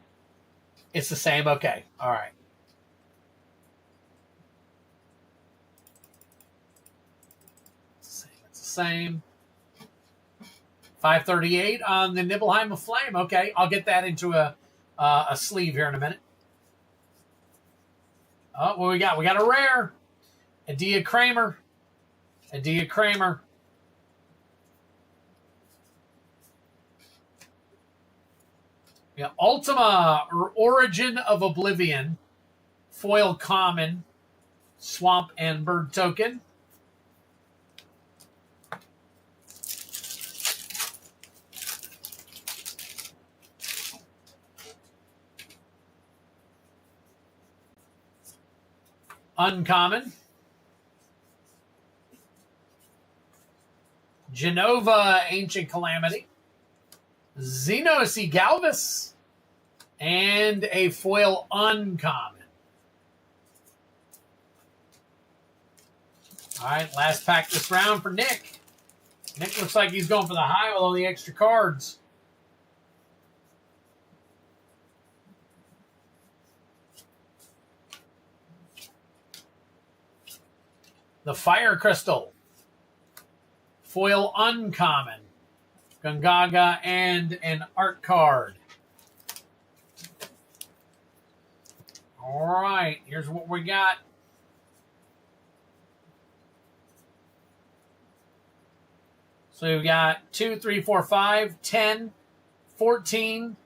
it's the same. Okay. All right. It's the same. 538 on the Nibelheim of Flame. Okay. I'll get that into a sleeve here in a minute. Oh, what we got? We got a rare. Adia Kramer. Yeah, Ultima, Origin of Oblivion, Foil Common, Swamp and Bird token. Uncommon. Genova, Ancient Calamity. Xenos Galvis, and a foil uncommon. All right, last pack this round for Nick. Nick looks like he's going for the high with all the extra cards. The Fire Crystal, foil uncommon. Gungaga, and an art card. All right, here's what we got. So we've got 2, 3, 4, 5, 10, 14.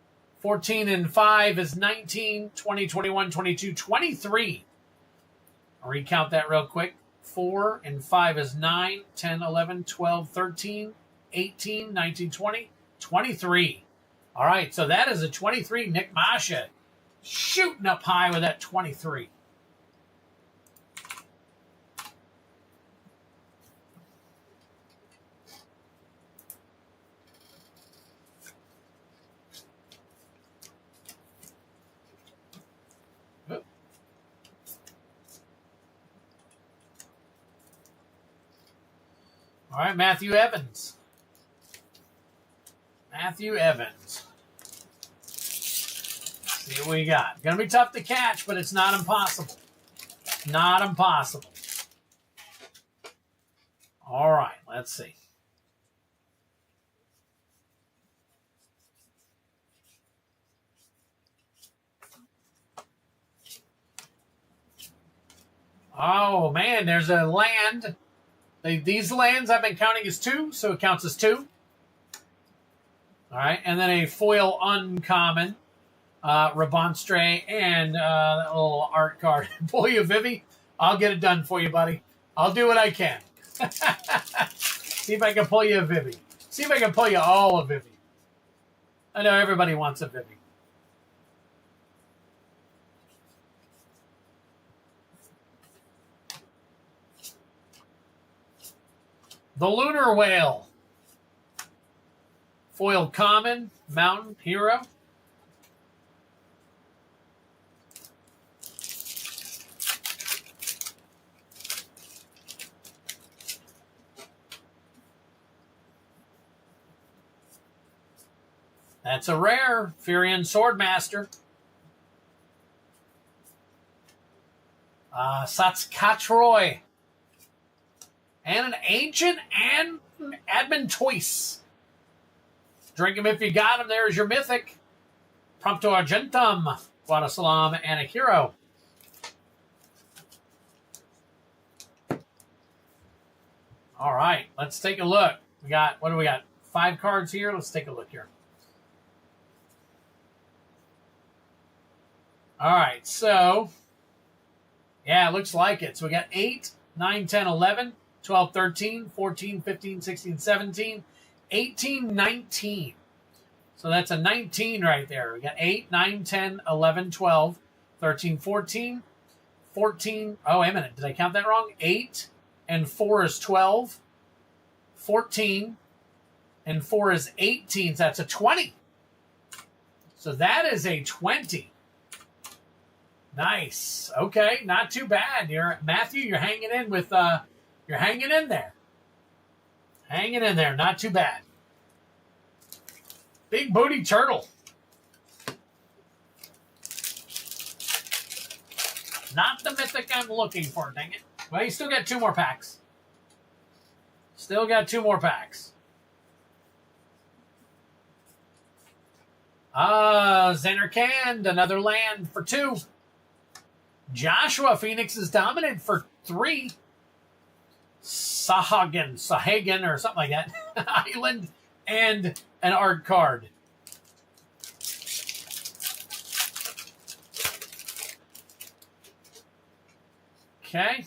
14 and 5 is 19, 20, 21, 22, 23. I'll recount that real quick. 4 and 5 is 9, 10, 11, 12, 13, 18, 19, 20, 23. All right, so that is a 23. Nick Masha shooting up high with that 23. All right, Matthew Evans. Matthew Evans. See what we got. Going to be tough to catch, but it's not impossible. Not impossible. All right, let's see. Oh, man, there's a land. These lands I've been counting as 2, so it counts as 2. All right, and then a foil uncommon, Rabonstre, and that little art card. Pull you, Vivi. I'll get it done for you, buddy. I'll do what I can. See if I can pull you a Vivi. See if I can pull you all a Vivi. I know everybody wants a Vivi. The Lunar Whale. Foil common, mountain, hero. That's a rare. Furion Swordmaster. Satscatroy. And an Ancient and Admin Toys. Drink him if you got him. There's your Mythic. Prompto Argentum. Guadasalam and a hero. All right, let's take a look. What do we got? 5 cards here. Let's take a look here. All right, so, yeah, it looks like it. So we got 8, 9, 10, 11, 12, 13, 14, 15, 16, 17, 18, 19. So that's a 19 right there. We got 8, 9, 10, 11, 12, 13, 14, 14. Oh, wait a minute. Did I count that wrong? 8 and 4 is 12. 14 and 4 is 18. So that's a 20. So that is a 20. Nice. Okay, not too bad. Matthew, you're hanging in with you're hanging in there. Hanging in there, not too bad. Big booty turtle. Not the Mythic I'm looking for, dang it. Well, you still got 2 more packs. Still got 2 more packs. Xanarkand, another land for 2. Joshua, Phoenix is dominant for 3. Sahagan, or something like that. Island and an art card. Okay.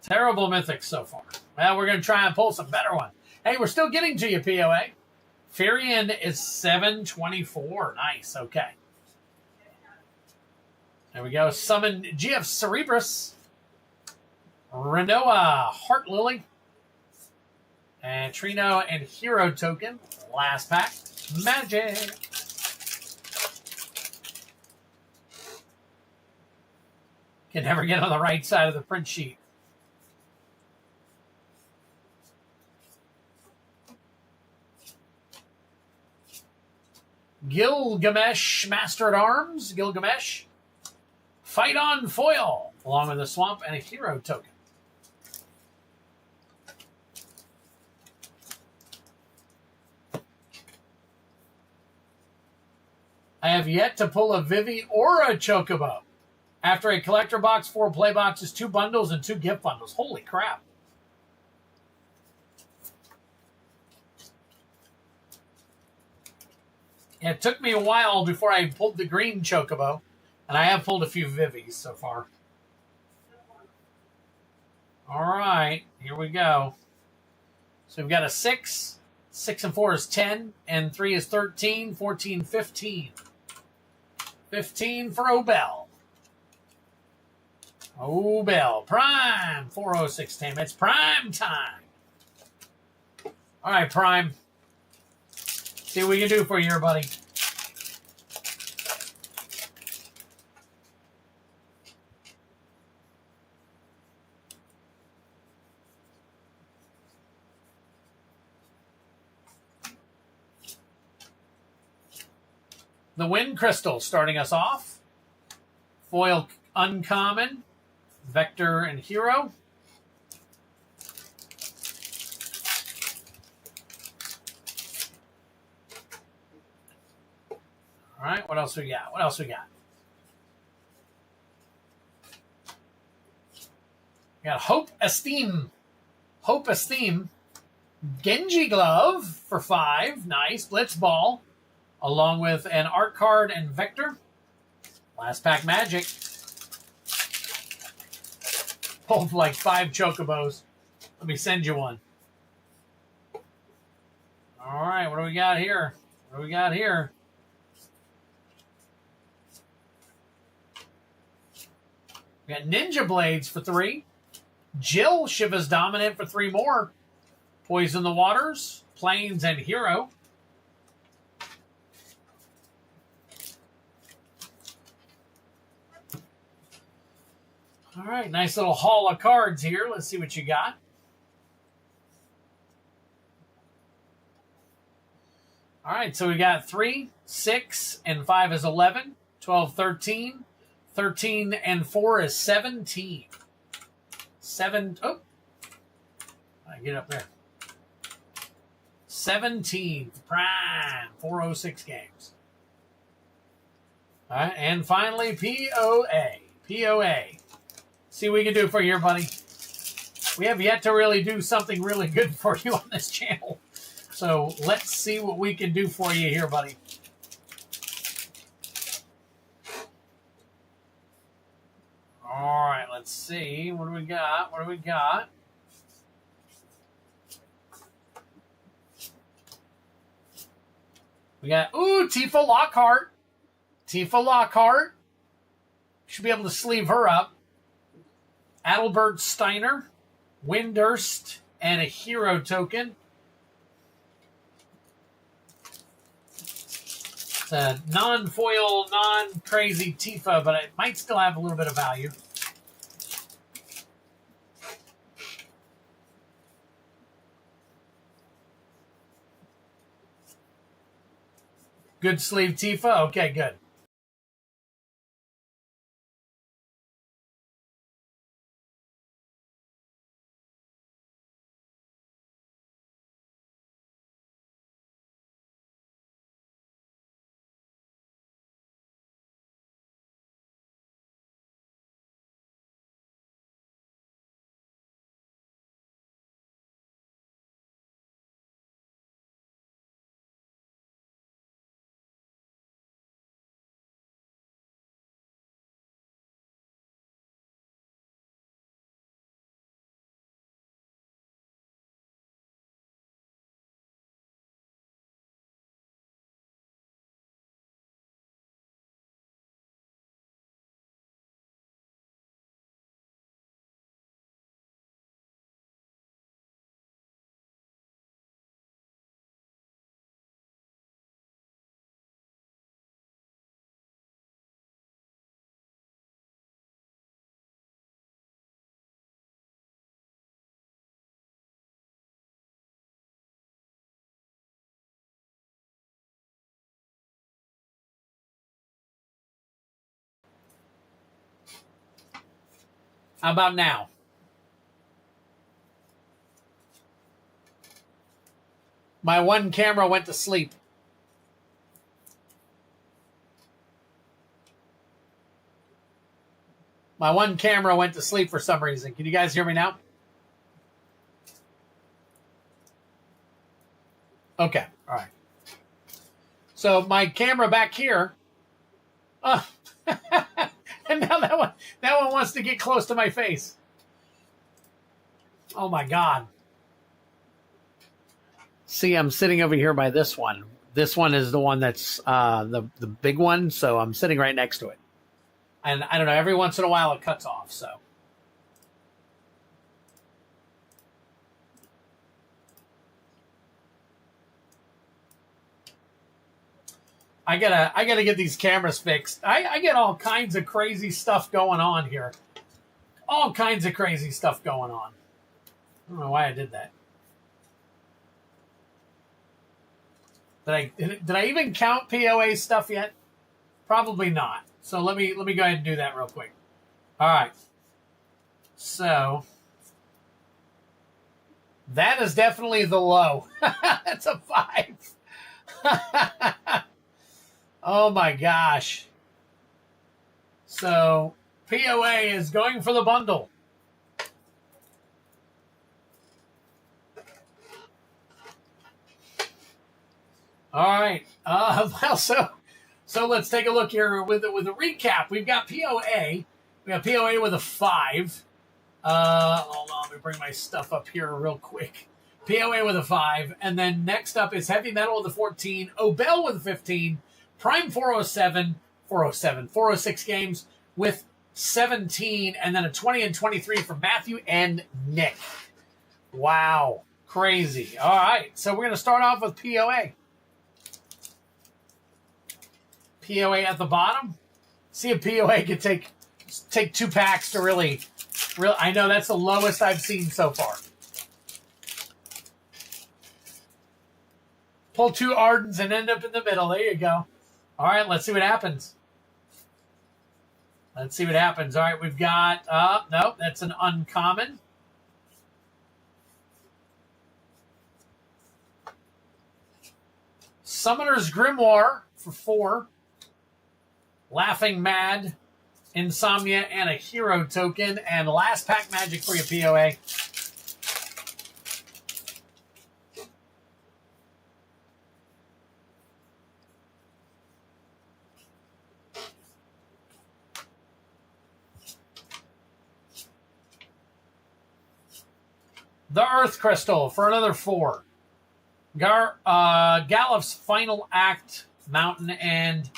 Terrible Mythics so far. Well, we're going to try and pull some better one. Hey, we're still getting to you, POA. Furion is 724. Nice, okay. There we go. Summon GF Cerebrus. Renoa Heart Lily. And Trino and Hero Token. Last pack. Magic. Can never get on the right side of the print sheet. Gilgamesh, Master at Arms, Gilgamesh. Fight on foil, along with a swamp and a hero token. I have yet to pull a Vivi or a Chocobo. After a collector box, 4 play boxes, 2 bundles, and 2 gift bundles. Holy crap. It took me a while before I pulled the green chocobo, and I have pulled a few Givvys so far. All right, here we go. So we've got a 6. 6 and 4 is 10, and 3 is 13, 14, 15. 15 for Obel. Obel, Prime, 406 team. It's prime time. All right, Prime. See what we can do for you here, buddy. The Wind Crystal starting us off. Foil Uncommon, Vector and Hero. All right, what else we got? What else we got? We got Hope Esteem. Hope Esteem. Genji Glove for 5. Nice. Blitz Ball. Along with an art card and Vector. Last pack Magic. Pulled like 5 chocobos. Let me send you one. All right, what do we got here? What do we got here? We got Ninja Blades for 3. Jill, Shiva's Dominant for 3 more. Poison the Waters, Plains, and Hero. All right, nice little haul of cards here. Let's see what you got. All right, so we got 3, 6, and 5 is 11. 12, 13. 13 and 4 is 17. 7. Oh, I get up there. 17 Prime 406 games. All right, and finally POA. POA. See what we can do for you here, buddy. We have yet to really do something really good for you on this channel. So let's see what we can do for you here, buddy. All right, let's see. What do we got? What do we got? We got, Tifa Lockhart. Tifa Lockhart. Should be able to sleeve her up. Adalbert Steiner. Windurst. And a hero token. It's a non-foil, non-crazy Tifa, but it might still have a little bit of value. Good sleeve Tifa? Okay, good. How about now? My one camera went to sleep. My one camera went to sleep for some reason. Can you guys hear me now? Okay. All right. So my camera back here. And now that one wants to get close to my face. Oh my God. See, I'm sitting over here by this one. This one is the one that's the big one, so I'm sitting right next to it. And I don't know, every once in a while it cuts off, so. I gotta get these cameras fixed. I get all kinds of crazy stuff going on here. All kinds of crazy stuff going on. I don't know why I did that. Did I even count POA stuff yet? Probably not. So let me go ahead and do that real quick. All right. So that is definitely the low. That's a 5. Oh my gosh. So POA is going for the bundle. All right. Well, so let's take a look here with a recap. We've got POA. We have POA with a 5. Hold on, let me bring my stuff up here real quick. POA with a 5, and then next up is Heavy Metal with a 14, Obel with a 15, Prime 406 games with 17, and then a 20 and 23 from Matthew and Nick. Wow, crazy. All right, so we're going to start off with POA. POA at the bottom. See if POA could take 2 packs to really. I know that's the lowest I've seen so far. Pull 2 Ardens and end up in the middle. There you go. All right, let's see what happens. Let's see what happens. All right, we've got. No, that's an uncommon. Summoner's Grimoire for 4. Laughing Mad, Insomnia, and a hero token. And last pack magic for your POA. The Earth Crystal for another 4. Galif's Final Act Mountain and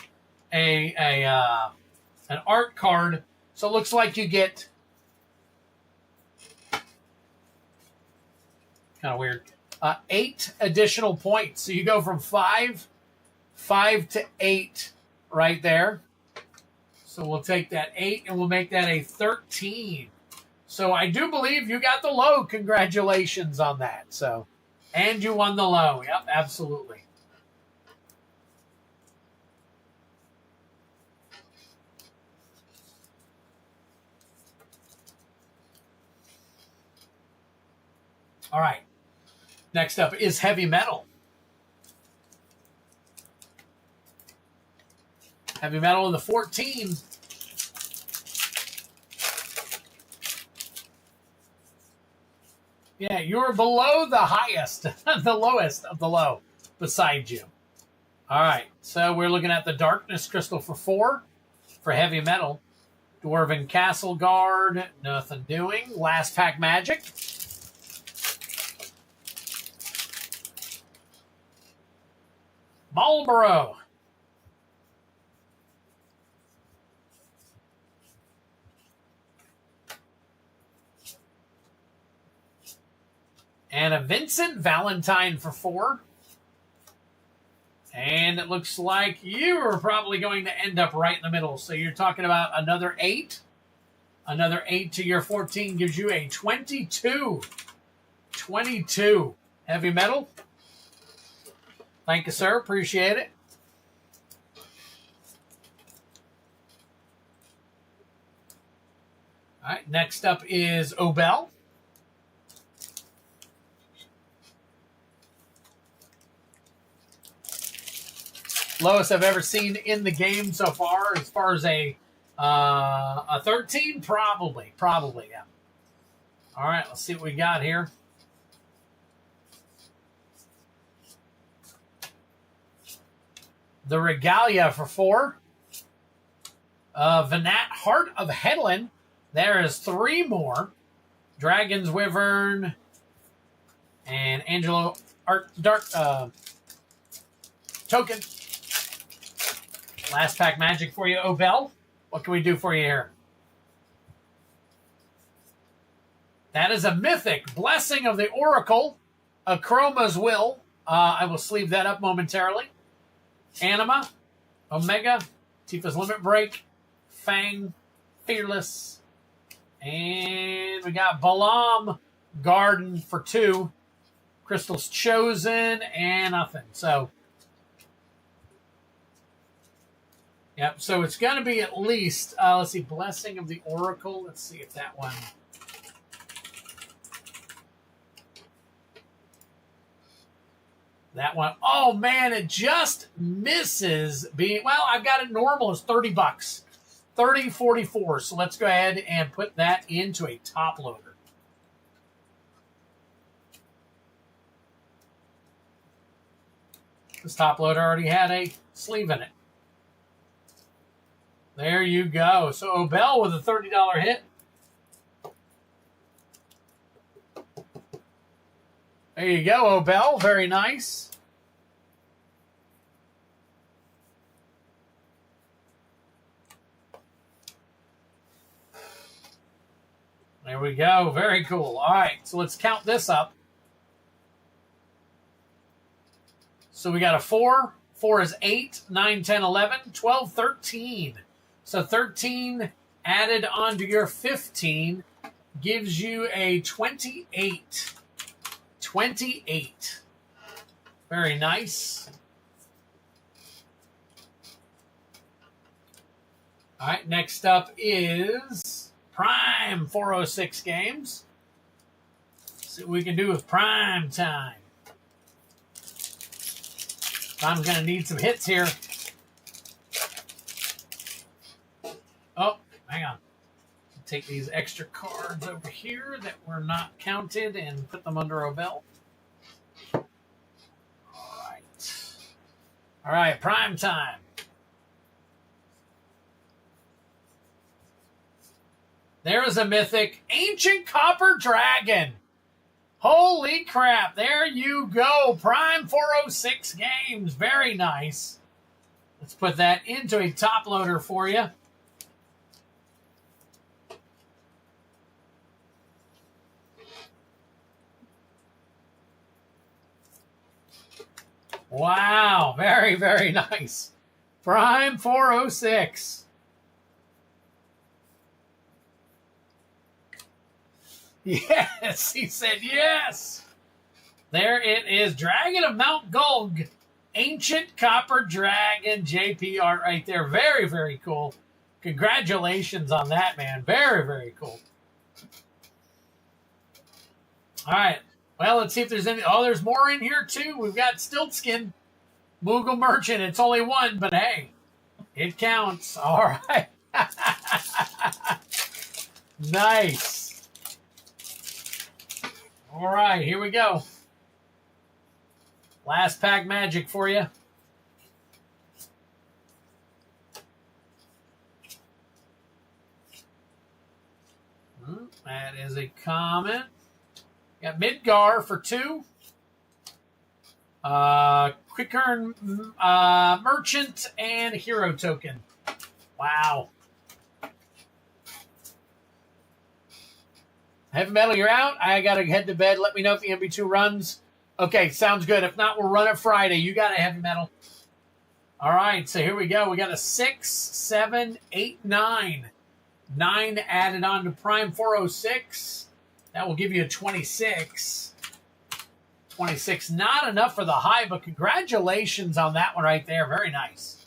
an art card. So it looks like you get kind of weird. 8 additional points. So you go from 5 to 8 right there. So we'll take that 8 and we'll make that a 13. So I do believe you got the low. Congratulations on that. So, and you won the low. Yep, absolutely. All right. Next up is Heavy Metal. Heavy Metal in the 14. Yeah, you're below the highest, the lowest of the low beside you. All right, so we're looking at the Darkness Crystal for 4 for Heavy Metal. Dwarven Castle Guard, nothing doing. Last pack magic. Marlboro. And a Vincent Valentine for 4. And it looks like you are probably going to end up right in the middle. So you're talking about another 8. Another 8 to your 14 gives you a 22. 22. Heavy Metal. Thank you, sir. Appreciate it. All right. Next up is Obel. Lowest I've ever seen in the game so far as a A 13? Probably, yeah. All right, let's see what we got here. The Regalia for 4. Vanat, Heart of Headland. There is 3 more. Dragon's Wyvern and Angelo Art Dark Token. Last pack magic for you, Obel. What can we do for you here? That is a Mythic. Blessing of the Oracle. Chroma's Will. I will sleeve that up momentarily. Anima. Omega. Tifa's Limit Break. Fang. Fearless. And we got Balam Garden for 2. Crystal's Chosen and nothing. So, yep. So it's going to be at least, let's see, Blessing of the Oracle. Let's see if that one. That one, oh man, it just misses being, well, I've got it normal as $30. 30.44. So let's go ahead and put that into a top loader. This top loader already had a sleeve in it. There you go. So Obel with a $30 hit. There you go, Obel. Very nice. There we go. Very cool. All right, so let's count this up. So we got a 4. 4 is 8, 9, 10, 11, 12, 13. So 13 added onto your 15 gives you a 28. 28. Very nice. All right, next up is Prime 406 games. See what we can do with Prime Time. I'm going to need some hits here. Oh, hang on. Take these extra cards over here that were not counted and put them under a belt. All right. All right, Prime Time. There is a Mythic, Ancient Copper Dragon. Holy crap, there you go. Prime 406 games. Very nice. Let's put that into a top loader for you. Wow, very, very nice. Prime 406. Yes, he said yes. There it is. Dragon of Mount Gulg. Ancient Copper Dragon JPR right there. Very, very cool. Congratulations on that, man. Very, very cool. All right. Well, let's see if there's any. Oh, there's more in here, too. We've got Stiltskin. Moogle Merchant. It's only 1, but hey, it counts. All right. Nice. All right, here we go. Last pack magic for you. That is a common. Got Midgar for 2. Quickern Merchant and Hero Token. Wow. Heavy Metal, you're out. I got to head to bed. Let me know if the MB2 runs. Okay, sounds good. If not, we'll run it Friday. You got a Heavy Metal. All right, so here we go. We got a 6, 7, 8, 9. 9 added on to Prime 406. That will give you a 26. 26, not enough for the high, but congratulations on that one right there. Very nice.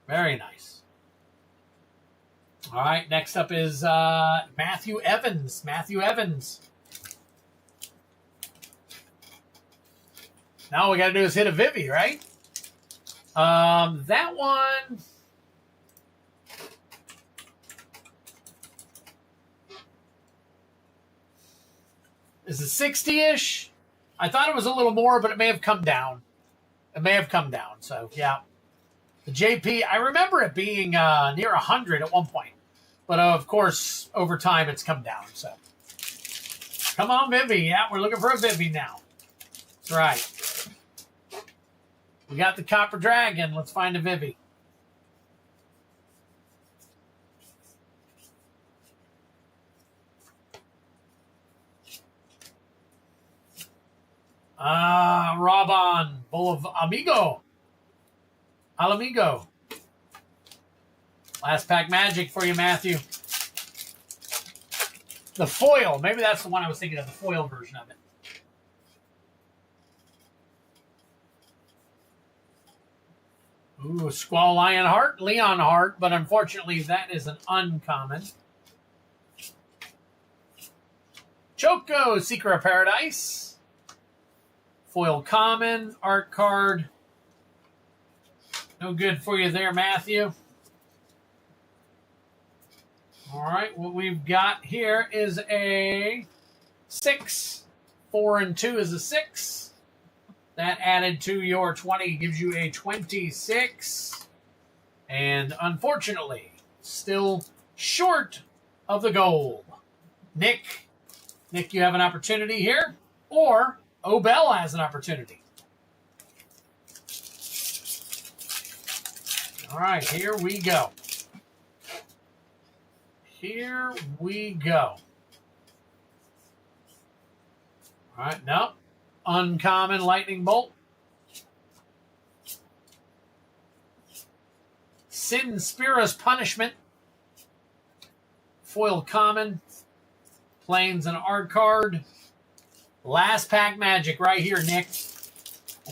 Very nice. All right, next up is Matthew Evans. Matthew Evans. Now all we got to do is hit a Vivi, right? That one. Is it 60-ish? I thought it was a little more, but it may have come down. It may have come down. So, yeah. The JP, I remember it being near 100 at one point. But, of course, over time, it's come down. So, come on, Vivvy. Yeah, we're looking for a Vivvy now. That's right. We got the Copper Dragon. Let's find a Vivvy. Robon, Bull of Amigo. Alamigo. Last pack magic for you, Matthew. The foil. Maybe that's the one I was thinking of, the foil version of it. Ooh, Squall Lionheart, Leonheart, but unfortunately that is an uncommon. Choco, Seeker of Paradise. Foil common, art card. No good for you there, Matthew. All right, what we've got here is a 6. 4 and 2 is a 6. That added to your 20 gives you a 26. And unfortunately, still short of the goal. Nick, you have an opportunity here. Or Obel has an opportunity. All right, here we go. Here we go. All right, no. Uncommon Lightning Bolt. Sin Spira's Punishment. Foil common. Plains and art card. Last pack magic right here, Nick.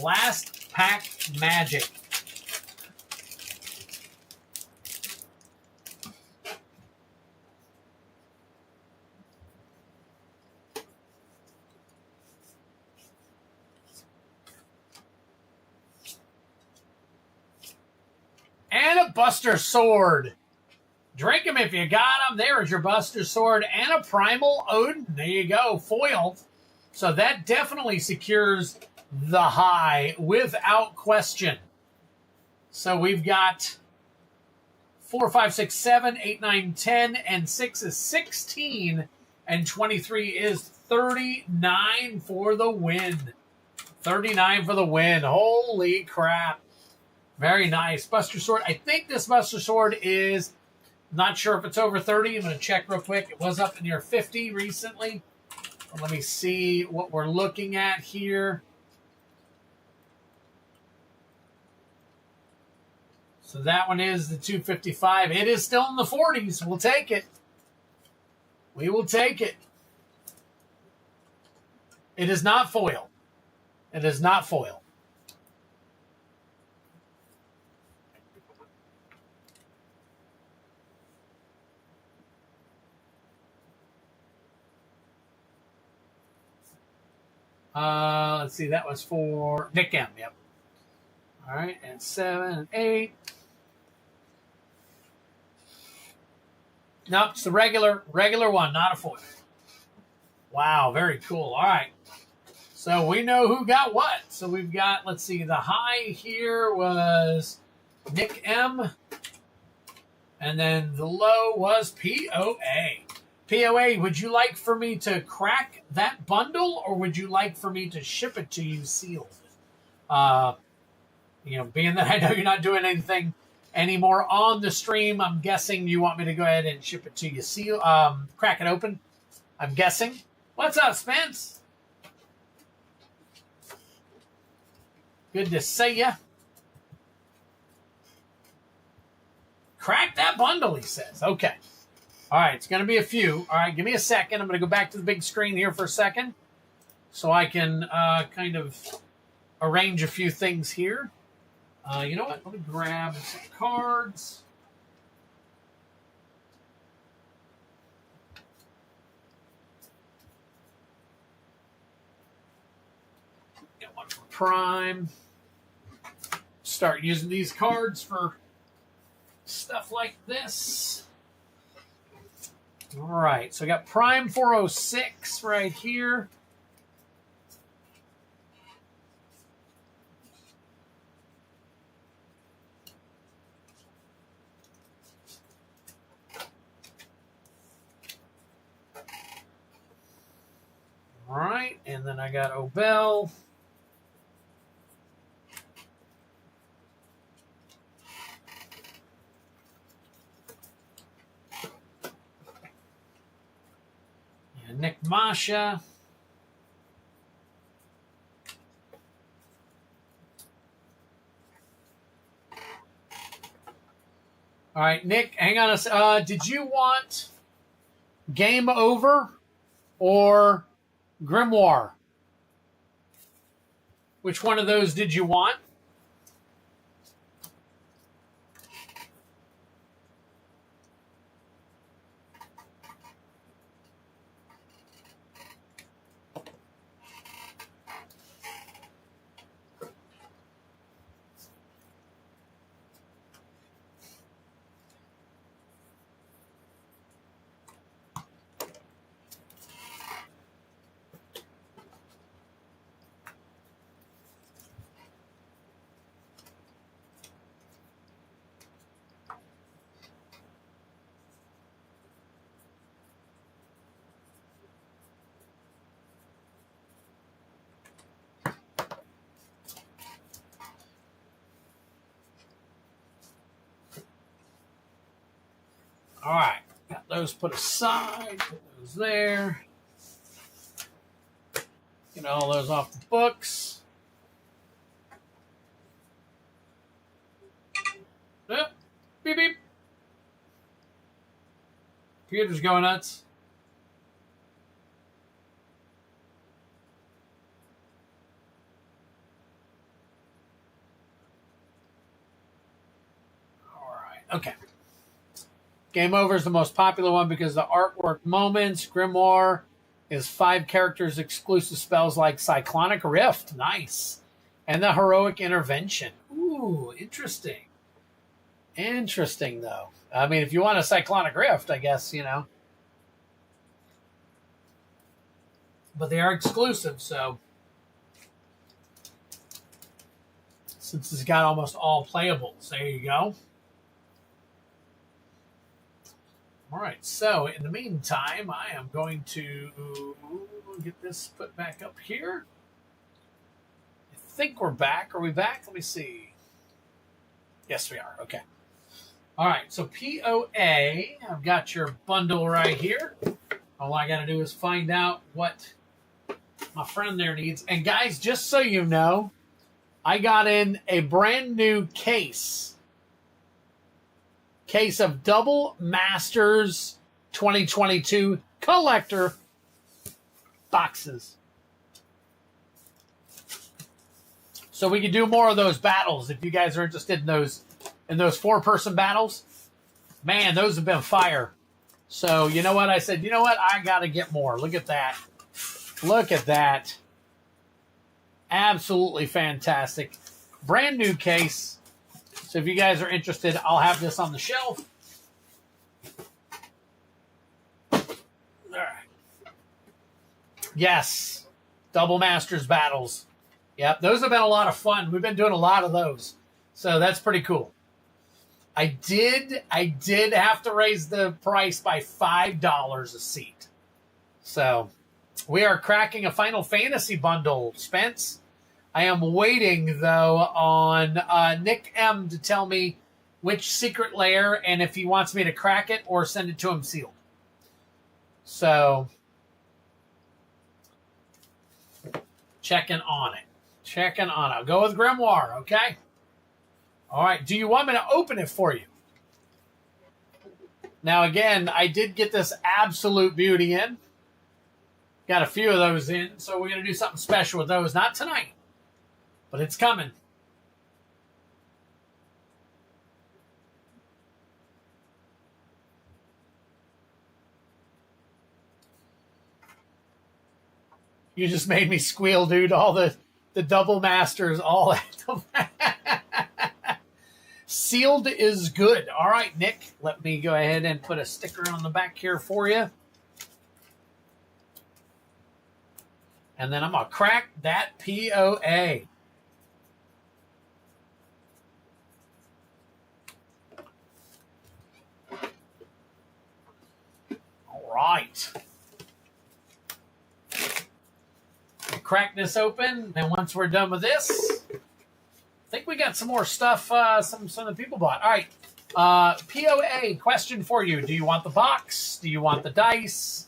Last pack magic. And a Buster Sword. Drink them if you got them. There is your Buster Sword and a Primal Odin. There you go, foil. So that definitely secures the high without question. So we've got 4, 5, 6, 7, 8, 9, 10, and 6 is 16, and 23 is 39 for the win. 39 for the win. Holy crap. Very nice. Buster Sword. I think this Buster Sword is, not sure if it's over 30. I'm going to check real quick. It was up near 50 recently. Let me see what we're looking at here. So that one is the 255. It is still in the 40s. We'll take it. We will take it. It is not foil. It is not foil. Let's see, that was for Nick M. Yep. All right, and 7 and 8. Nope, it's the regular one, not a foil. Wow, very cool. All right. So we know who got what. So we've got, let's see, the high here was Nick M. And then the low was POA. POA, would you like for me to crack that bundle, or would you like for me to ship it to you sealed? Being that I know you're not doing anything anymore on the stream, I'm guessing you want me to go ahead and ship it to you crack it open, I'm guessing. What's up, Spence? Good to see ya. Crack that bundle, he says. Okay. All right, it's going to be a few. All right, give me a second. I'm going to go back to the big screen here for a second so I can kind of arrange a few things here. You know what? Let me grab some cards. Get one for Prime. Start using these cards for stuff like this. All right, so I got Prime 406 right here. right, and then I got Obel. And Nick Masha. All right, Nick, hang on a second. Did you want Game Over or Grimoire? Which one of those did you want? All right, got those put aside, put those there. Get all those off the books. Yep, beep, beep. Computer's going nuts. All right, okay. Game Over is the most popular one because the artwork moments. Grimoire is 5 characters exclusive spells like Cyclonic Rift. Nice. And the Heroic Intervention. Ooh, interesting. Interesting, though. I mean, if you want a Cyclonic Rift, I guess, you know. But they are exclusive, so. Since it's got almost all playables. There you go. All right, so in the meantime, I am going to get this put back up here. I think we're back. Are we back? Let me see. Yes, we are. Okay. All right, so POA, I've got your bundle right here. All I got to do is find out what my friend there needs. And guys, just so you know, I got in a brand new case of Double Masters 2022 collector boxes. So we can do more of those battles if you guys are interested in those 4-person battles. Man, those have been fire. So you know what? I said, you know what? I got to get more. Look at that. Look at that. Absolutely fantastic. Brand new case. So if you guys are interested, I'll have this on the shelf. All right. Yes. Double Masters battles. Yep, those have been a lot of fun. We've been doing a lot of those. So that's pretty cool. I did have to raise the price by $5 a seat. So we are cracking a Final Fantasy bundle, Spence. I am waiting, though, on Nick M to tell me which secret layer and if he wants me to crack it or send it to him sealed. So, checking on it. Checking on it. I'll go with Grimoire, okay? All right. Do you want me to open it for you? Now, again, I did get this Absolute Beauty in. Got a few of those in, so we're going to do something special with those. Not tonight. But it's coming. You just made me squeal, dude. All the Double Masters, all that. Sealed is good. All right, Nick. Let me go ahead and put a sticker on the back here for you. And then I'm going to crack that POA. Right. crack this open. And once we're done with this, I think we got some more stuff some of the people bought. All right. POA, question for you. Do you want the box? Do you want the dice?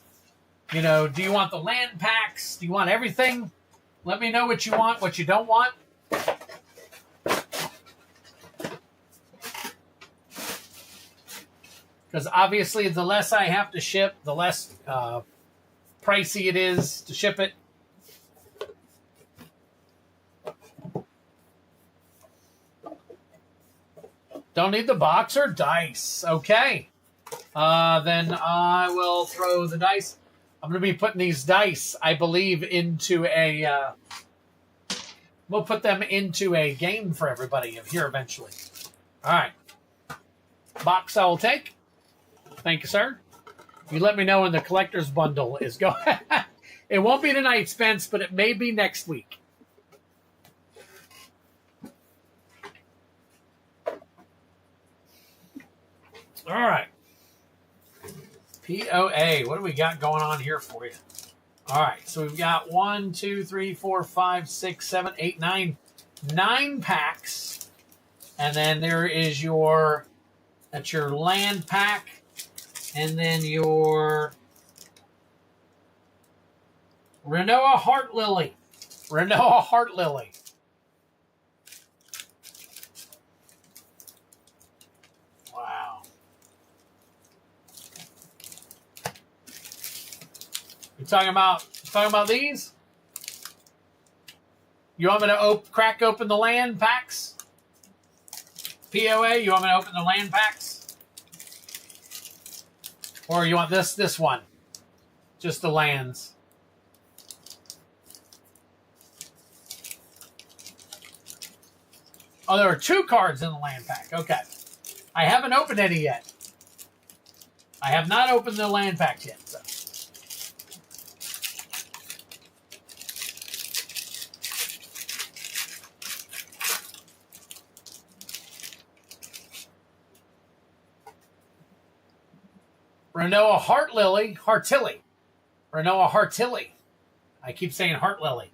You know, do you want the land packs? Do you want everything? Let me know what you want, what you don't want. Because obviously the less I have to ship, the less pricey it is to ship it. Don't need the box or dice. Okay. Then I will throw the dice. I'm going to be putting these dice, I believe, into a... we'll put them into a game for everybody here eventually. All right. Box I will take. Thank you, sir. You let me know when the collector's bundle is going. It won't be tonight, Spence, but it may be next week. All right. POA. What do we got going on here for you? All right. So we've got 1, 2, 3, 4, 5, 6, 7, 8, 9. 9 packs. And then there is your... That's your land pack. And then your Renoa Heart Lily. Renoa Heart Lily. Wow. You talking about these? You want me to crack open the land packs? POA, you want me to open the land packs? Or you want this one? Just the lands. Oh, there are 2 cards in the land pack. Okay. I haven't opened any yet. I have not opened the land pack yet. So. Renoa Heart Lily, Heartilly. Renoa Heartilly. I keep saying Heart Lily.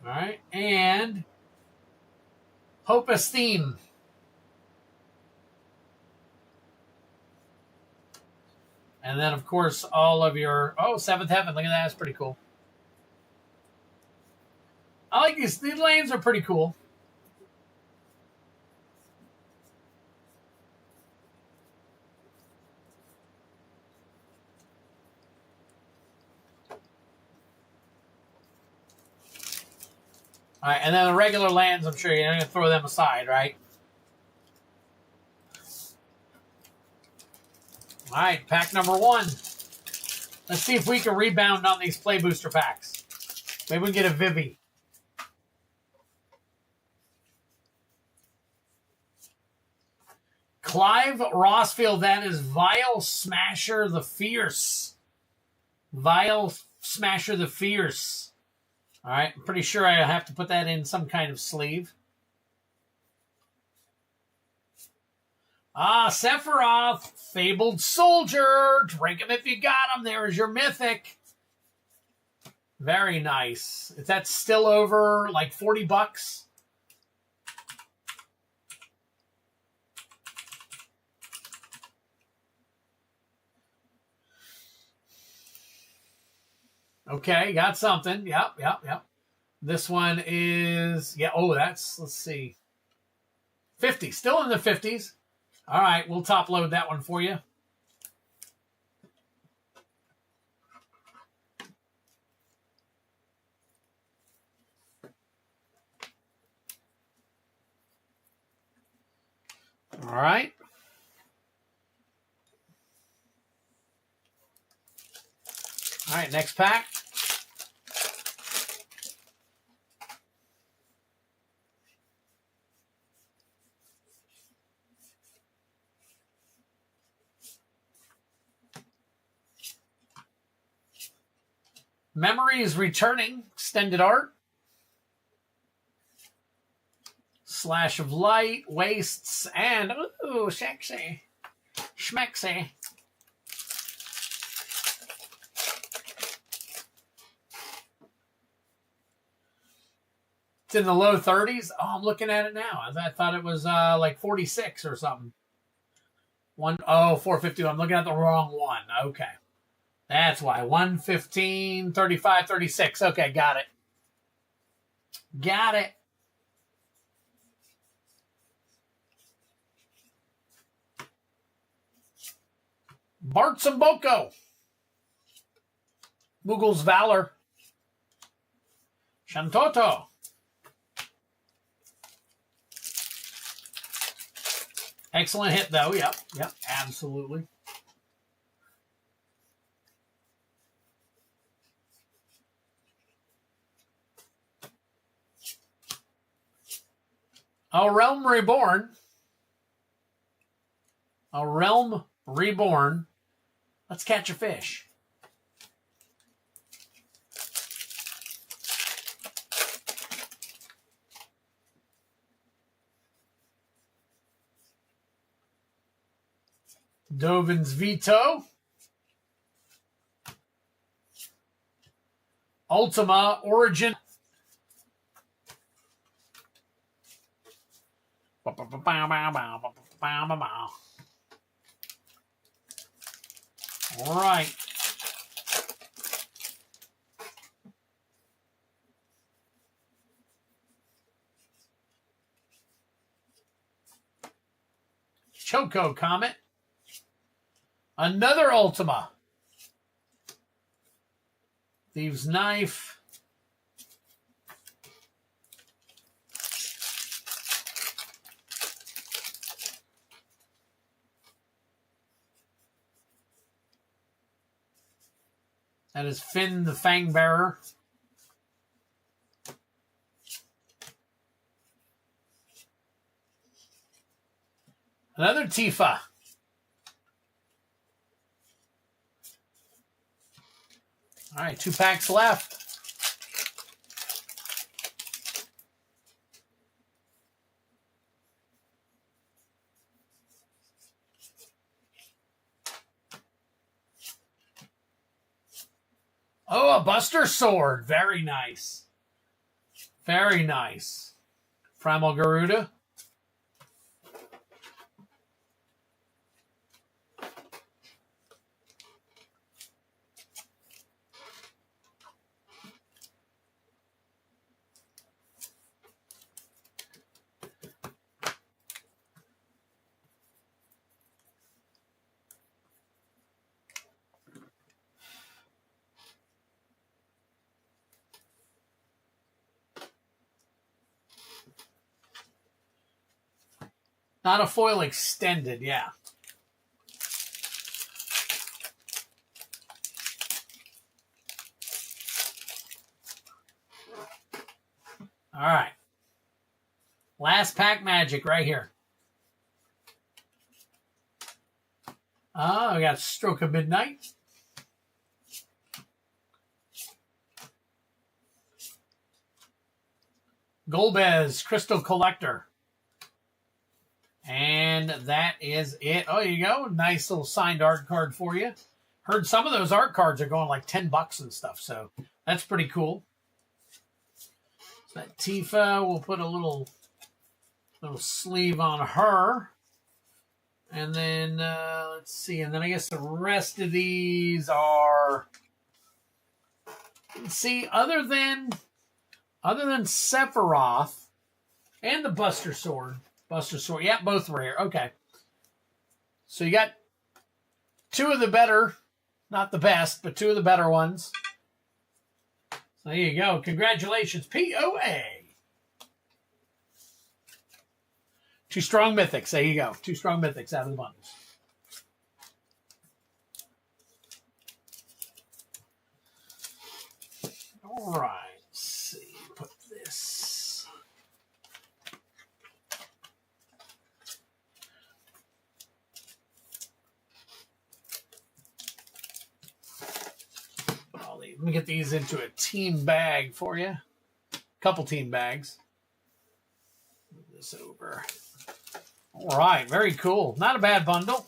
All right. And Hope Esteem. And then, of course, all of your... Oh, Seventh Heaven. Look at that. That's pretty cool. I like these. These lanes are pretty cool. All right, and then the regular lands, I'm sure you're going to throw them aside, right? All right, pack number 1. Let's see if we can rebound on these play booster packs. Maybe we can get a Vivi. Clive Rossfield, that is Vile Smasher the Fierce. Vile Smasher the Fierce. All right, I'm pretty sure I have to put that in some kind of sleeve. Sephiroth, Fabled Soldier. Drink him if you got him. There's your Mythic. Very nice. Is that still over like $40? Okay, got something. Yep. This one is, let's see. 50, still in the 50s. All right, we'll top load that one for you. All right. All right, next pack. Memory is returning. Extended art. Slash of Light. Wastes. And, ooh, sexy. Schmexy. It's in the low 30s. Oh, I'm looking at it now. I thought it was like 46 or something. 450. I'm looking at the wrong one. Okay. That's why. 115, 35, 36. Okay, got it. Got it. Bart Samboko. Mughals Valor. Shantoto. Excellent hit, though. Yep, absolutely. A Realm Reborn. A Realm Reborn. Let's catch a fish. Dovin's Veto. Ultima Origin. All right. Choco Comet. Another Ultima. Thieves' Knife. That is Finn the Fangbearer. Another Tifa. All right, 2 packs left. Oh, a Buster Sword. Very nice. Very nice. Primal Garuda. Not a foil extended, yeah. All right. Last pack magic right here. We got Stroke of Midnight. Golbez, Crystal Collector. And that is it. Oh, there you go. Nice little signed art card for you. Heard some of those art cards are going like $10 and stuff, so that's pretty cool. So that Tifa, we'll put a little sleeve on her. And then, let's see. And then I guess the rest of these are... See, other than Sephiroth and the Buster Sword. Yeah, both rare. Okay. So you got 2 of the better, not the best, but 2 of the better ones. So there you go. Congratulations, POA. 2 strong mythics. There you go. 2 strong mythics out of the bundles. All right. Let's see. Put this. Let me get these into a team bag for you. Couple team bags. Move this over. All right, very cool. Not a bad bundle.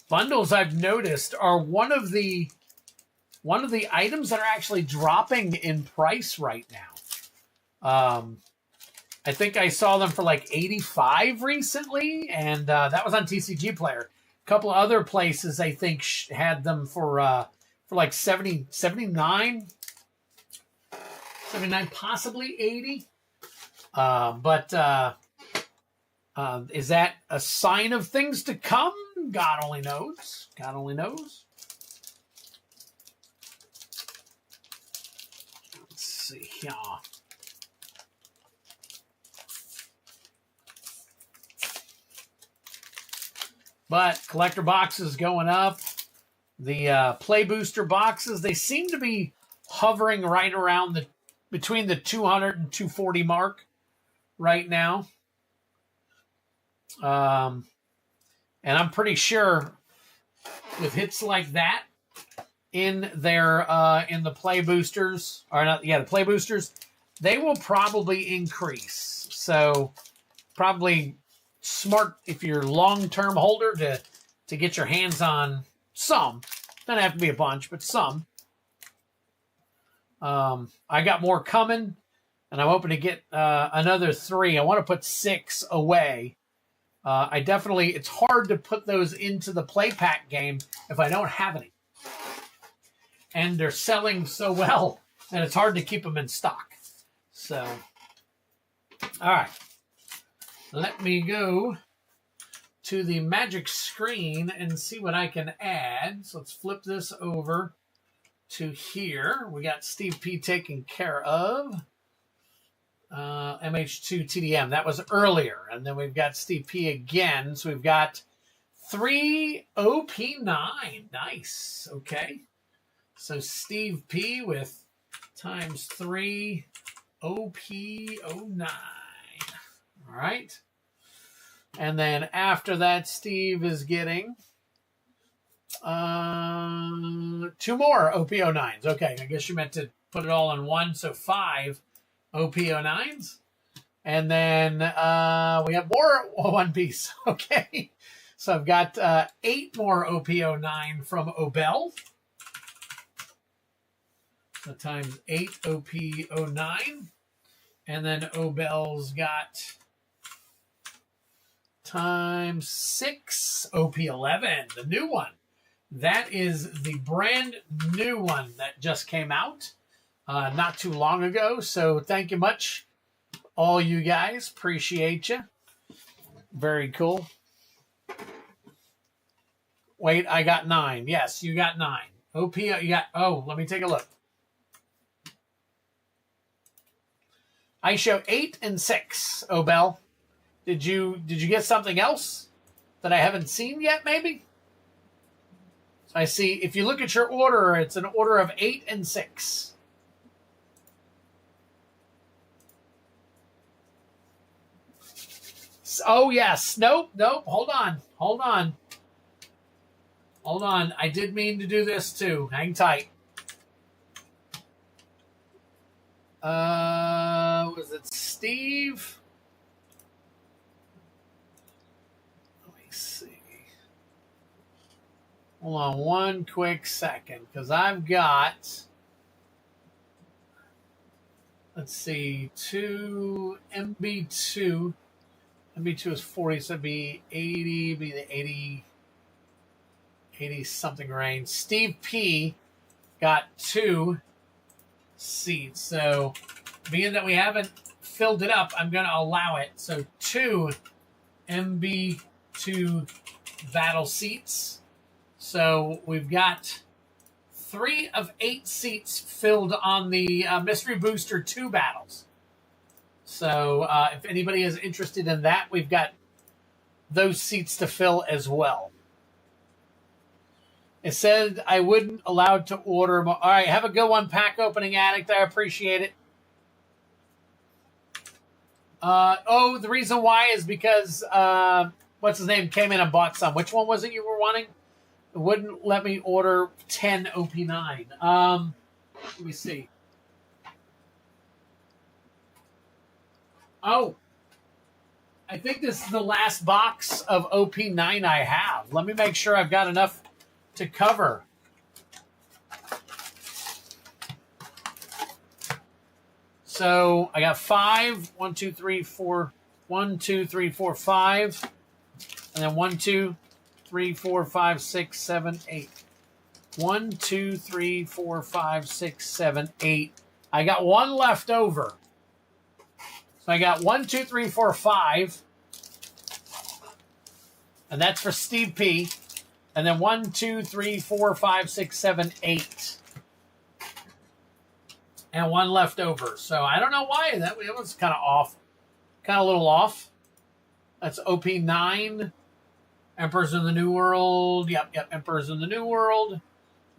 Bundles I've noticed are one of the one of the items that are actually dropping in price right now. I think I saw them for like 85 recently, and that was on TCG Player. A couple of other places I think had them for like 70, 79, possibly 80. But is that a sign of things to come? God only knows. God only knows. Let's see here. But collector boxes going up. The play booster boxes, they seem to be hovering right around between the 200 and 240 mark right now. And I'm pretty sure with hits like that in their in the play boosters, or not, yeah, the play boosters, they will probably increase. So probably smart if you're long-term holder to get your hands on some. Doesn't have to be a bunch, but some. I got more coming, and I'm hoping to get another 3. I want to put 6 away. It's hard to put those into the play pack game if I don't have any. And they're selling so well that it's hard to keep them in stock. So, all right. Let me go to the magic screen and see what I can add. So let's flip this over to here. We got Steve P taken care of. MH2 TDM. That was earlier. And then we've got Steve P again. So we've got 3 OP9. Nice. Okay. So Steve P with times 3 OP09. All right. And then after that, Steve is getting 2 more OP09s. Okay, I guess you meant to put it all in one, so 5 OP09s. And then we have more One Piece. Okay. So I've got 8 more OP09 from Obel. So times 8 OP09. And then Obel's got times 6 OP11, the new one. That is the brand new one that just came out not too long ago. So thank you much, all you guys. Appreciate you. Very cool. Wait, I got 9. Yes, you got 9. OP, you got, oh, let me take a look. I show 8 and 6, Obel. Did you get something else that I haven't seen yet, maybe? So I see, if you look at your order, it's an order of 8 and 6. Oh, yes. Nope. Hold on. I did mean to do this, too. Hang tight. Was it Steve? Let me see. Hold on one quick second, because I've got, let's see, 2 MB2. MB2 is 40, so it'd be 80, be the 80 something range. Steve P got 2 seats. So being that we haven't filled it up, I'm going to allow it. So 2 MB2 battle seats. So we've got 3 of 8 seats filled on the Mystery Booster 2 battles. So if anybody is interested in that, we've got those seats to fill as well. It said I wouldn't allowed to order. All right, have a good one, Pack Opening Addict. I appreciate it. The reason why is because, what's his name, came in and bought some. Which one was it you were wanting? It wouldn't let me order 10 OP9. Let me see. Oh, I think this is the last box of OP9 I have. Let me make sure I've got enough to cover. So I got 5. 1, 2, 3, 4. 1, 2, 3, 4, 5. And then 1, 2, 3, 4, 5, 6, 7, 8. 1, 2, 3, 4, 5, 6, 7, 8. I got 1 left over. So I got 1, 2, 3, 4, 5. And that's for Steve P. And then 1, 2, 3, 4, 5, 6, 7, 8. And 1 left over. So I don't know why. That was kind of off. Kind of a little off. That's OP9. Emperors in the New World. Yep. Emperors in the New World. Let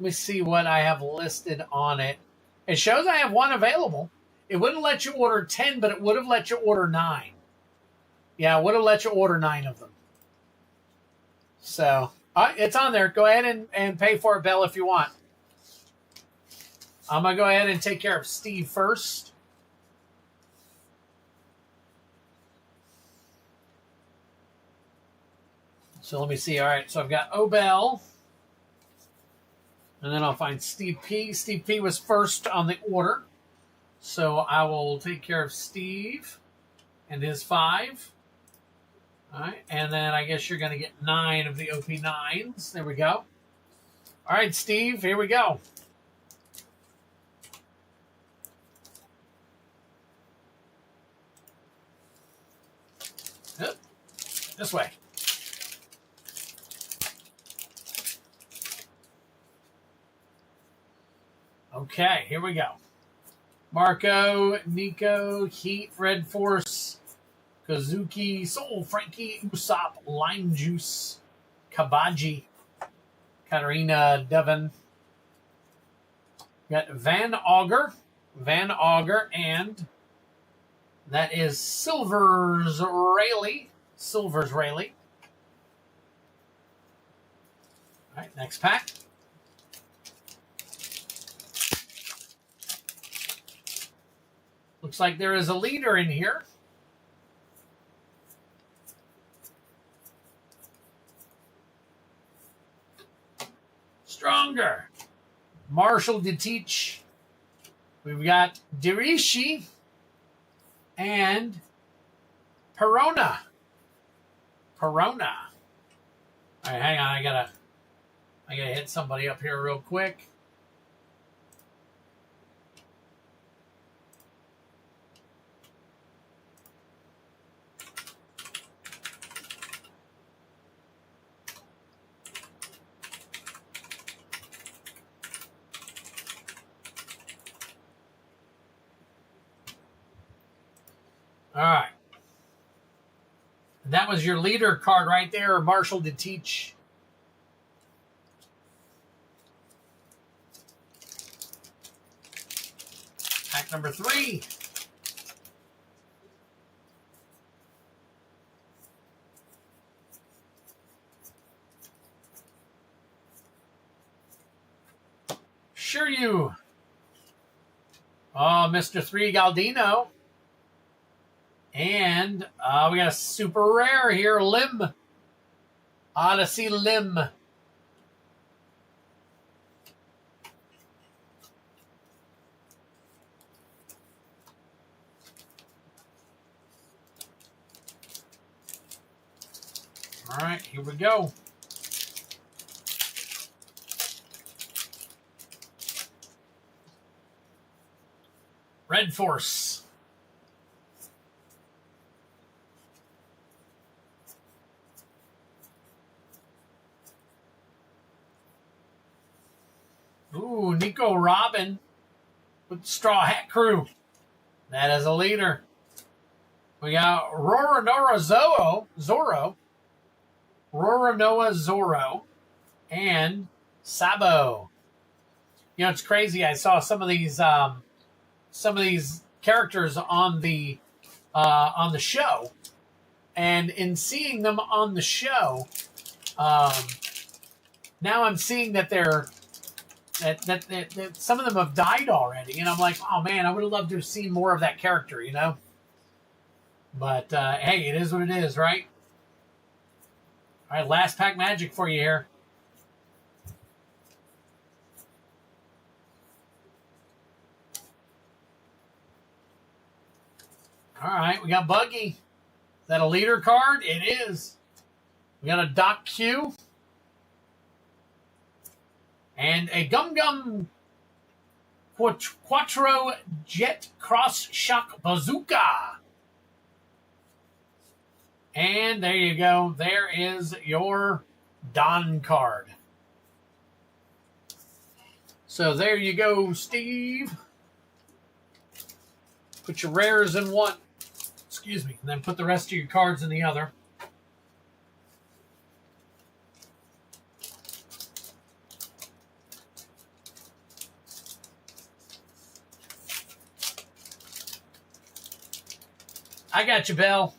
me see what I have listed on it. It shows I have 1 available. It wouldn't let you order 10, but it would have let you order 9. Yeah, it would have let you order 9 of them. So, it's on there. Go ahead and pay for it, Bell, if you want. I'm going to go ahead and take care of Steve first. So let me see. All right, so I've got Obel. And then I'll find Steve P. Steve P was first on the order. So I will take care of Steve and his 5. All right, and then I guess you're going to get 9 of the OP9s. There we go. All right, Steve, here we go. This way. Okay, here we go. Marco, Nico, Heat, Red Force, Kazuki, Soul, Frankie, Usopp, Lime Juice, Kabaji, Katarina, Devon. We got Van Auger, and that is Silver's Rayleigh. All right, next pack. Looks like there is a leader in here. Stronger. Marshall to teach. We've got Dirishi and Perona. All right, hang on. I gotta hit somebody up here real quick. All right. That was your leader card right there, Marshall to teach. Pack number 3. Sure you. Oh, Mr. 3 Galdino. And we got a super rare here, Lim. Odyssey Lim. All right, here we go. Red Force. Ooh, Nico Robin with Straw Hat Crew. That is a leader. We got Roronoa Zorro, and Sabo. You know, it's crazy. I saw some of these characters on the show, and in seeing them on the show, now I'm seeing that they're that some of them have died already, and I'm like, oh man, I would have loved to have seen more of that character, you know. But hey, it is what it is, right? All right, last pack magic for you here. All right, we got Buggy. Is that a leader card? It is. We got a Doc Q. And a Gum Gum Quattro Jet Cross Shock Bazooka. And there you go. There is your Don card. So there you go, Steve. Put your rares in one. Excuse me. And then put the rest of your cards in the other. I got you, Bill.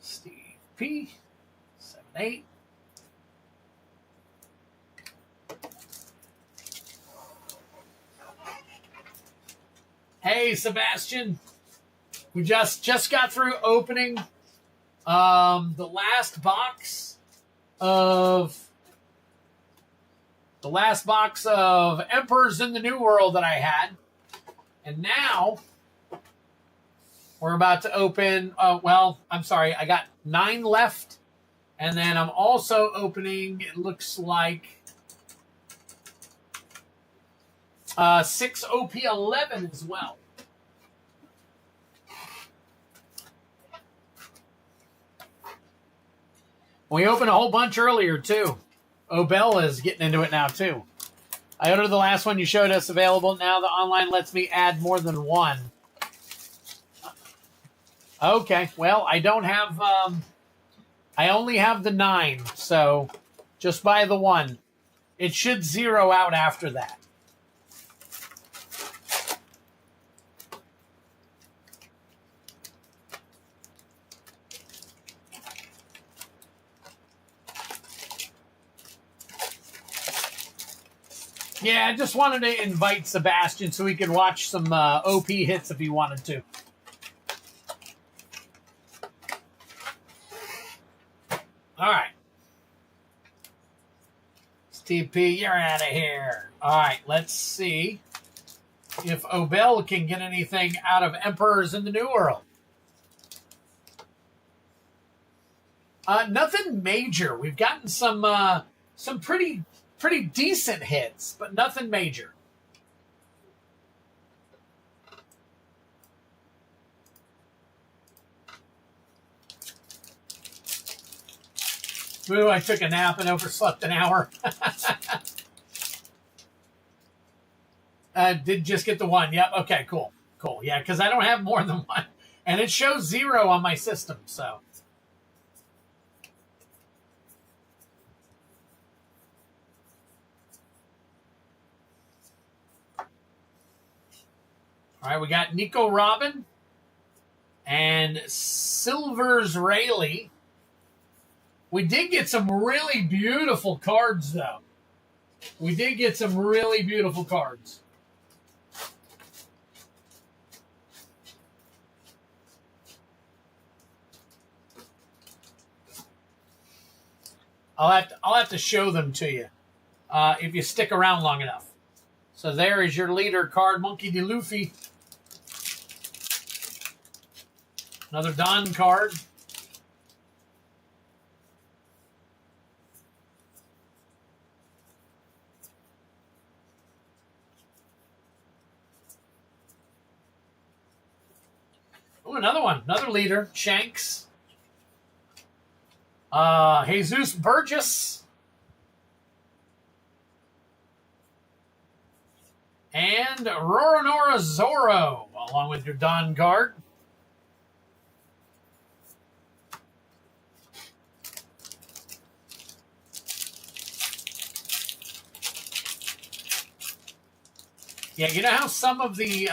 Steve P. 78. Hey, Sebastian. We just got through opening the last box of Emperors in the New World that I had. And now we're about to open, I'm sorry, I got 9 left. And then I'm also opening, it looks like 6 OP11 as well. We opened a whole bunch earlier, too. Obel is getting into it now, too. I ordered the last one you showed us available. Now the online lets me add more than one. Okay, well, I don't have... I only have the 9, so just buy the 1. It should zero out after that. Yeah, I just wanted to invite Sebastian so he could watch some OP hits if he wanted to. All right. Steve P, you're out of here. All right, let's see if Obel can get anything out of Emperors in the New World. Nothing major. We've gotten some pretty decent hits, but nothing major. Ooh, I took a nap and overslept an hour. Did just get the 1. Yep. Okay, cool. Cool. Yeah, because I don't have more than 1. And it shows 0 on my system, so. All right, we got Nico Robin and Silvers Rayleigh. We did get some really beautiful cards, though. We did get some really beautiful cards. I'll have to show them to you if you stick around long enough. So there is your leader card, Monkey D. Luffy. Another Don card. Oh, another one. Another leader, Shanks. Jesus Burgess. And Roronoa Zoro, along with your Don card. Yeah, you know how some of the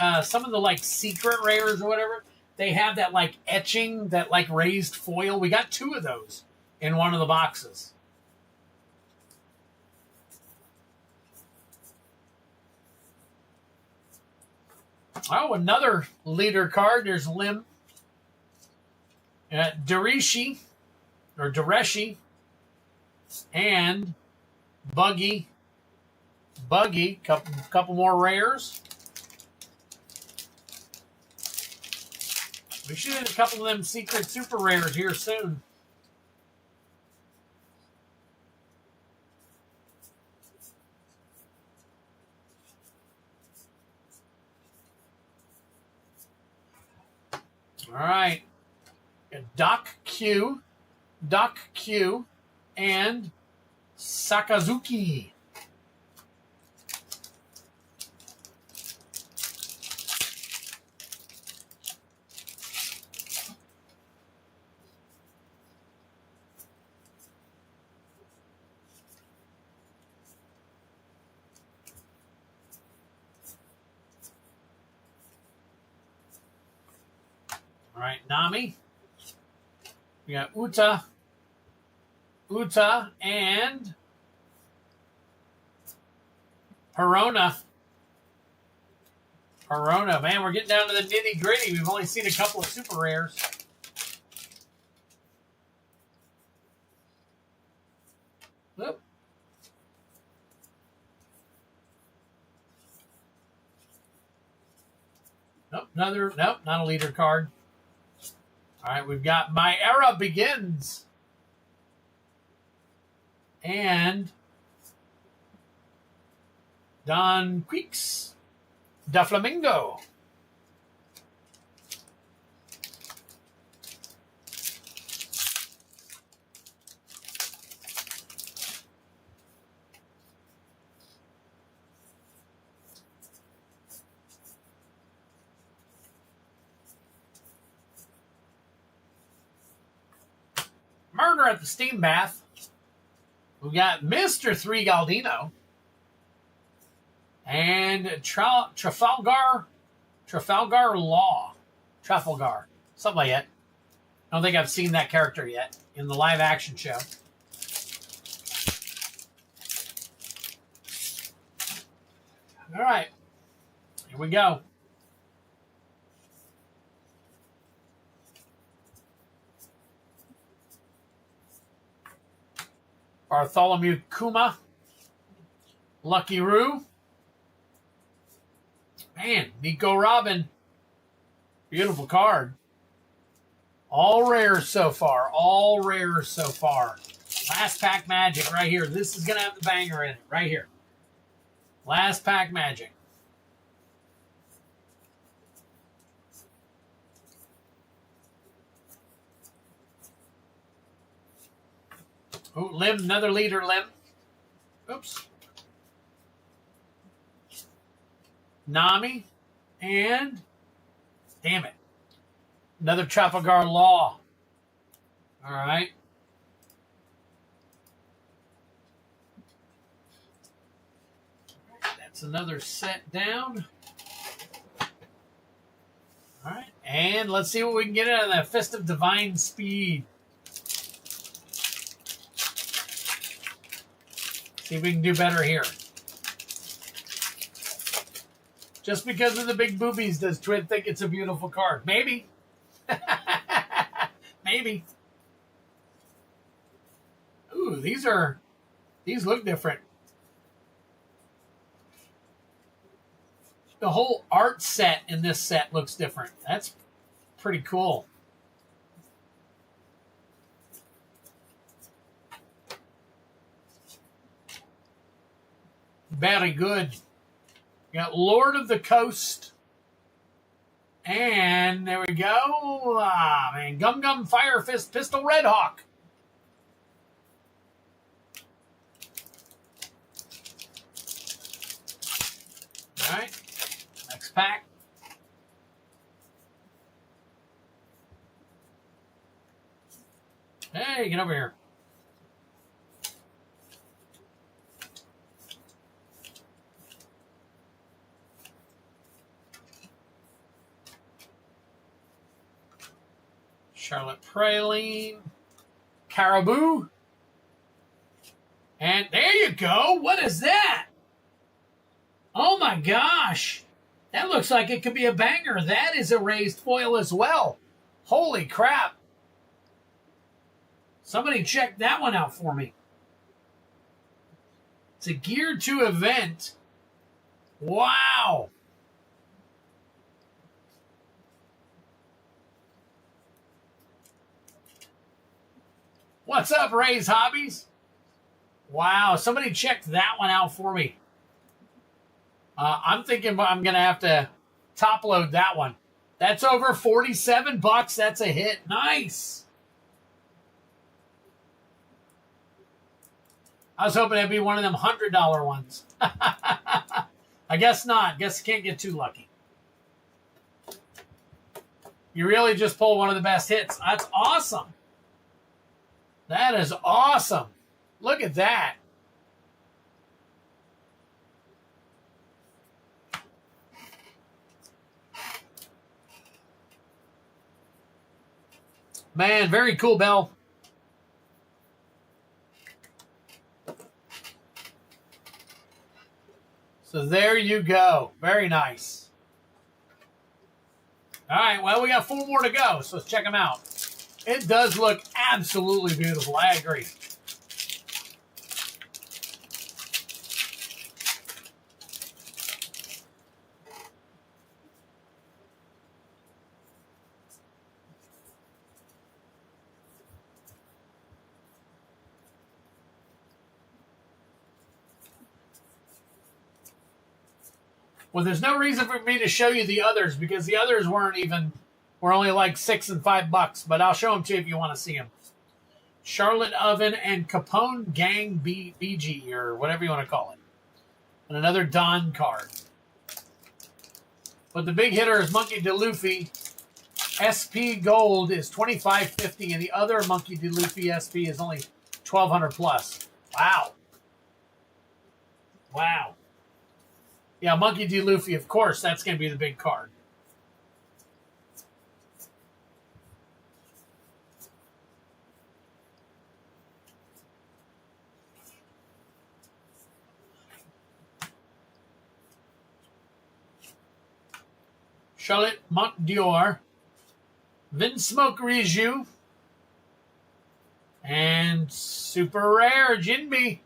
like secret rares or whatever, they have that like etching, that like raised foil. We got 2 of those in one of the boxes. Oh, another leader card. There's Lim. Dareshi, and Buggy. Couple more rares. We should get a couple of them secret super rares here soon. All right. Doc Q, and Sakazuki. All right, Nami. We got Uta, and Harona. Man, we're getting down to the nitty gritty. We've only seen a couple of super rares. Oop. Nope, not a leader card. All right, we've got My Era Begins. And Don Queeks, Da Flamingo. Murder at the Steam Bath. We got Mr. 3 Galdino. And Trafalgar Law. Trafalgar. Something like that. I don't think I've seen that character yet in the live action show. All right. Here we go. Bartholomew Kuma, Lucky Roo, man, Nico Robin, beautiful card. All rares so far. Last pack magic right here. This is going to have the banger in it right here. Last pack magic. Oh, Lim, another leader, Lim. Oops. Nami. And, damn it, another Trafalgar Law. All right. That's another set down. All right. And let's see what we can get out of that Fist of Divine Speed. See if we can do better here. Just because of the big boobies, does Twid think it's a beautiful card? Maybe. Maybe. Ooh, these look different. The whole art set in this set looks different. That's pretty cool. Very good. We got Lord of the Coast. And there we go. Ah, man. Gum Gum Fire Fist Pistol Red Hawk. All right. Next pack. Hey, get over here. Charlotte Praline, Caribou, and there you go. What is that? Oh my gosh. That looks like it could be a banger. That is a raised foil as well. Holy crap. Somebody check that one out for me. It's a Gear 2 event. Wow. What's up, Ray's Hobbies? Wow, somebody check that one out for me. I'm thinking I'm going to have to top load that one. That's over $47. That's a hit. Nice. I was hoping it'd be one of them $100 ones. I guess not. Guess you can't get too lucky. You really just pulled one of the best hits. That's awesome. That is awesome. Look at that. Man, very cool, Bell. So there you go. Very nice. All right, well, we got 4 more to go, so let's check them out. It does look absolutely beautiful. I agree. Well, there's no reason for me to show you the others because the others were only like $6 and $5, but I'll show them to you if you want to see them. Charlotte Oven and Capone Gang BG, or whatever you want to call it. And another Don card. But the big hitter is Monkey D. Luffy. SP Gold is $25.50, and the other Monkey D. Luffy SP is only $1,200 plus. Wow. Wow. Yeah, Monkey D. Luffy, of course, that's going to be the big card. Charlotte Montdior, Vinsmoke Riju, and super rare Jinbe.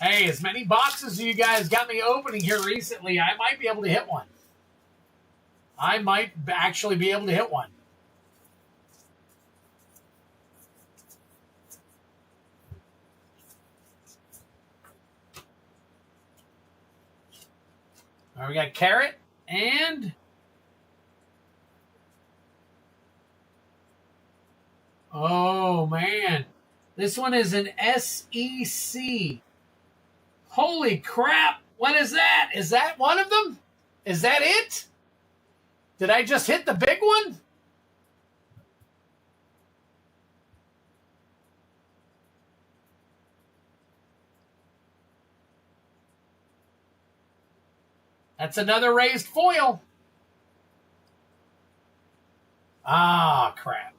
Hey, as many boxes as you guys got me opening here recently, I might be able to hit one. I might actually be able to hit one. All right, we got Carrot and oh man, this one is an SEC. Holy crap! What is that? Is that one of them? Is that it? Did I just hit the big one? That's another raised foil. Ah, crap.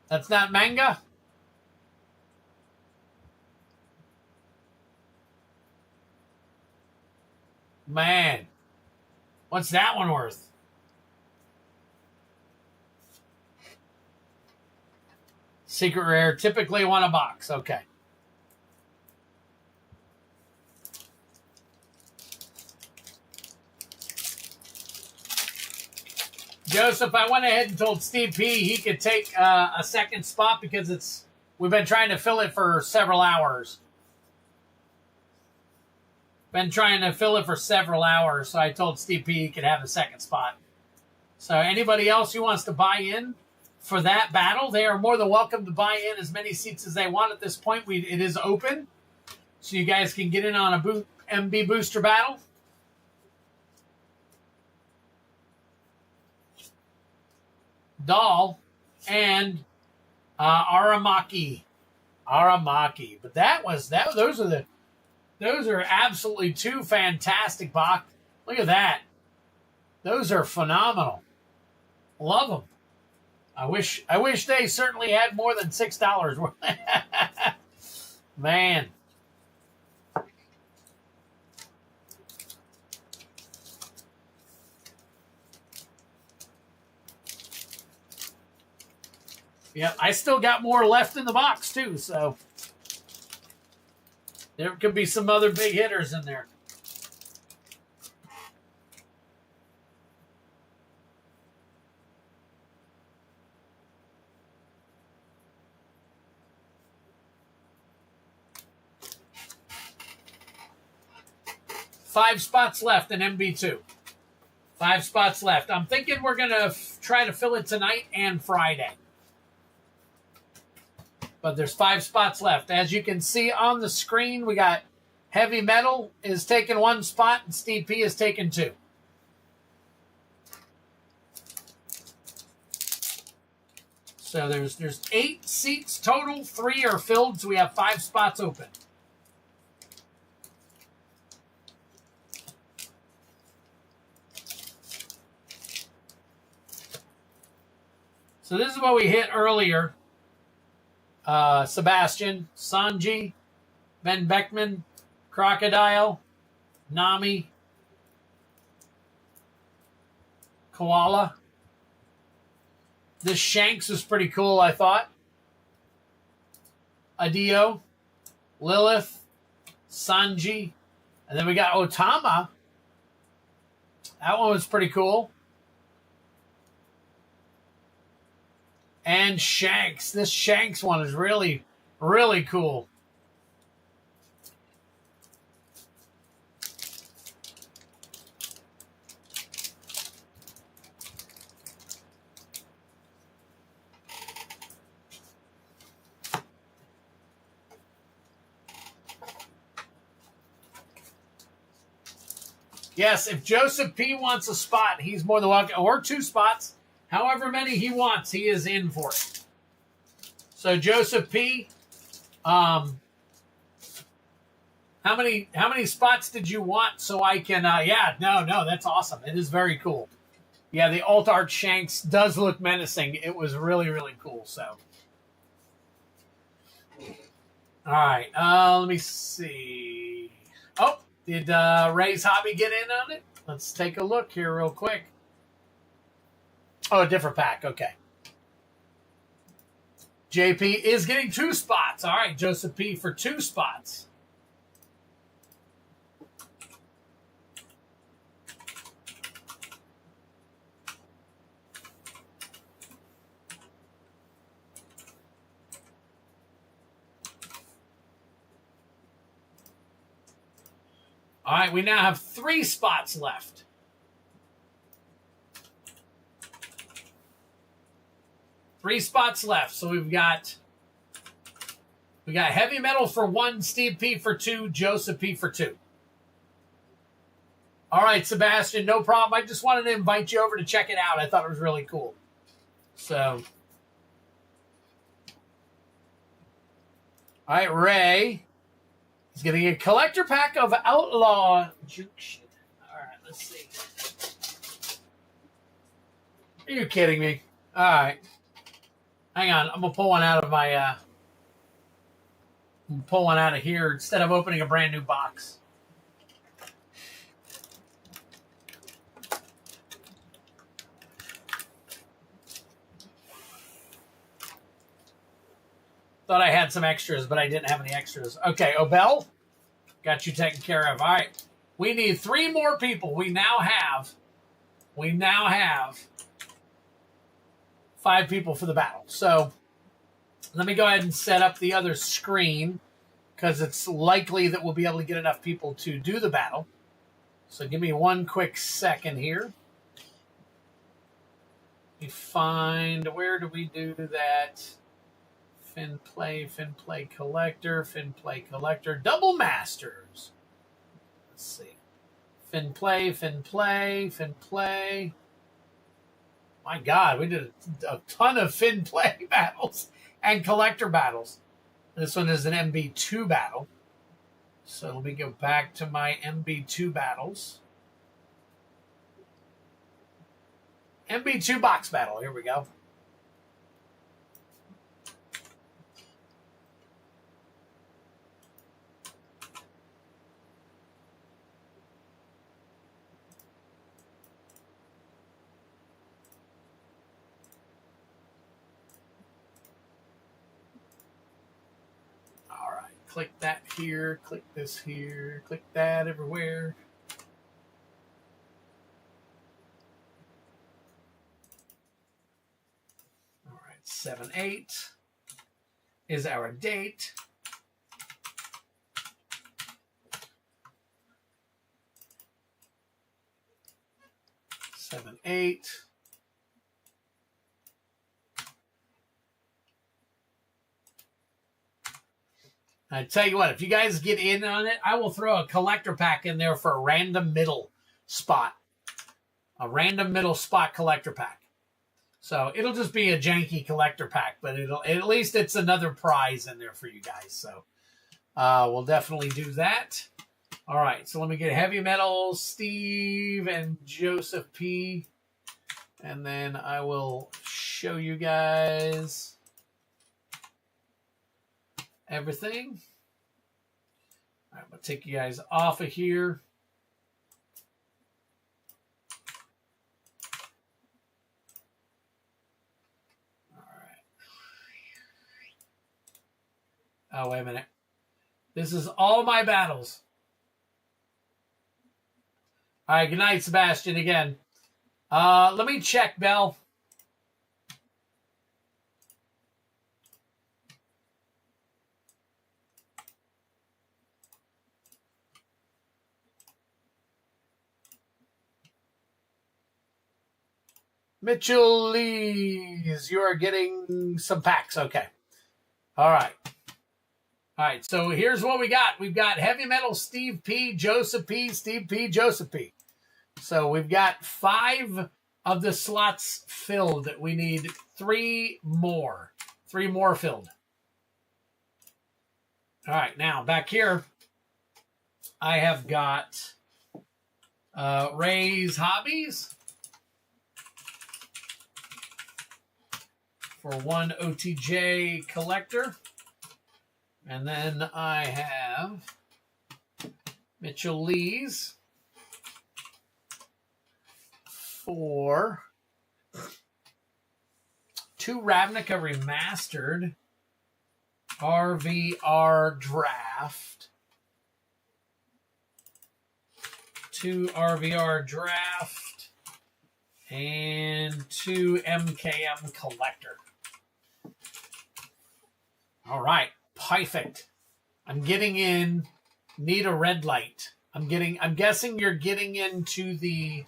That's not manga? Man. What's that one worth? Secret rare, typically one a box. Okay. Joseph, I went ahead and told Steve P he could take a second spot because we've been trying to fill it for several hours. Been trying to fill it for several hours, so I told Steve P he could have a second spot. So anybody else who wants to buy in for that battle, they are more than welcome to buy in as many seats as they want at this point. It is open, so you guys can get in on a MB booster battle. Dahl, and Aramaki. But those are absolutely two fantastic box. Look at that. Those are phenomenal. Love them. I wish they certainly had more than $6. Man. Yeah, I still got more left in the box too, so there could be some other big hitters in there. Five spots left in MB2. 5 spots left. I'm thinking we're going to try to fill it tonight and Friday. But there's 5 spots left. As you can see on the screen, we got Heavy Metal is taking 1 spot and Steve P is taking 2. So there's 8 seats total. 3 are filled, so we have 5 spots open. So this is what we hit earlier. Sebastian, Sanji, Ben Beckman, Crocodile, Nami, Koala. This Shanks is pretty cool, I thought. Adio, Lilith, Sanji, and then we got Otama. That one was pretty cool. And Shanks. This Shanks one is really, really cool. Yes, if Joseph P. wants a spot, he's more than welcome. Or 2 spots. However many he wants, he is in for it. So Joseph P., how many spots did you want so I can? No, that's awesome. It is very cool. Yeah, the Alt Art Shanks does look menacing. It was really, really cool. So, all right, let me see. Oh, did Ray's Hobby get in on it? Let's take a look here real quick. Oh, a different pack. Okay. JP is getting 2 spots. All right, Joseph P. for 2 spots. All right, we now have 3 spots left. Three spots left. So we got Heavy Metal for 1, Steve P for 2, Joseph P for 2. All right, Sebastian, no problem. I just wanted to invite you over to check it out. I thought it was really cool. So, all right, Ray is getting a collector pack of Outlaw Juke shit. All right, let's see. Are you kidding me? All right. Hang on, I'm gonna pull one out of my. Pull one out of here instead of opening a brand new box. Thought I had some extras, but I didn't have any extras. Okay, Obel, got you taken care of. All right, we need 3 more people. We now have 5 people for the battle. So let me go ahead and set up the other screen because it's likely that we'll be able to get enough people to do the battle. So give me one quick second here. Let me find, where do we do that? Fin play collector, double masters. Let's see. Fin play. My God, we did a ton of Fin Play battles and collector battles. This one is an MB2 battle. So let me go back to my MB2 battles. MB2 box battle. Here we go. Click that here, click this here, click that everywhere. All right, 7/8 is our date. Seven, 8. I tell you what, if you guys get in on it, I will throw a collector pack in there for a random middle spot. A random middle spot collector pack. So it'll just be a janky collector pack, but at least it's another prize in there for you guys. So we'll definitely do that. All right, so let me get Heavy Metal, Steve, and Joseph P. And then I will show you guys everything. All right, I'm going to take you guys off of here. All right. Oh, wait a minute. This is all my battles. All right, good night, Sebastian, again. Let me check, Bell. Mitchell Lees, you are getting some packs. Okay. All right. All right, so here's what we got. We've got Heavy Metal, Steve P, Joseph P, Steve P, Joseph P. So we've got 5 of the slots filled. We need 3 more. 3 more filled. All right, now back here, I have got Ray's Hobbies for 1 OTJ collector. And then I have Mitchell Lees for 2 Ravnica Remastered RVR Draft. 2 RVR Draft and 2 MKM Collector. All right. Perfect. I'm getting in. Need a red light. I'm guessing you're getting into the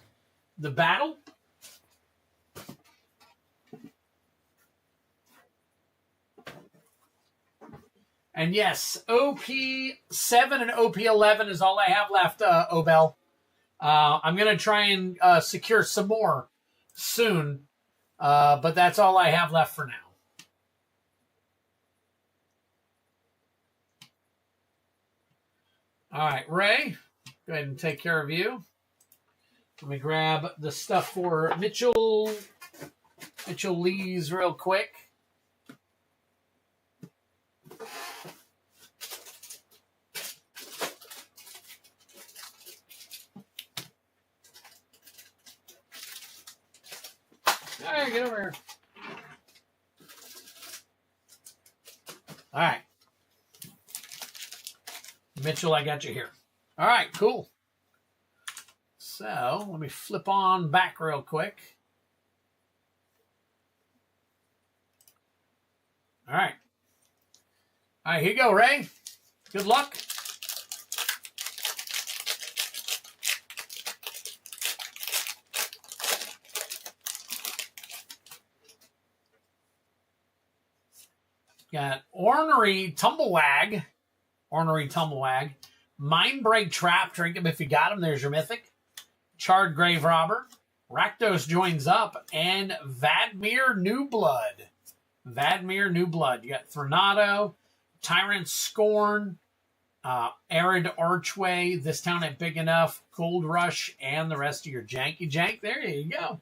battle. And yes, OP7 and OP11 is all I have left, Obel. I'm going to try and secure some more soon, but that's all I have left for now. All right, Ray, go ahead and take care of you. Let me grab the stuff for Mitchell Lees real quick. All right, get over here. All right. Mitchell, I got you here. All right, cool. So let me flip on back real quick. All right. All right, here you go, Ray. Good luck. Got Ornery Tumblewag. Mindbreak Trap. Drink him if you got him. There's your Mythic. Charred Grave Robber. Rakdos joins up, and Vadmir Newblood. Vadmir Newblood. You got Threnado, Tyrant Scorn, Arid Archway, This Town Ain't Big Enough, Gold Rush, and the rest of your janky jank. There you go.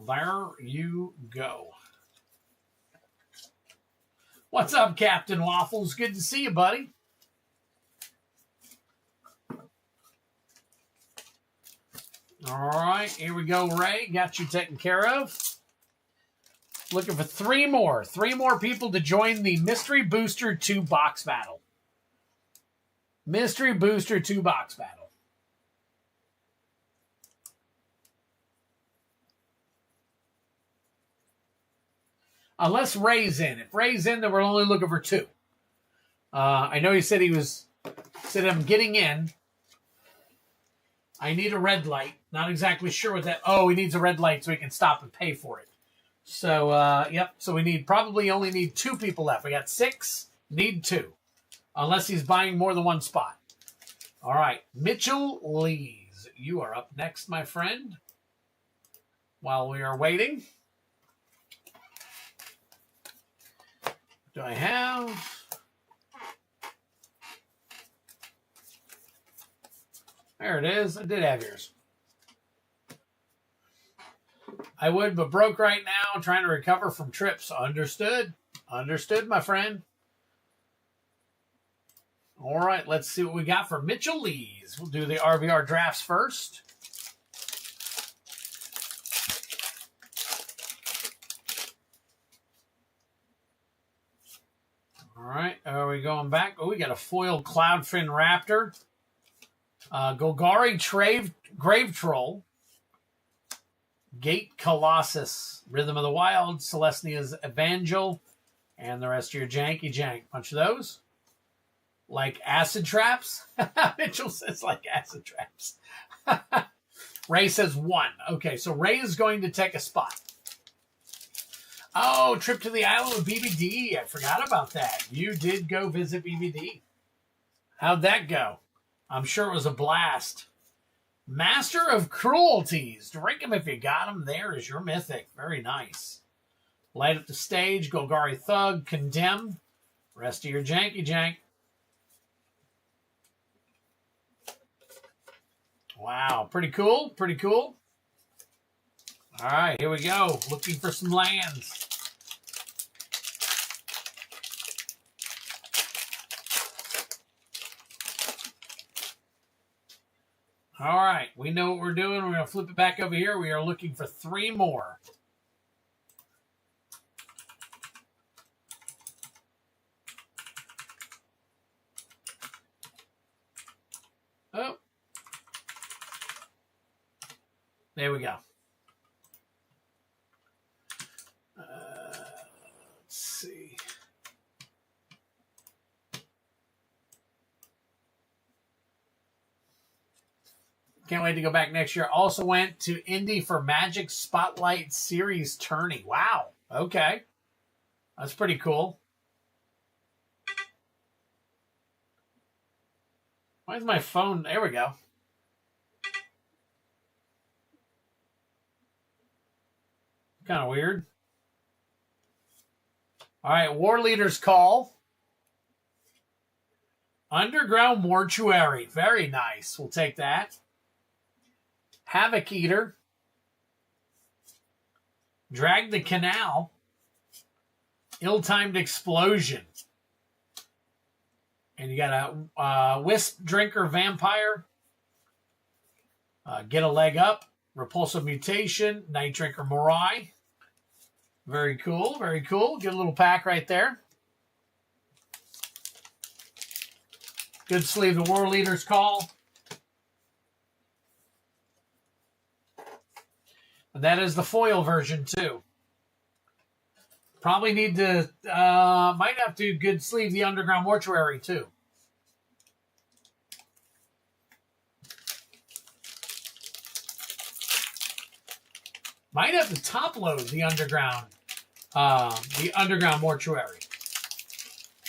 There you go. What's up, Captain Waffles? Good to see you, buddy. All right, here we go, Ray. Got you taken care of. Looking for three more people to join the Mystery Booster 2 box battle. Mystery Booster 2 box battle. Unless Ray's in. If Ray's in, then we're only looking for 2. I know he said I'm getting in. I need a red light. Not exactly sure what that... Oh, he needs a red light so he can stop and pay for it. So, yep. So we probably only need 2 people left. We got 6. Need 2. Unless he's buying more than one spot. All right. Mitchell Lees. You are up next, my friend. While we are waiting. Do I have... There it is. I did have yours. I would, but broke right now, trying to recover from trips. Understood. Understood, my friend. All right, let's see what we got for Mitchell Lees. We'll do the RVR drafts first. All right, are we going back? Oh, we got a foil Cloudfin Raptor. Golgari Grave Troll, Gate Colossus, Rhythm of the Wild, Celestia's Evangel, and the rest of your janky jank. Bunch of those. Like acid traps? Mitchell says like acid traps. Ray says 1. Okay, so Ray is going to take a spot. Oh, trip to the island of BBD. I forgot about that. You did go visit BBD. How'd that go? I'm sure it was a blast. Master of Cruelties. Drink him if you got him. There is your Mythic. Very nice. Light up the stage. Golgari Thug. Condemn. Rest of your janky jank. Wow. Pretty cool. Pretty cool. All right. Here we go. Looking for some lands. All right, we know what we're doing. We're going to flip it back over here. We are looking for 3 more. Oh. There we go. Let's see. Can't wait to go back next year. Also went to Indy for Magic Spotlight Series tourney. Wow. Okay. That's pretty cool. Why is my phone... There we go. Kind of weird. All right. War Leader's Call. Underground Mortuary. Very nice. We'll take that. Havoc Eater, Drag the Canal, Ill-Timed Explosion, and you got a Wisp Drinker Vampire, Get a Leg Up, Repulsive Mutation, Night Drinker Morai. Very cool, very cool. Good little pack right there. Good sleeve, the War Leader's Call. That is the foil version, too. Probably need to, might have to good sleeve the Underground Mortuary, too. Might have to top load the Underground Mortuary.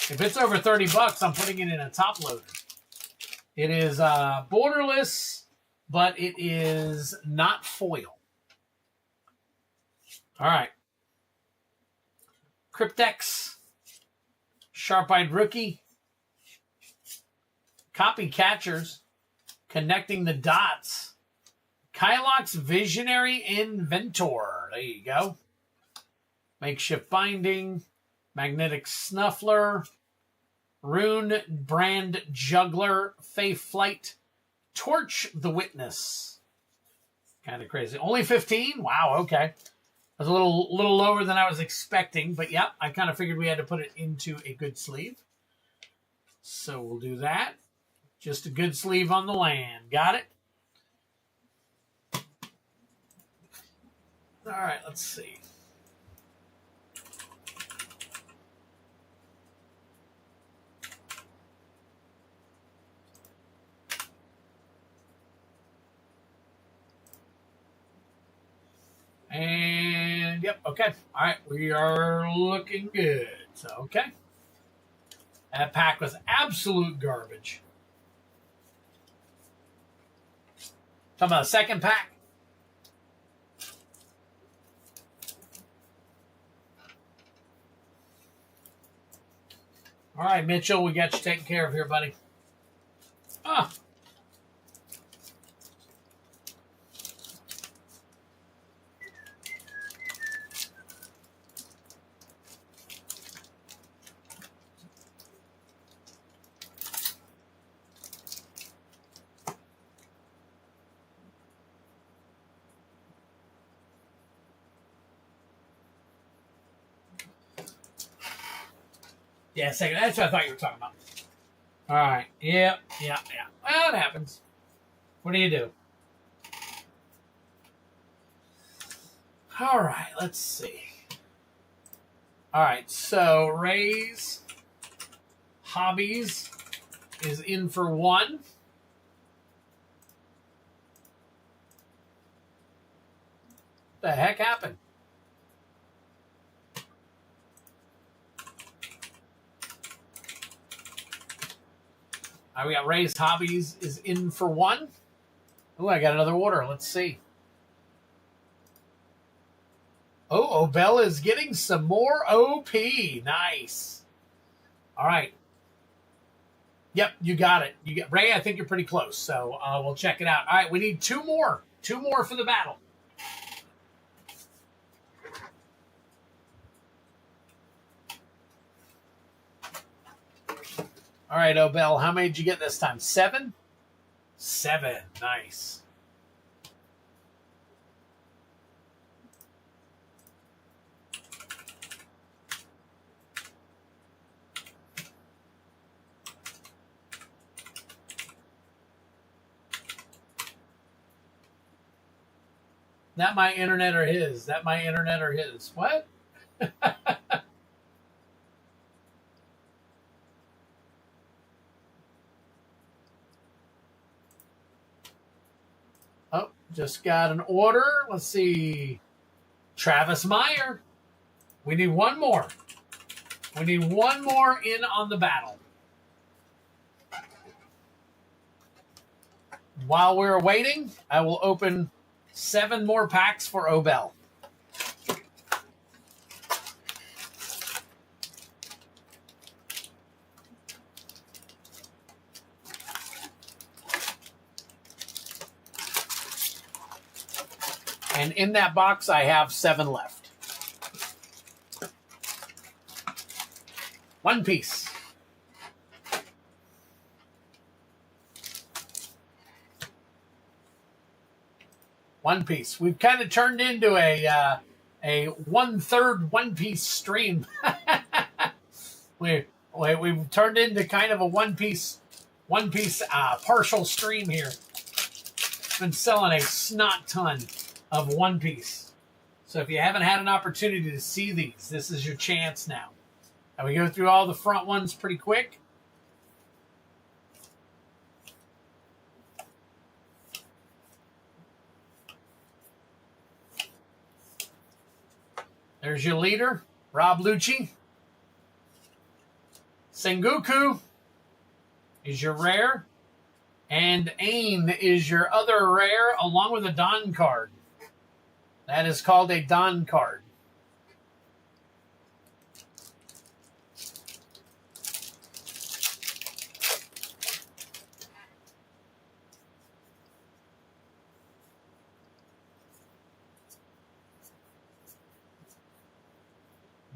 If it's over $30, I'm putting it in a top loader. It is Borderless but it is not foil. All right. Cryptex, Sharp-Eyed Rookie, Copy Catchers, Connecting the Dots, Kylox Visionary Inventor. There you go. Makeshift Binding, Magnetic Snuffler, Rune Brand Juggler, Fey Flight, Torch the Witness. Kind of crazy. Only 15? Wow, okay. That was a little lower than I was expecting, but yeah, I kind of figured we had to put it into a good sleeve. So we'll do that. Just a good sleeve on the land. Got it? All right, let's see. And, yep, okay. All right, we are looking good. So, okay. That pack was absolute garbage. Talking about the second pack. All right, Mitchell, we got you taken care of here, buddy. Ah. Yeah, second. That's what I thought you were talking about. All right. Yep. Well, it happens. What do you do? All right. Let's see. All right. So, Ray's Hobbies is in for 1. What the heck happened? We got Ray's Hobbies is in for 1. Oh, I got another order. Let's see. Oh, Obel is getting some more OP. Nice. All right. Yep, you got it. You got Ray. I think you're pretty close. So we'll check it out. All right, we need 2 more. 2 more for the battle. All right, Obel, how many did you get this time? 7? 7. Nice. That my internet or his? That my internet or his? What? Oh, just got an order. Let's see. Travis Meyer. We need 1 more. We need 1 more in on the battle. While we're waiting, I will open 7 more packs for Obel. And in that box, I have 7 left. One Piece. One Piece. We've kind of turned into a 1/3 One Piece stream. We've turned into kind of a One Piece partial stream here. Been selling a snot ton of One Piece. So if you haven't had an opportunity to see these, this is your chance now. And we go through all the front ones pretty quick. There's your leader, Rob Lucci. Sengoku is your rare. And Ain is your other rare, along with a Don card. That is called a Don card.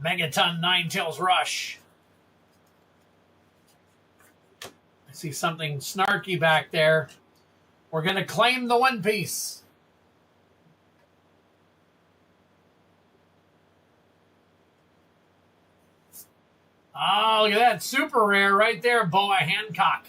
Megaton Ninetales Rush. I see something snarky back there. We're going to claim the One Piece. Oh, look at that. Super rare right there, Boa Hancock.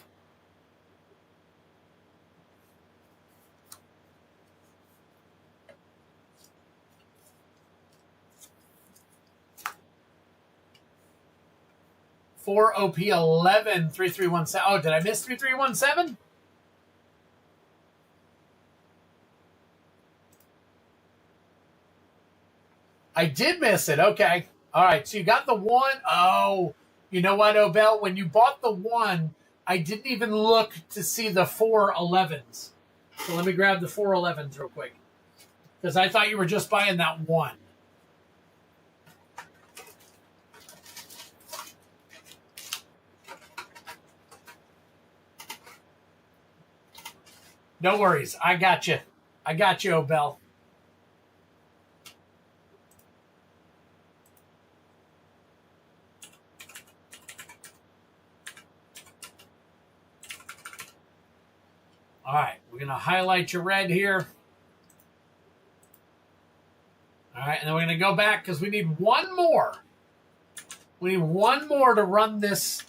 For OP11 3317. Oh, did I miss 3317? I did miss it. Okay. All right. So you got the one. Oh, you know what, Obel? When you bought the one, I didn't even look to see the 411s. So let me grab the 411s real quick. Because I thought you were just buying that one. No worries. I got you. I got you, Obel. All right. We're going to highlight your red here. All right. And then we're going to go back because we need one more. We need one more to run this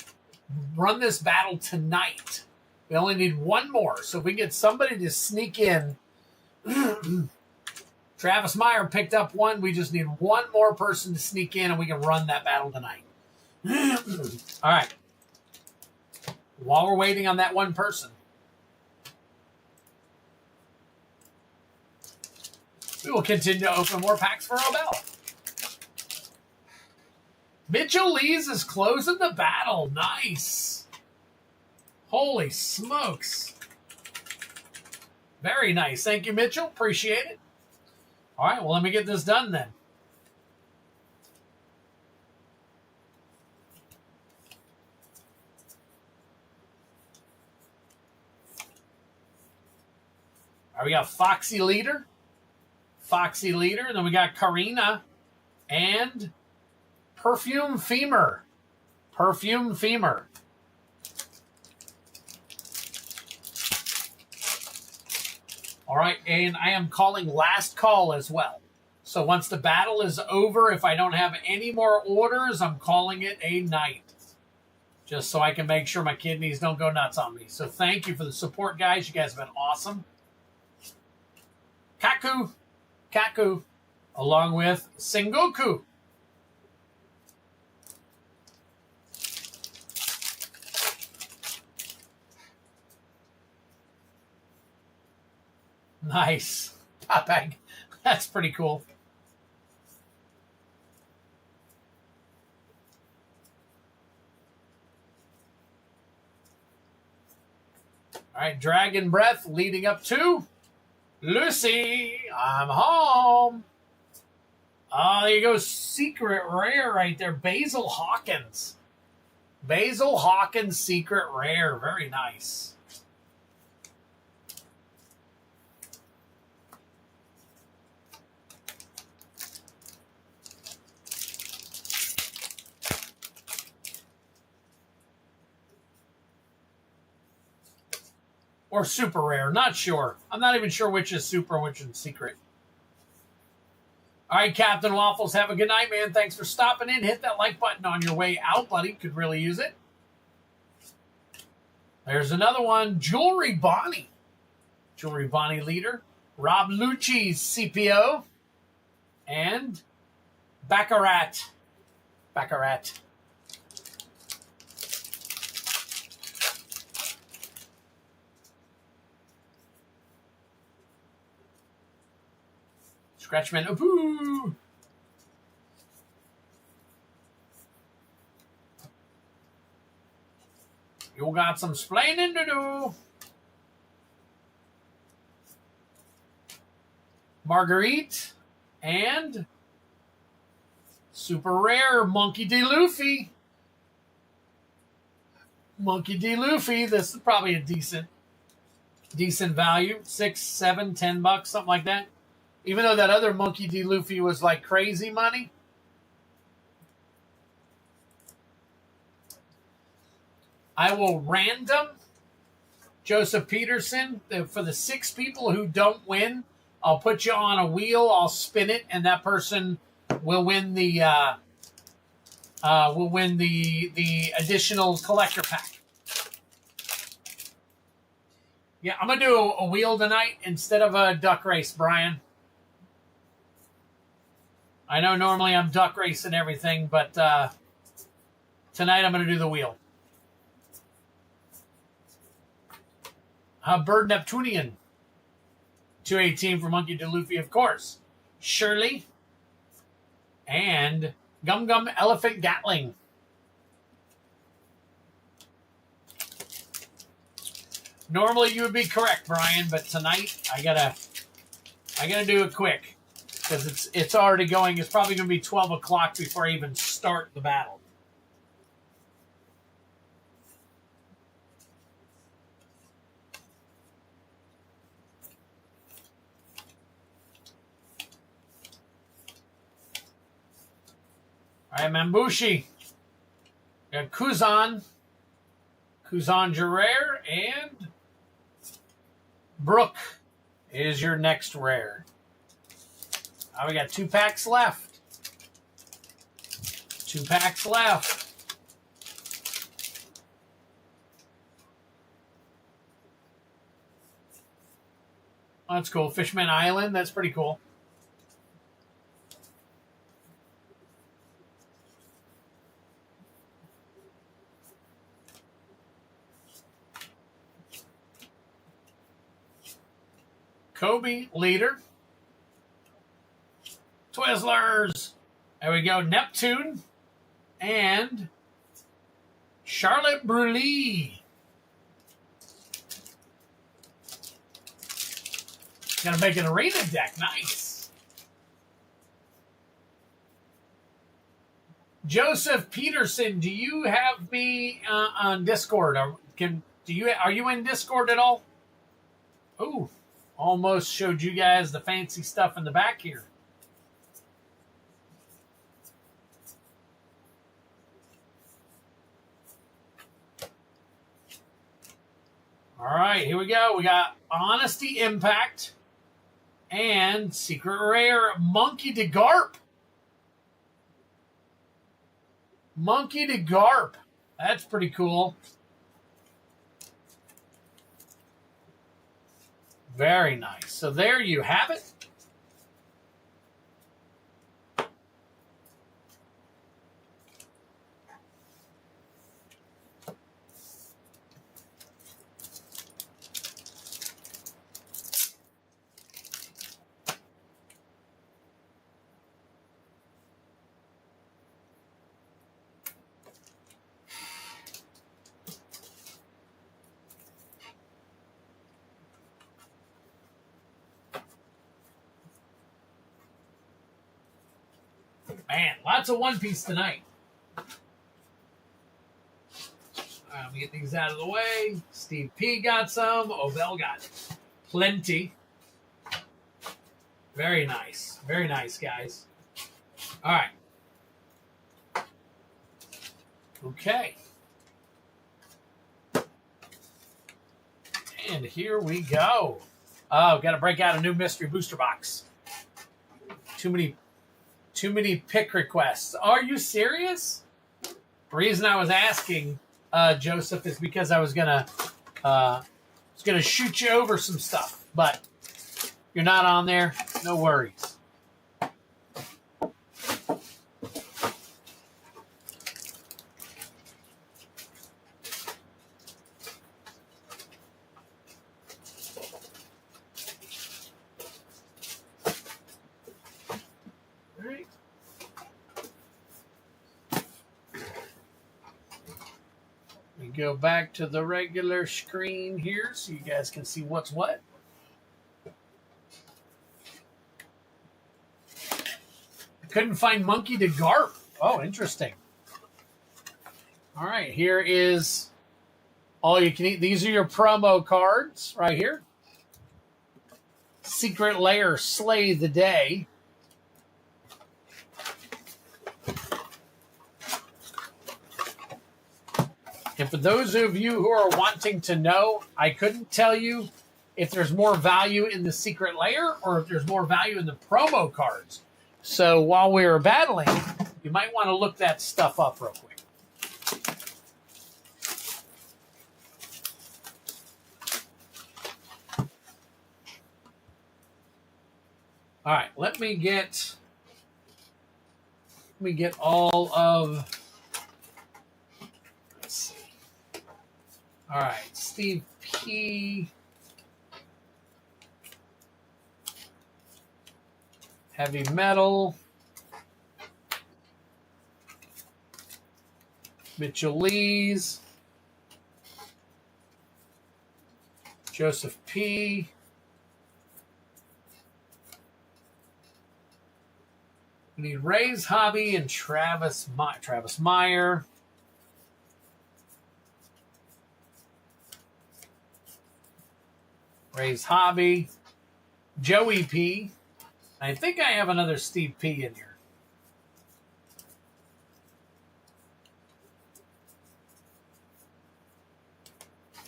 battle tonight. We only need one more. So if we get somebody to sneak in. Travis Meyer picked up one. We just need one more person to sneak in and we can run that battle tonight. All right. While we're waiting on that one person, we will continue to open more packs for Obel. Mitchell Lees is closing the battle. Nice. Holy smokes. Very nice. Thank you, Mitchell. Appreciate it. All right, well, let me get this done then. All right, we got Foxy Leader. Foxy Leader. And then we got Karina and Perfume Femur. Perfume Femur. All right, and I am calling last call as well. So once the battle is over, if I don't have any more orders, I'm calling it a night. Just so I can make sure my kidneys don't go nuts on me. So thank you for the support, guys. You guys have been awesome. Kaku, along with Sengoku. Nice. Top bag. That's pretty cool. All right, Dragon Breath leading up to Lucy. I'm home. Oh, there you go. Secret rare right there. Basil Hawkins. Basil Hawkins secret rare. Very nice. Or super rare. Not sure. I'm not even sure which is super and which is secret. All right, Captain Waffles. Have a good night, man. Thanks for stopping in. Hit that like button on your way out, buddy. Could really use it. There's another one. Jewelry Bonnie. Jewelry Bonnie leader. Rob Lucci's CPO. And Baccarat. Baccarat. Scratchman. Ooh. You got some splaining to do. Marguerite, and super rare Monkey D. Luffy. Monkey D. Luffy. This is probably a decent value. $6, $7, $10, something like that. Even though that other Monkey D. Luffy was like crazy money. I will random Joseph Peterson. For the 6 people who don't win, I'll put you on a wheel. I'll spin it, and that person will win the additional collector pack. Yeah, I'm gonna do a wheel tonight instead of a duck race, Brian. I know normally I'm duck racing everything, but tonight I'm gonna do the wheel. Bird Neptunian. 218 for Monkey D. Luffy, of course. Shirley. And Gum Gum Elephant Gatling. Normally you would be correct, Brian, but tonight I gotta do it quick because it's already going. It's probably gonna be 12 o'clock before I even start the battle. All right, Mambushi. We got Kuzan Jarrere, and Brooke is your next rare. We got 2 packs left. 2 packs left. Oh, that's cool. Fishman Island. That's pretty cool. Kobe leader. Twizzlers. There we go. Neptune and Charlotte Bruley. Gonna make an arena deck. Nice. Joseph Peterson, do you have me on Discord? Are you in Discord at all? Ooh. Almost showed you guys the fancy stuff in the back here. All right, here we go. We got Honesty Impact and Secret Rare Monkey D. Garp. Monkey D. Garp. That's pretty cool. Very nice. So there you have it. Man, lots of One Piece tonight. Let me get these out of the way. Steve P got some. Ovell got plenty. Very nice. Very nice, guys. All right. Okay. And here we go. Oh, got to break out a new mystery booster box. Too many pick requests. Are you serious? The reason I was asking, Joseph, is because I was gonna shoot you over some stuff, but you're not on there. No worries. Go back to the regular screen here so you guys can see what's what. couldn't find Monkey to Garp. Oh, interesting. All right, here is all you can eat. These are your promo cards right here. Secret Lair Slay the Day. And for those of you who are wanting to know, I couldn't tell you if there's more value in the Secret Lair or if there's more value in the promo cards. So while we were battling, you might want to look that stuff up real quick. All right, let me get all of. Let's see. All right, Steve P. Heavy Metal. Mitchell Lees. Joseph P. We need Ray's Hobby and Travis Meyer. Ray's Hobby. Joey P. I think I have another Steve P in here.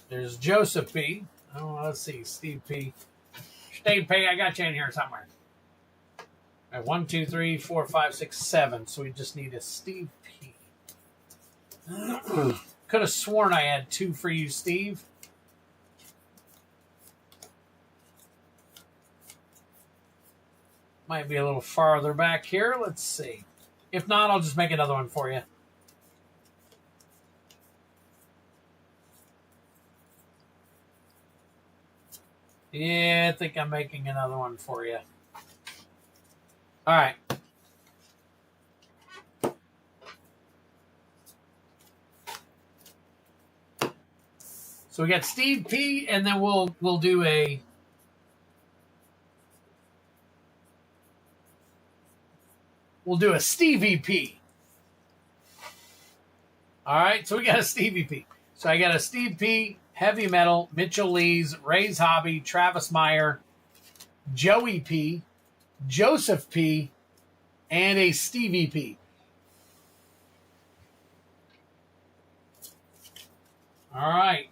There's Joseph P. Oh, let's see. Steve P. Steve P, I got you in here somewhere. All right, 1, 2, 3, 4, 5, 6, 7. So we just need a Steve P. Could have sworn I had 2 for you, Steve. Might be a little farther back here. Let's see. If not, I'll just make another one for you. Yeah, I think I'm making another one for you. All right. So we got Steve P, and then we'll do a Stevie P. All right, so we got a Stevie P. So I got a Steve P, Heavy Metal, Mitchell Lees, Ray's Hobby, Travis Meyer, Joey P, Joseph P, and a Stevie P. All right.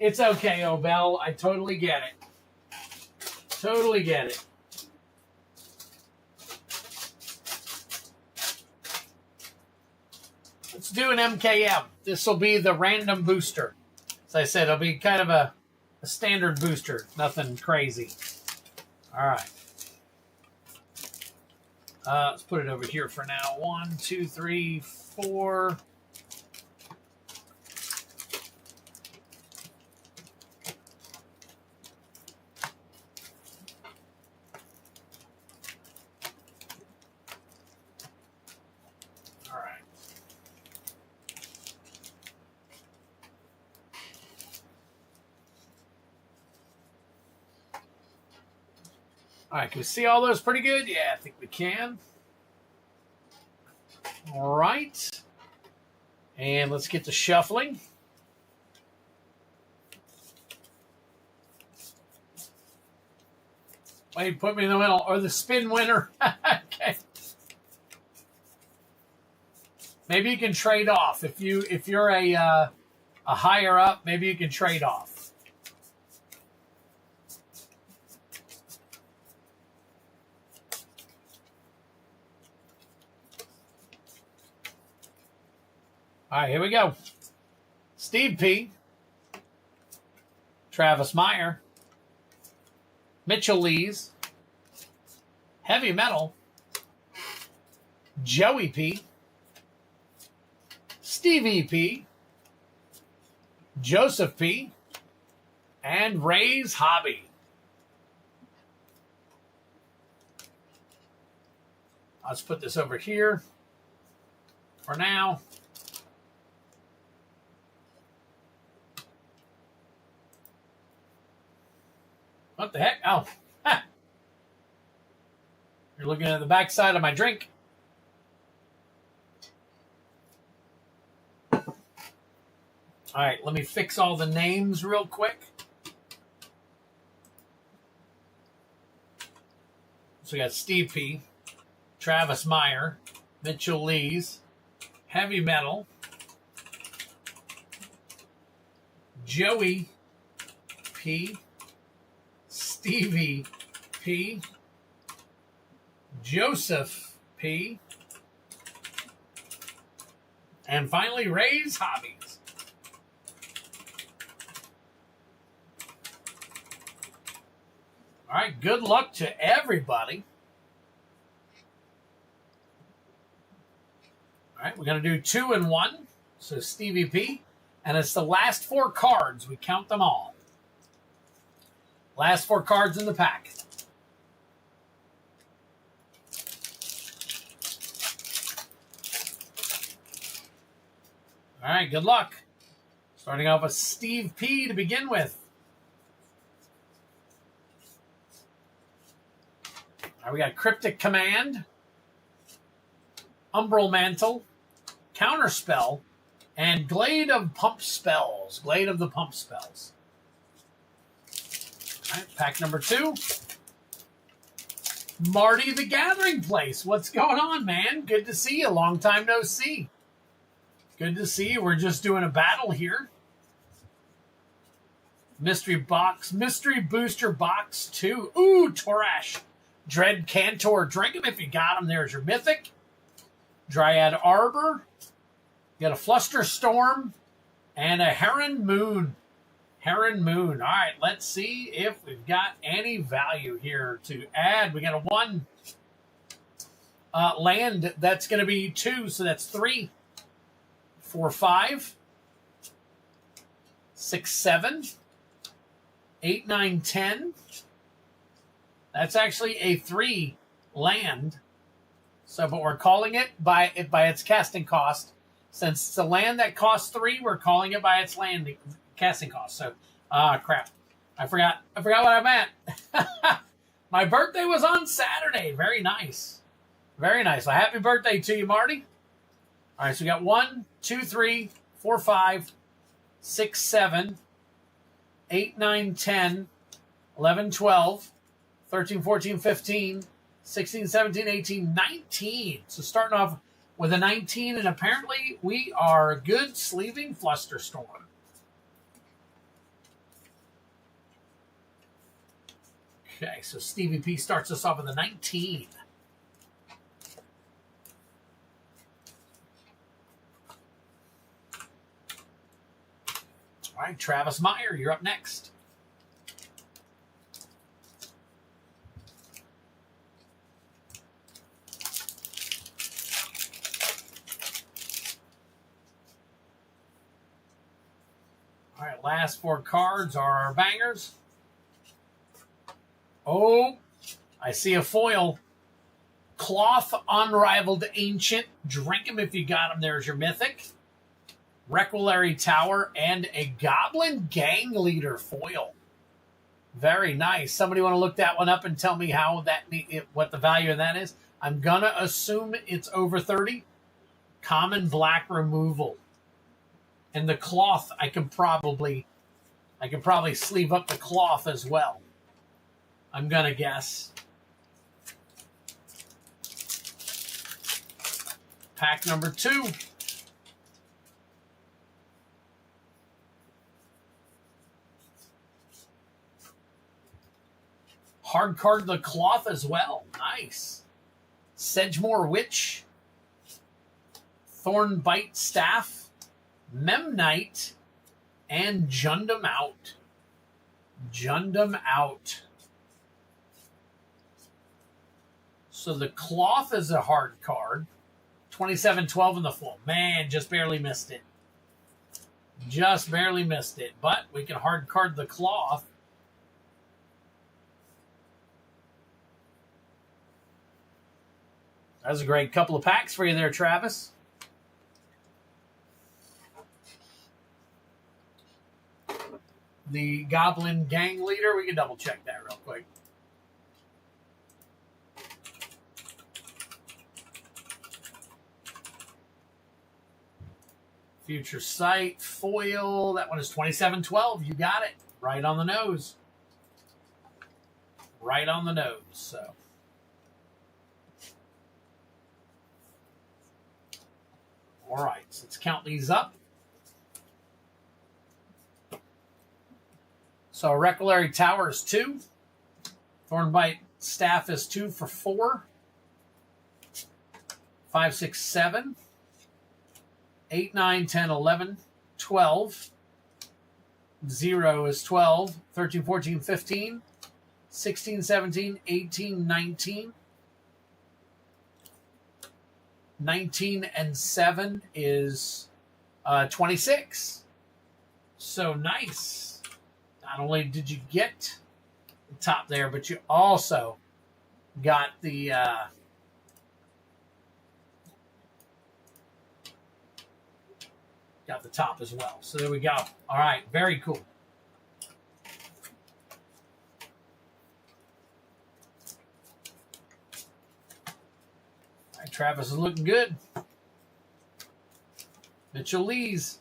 It's okay, Obel. I totally get it. Totally get it. Let's do an MKM. This will be the random booster. As I said, it'll be kind of a standard booster. Nothing crazy. All right. Let's put it over here for now. 1, 2, 3, 4. All right, can we see all those pretty good? Yeah, I think we can. All right. And let's get to shuffling. Wait, put me in the middle. Or the spin winner. Okay. Maybe you can trade off. If you're a higher up, maybe you can trade off. All right, here we go. Steve P. Travis Meyer. Mitchell Lees. Heavy Metal. Joey P. Stevie P. Joseph P. And Ray's Hobby. Let's put this over here for now. What the heck? Oh, ha. You're looking at the backside of my drink. All right, let me fix all the names real quick. So we got Steve P, Travis Meyer, Mitchell Lees, Heavy Metal, Joey P, Stevie P, Joseph P, and finally Ray's Hobbies. All right, good luck to everybody. All right, we're going to do 2 and 1. So Stevie P. And it's the last 4 cards. We count them all. Last 4 cards in the pack. All right, good luck. Starting off with Steve P. to begin with. All right, we got Cryptic Command, Umbral Mantle, Counterspell, and Glade of Pump Spells. Glade of the Pump Spells. All right, pack number 2. Marty the Gathering Place. What's going on, man? Good to see you. Long time no see. Good to see you. We're just doing a battle here. Mystery Booster Box 2. Ooh, Torash. Dread Cantor. Drink him if you got him. There's your Mythic. Dryad Arbor. You got a Fluster Storm. And a Heron Moon. Heron Moon. All right, let's see if we've got any value here to add. We got a 1 land. That's going to be 2, so that's 3, 4, 5, 6, 7, 8, 9, 10. That's actually a 3 land. So, but we're calling it by its casting cost. Since it's a land that costs 3, we're calling it by its land casting cost. So, crap. I forgot what I meant. My birthday was on Saturday. Very nice. Very nice. Well, happy birthday to you, Marty. All right, so we got 1, 2, 3, 4, 5, 6, 7, 8, 9, 10, 11, 12, 13, 14, 15, 16, 17, 18, 19. So starting off with a 19, and apparently we are good sleeving Flusterstorm. Okay, so Stevie P starts us off with a 19. All right, Travis Meyer, you're up next. All right, last 4 cards are our bangers. Oh, I see a foil. Cloth Unrivaled Ancient. Drink him if you got him. There's your Mythic. Requilary Tower and a Goblin Gang Leader foil. Very nice. Somebody want to look that one up and tell me how what the value of that is? I'm going to assume it's over 30. Common black removal. And the cloth, I can probably sleeve up the cloth as well. I'm going to guess. Pack number 2. Hard card the cloth as well. Nice. Sedgemoor Witch. Thornbite Staff. Memnite. And Jundum Out. Jundum Out. So the cloth is a hard card. 27-12 in the full. Man, just barely missed it. Just barely missed it, but we can hard card the cloth. That was a great couple of packs for you there, Travis. The Goblin Gang Leader, we can double check that real quick. Future Sight, foil. That one is 2712. You got it. Right on the nose. Right on the nose. So. All right. So let's count these up. So Recolary Tower is 2. Thornbite Staff is 2 for 4. 5, 6, 7. 8, 9, 10, 11, 12. 0 is 12. 13, 14, 15. 16, 17, 18, 19. 19 and 7 is 26. So nice. Not only did you get the top there, but you also got the top as well. So there we go. All right, very cool. All right, Travis is looking good. Mitchell Lees.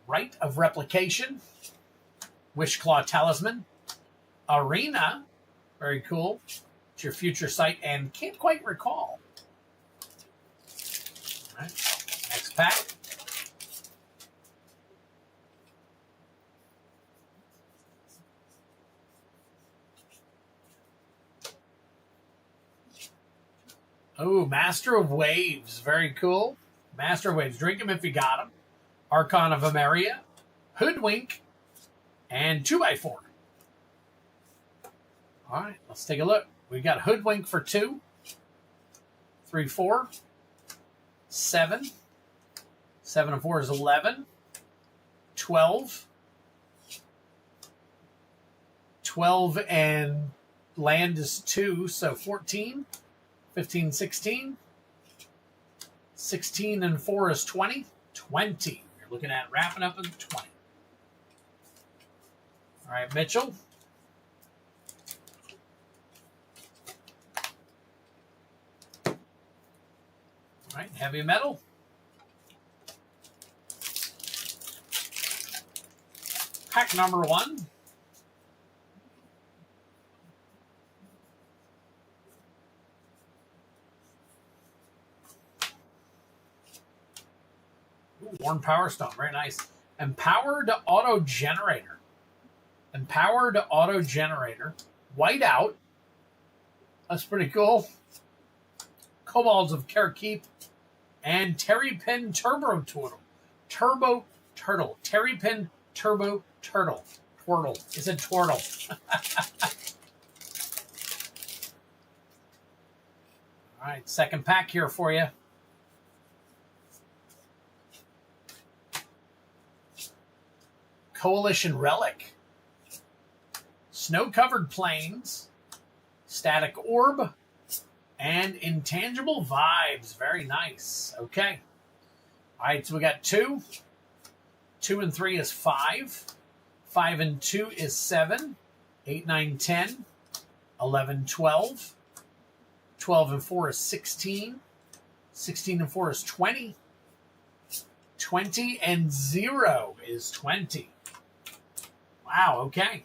Rite of Replication, Wishclaw Talisman, Arena, very cool. It's your Future Sight and Can't Quite Recall. All right, next pack. Oh, Master of Waves, very cool. Master of Waves, drink them if you got them. Archon of Emeria, Hoodwink, and 2x4. All right, let's take a look. We got Hoodwink for 2, 3, 4, 7. 7 and 4 is 11. 12. 12 and land is 2, so 14. 15, 16. 16 and 4 is 20. 20. Looking at wrapping up at 20. All right, Mitchell. All right, heavy metal. Pack number 1. Worn Power Stone, very nice. Empowered Auto Generator. Empowered Auto Generator. Whiteout. That's pretty cool. Kobolds of Karakeep. And Terrypin Turbo Turtle. Turbo Turtle. Terrypin Turbo Turtle. Twirtle. It's a twirtle. All right, second pack here for you. Coalition Relic, Snow-Covered Plains, Static Orb, and Intangible Vibes. Very nice. Okay. All right, so we got 2. 2 and 3 is 5. 5 and 2 is 7. 8, 9, 10. 11, 12. 12 and 4 is 16. 16 and 4 is 20. 20 and 0 is 20. Wow, okay.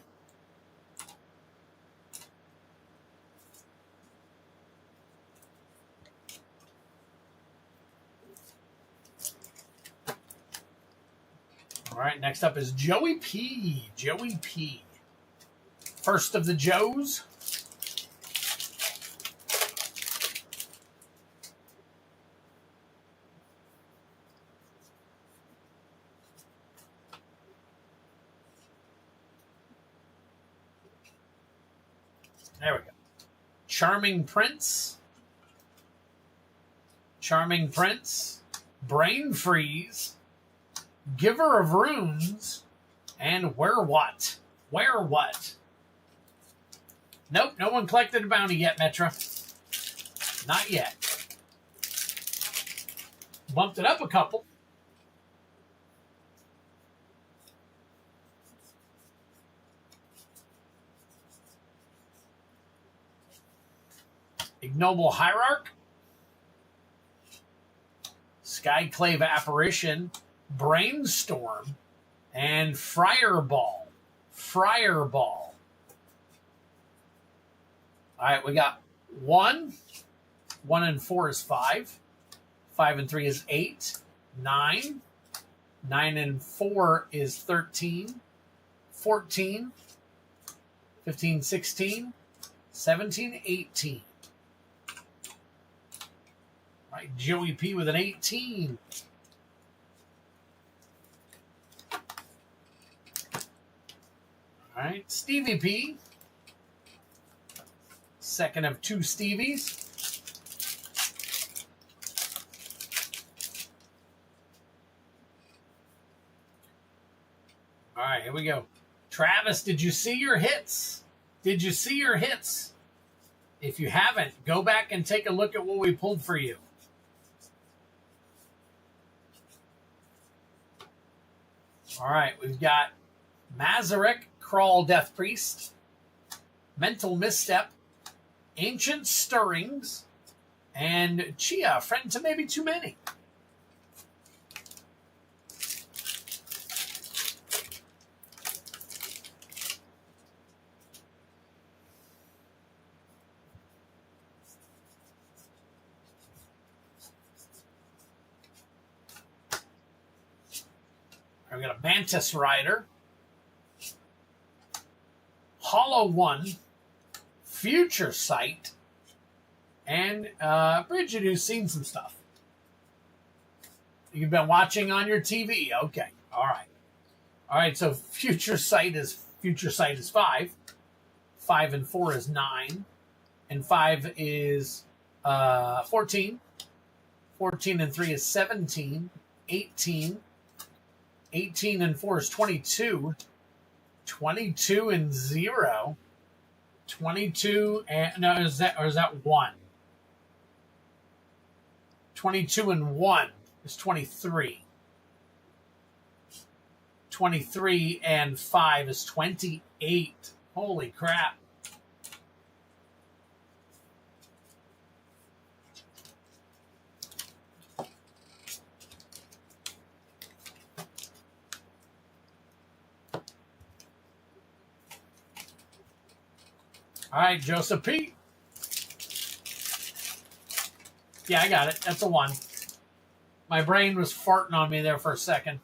All right, next up is Joey P. Joey P. First of the Joes. There we go. Charming Prince. Charming Prince. Brain Freeze. Giver of Runes. And Where What? Where What? Nope, no one collected a bounty yet, Metra. Not yet. Bumped it up a couple. Ignoble Hierarch. Skyclave Apparition. Brainstorm. And Friarball. Friarball. All right, we got 1. 1 and 4 is 5. 5 and 3 is 8. 9. 9 and 4 is 13. 14. 15, 16. 17, 18. All right, Joey P with an 18. All right, Stevie P. Second of 2 Stevies. All right, here we go. Travis, did you see your hits? Did you see your hits? If you haven't, go back and take a look at what we pulled for you. All right, we've got Mazarek, Crawl Death Priest, Mental Misstep, Ancient Stirrings, and Chia, Friend to Maybe Too Many. We've got a Mantis Rider, Hollow One, Future Sight, and Bridget, who's seen some stuff. You've been watching on your TV. Okay. All right. All right. So Future Sight is 5. 5 and 4 is 9. And 5 is 14. 14 and 3 is 17. 18. 18 and 4 is 22. 22 and 0. 22 and no, is that 1? 22 and 1 is 23. 23 and 5 is 28. Holy crap. All right, Joseph P. Yeah, I got it. That's a 1. My brain was farting on me there for a second.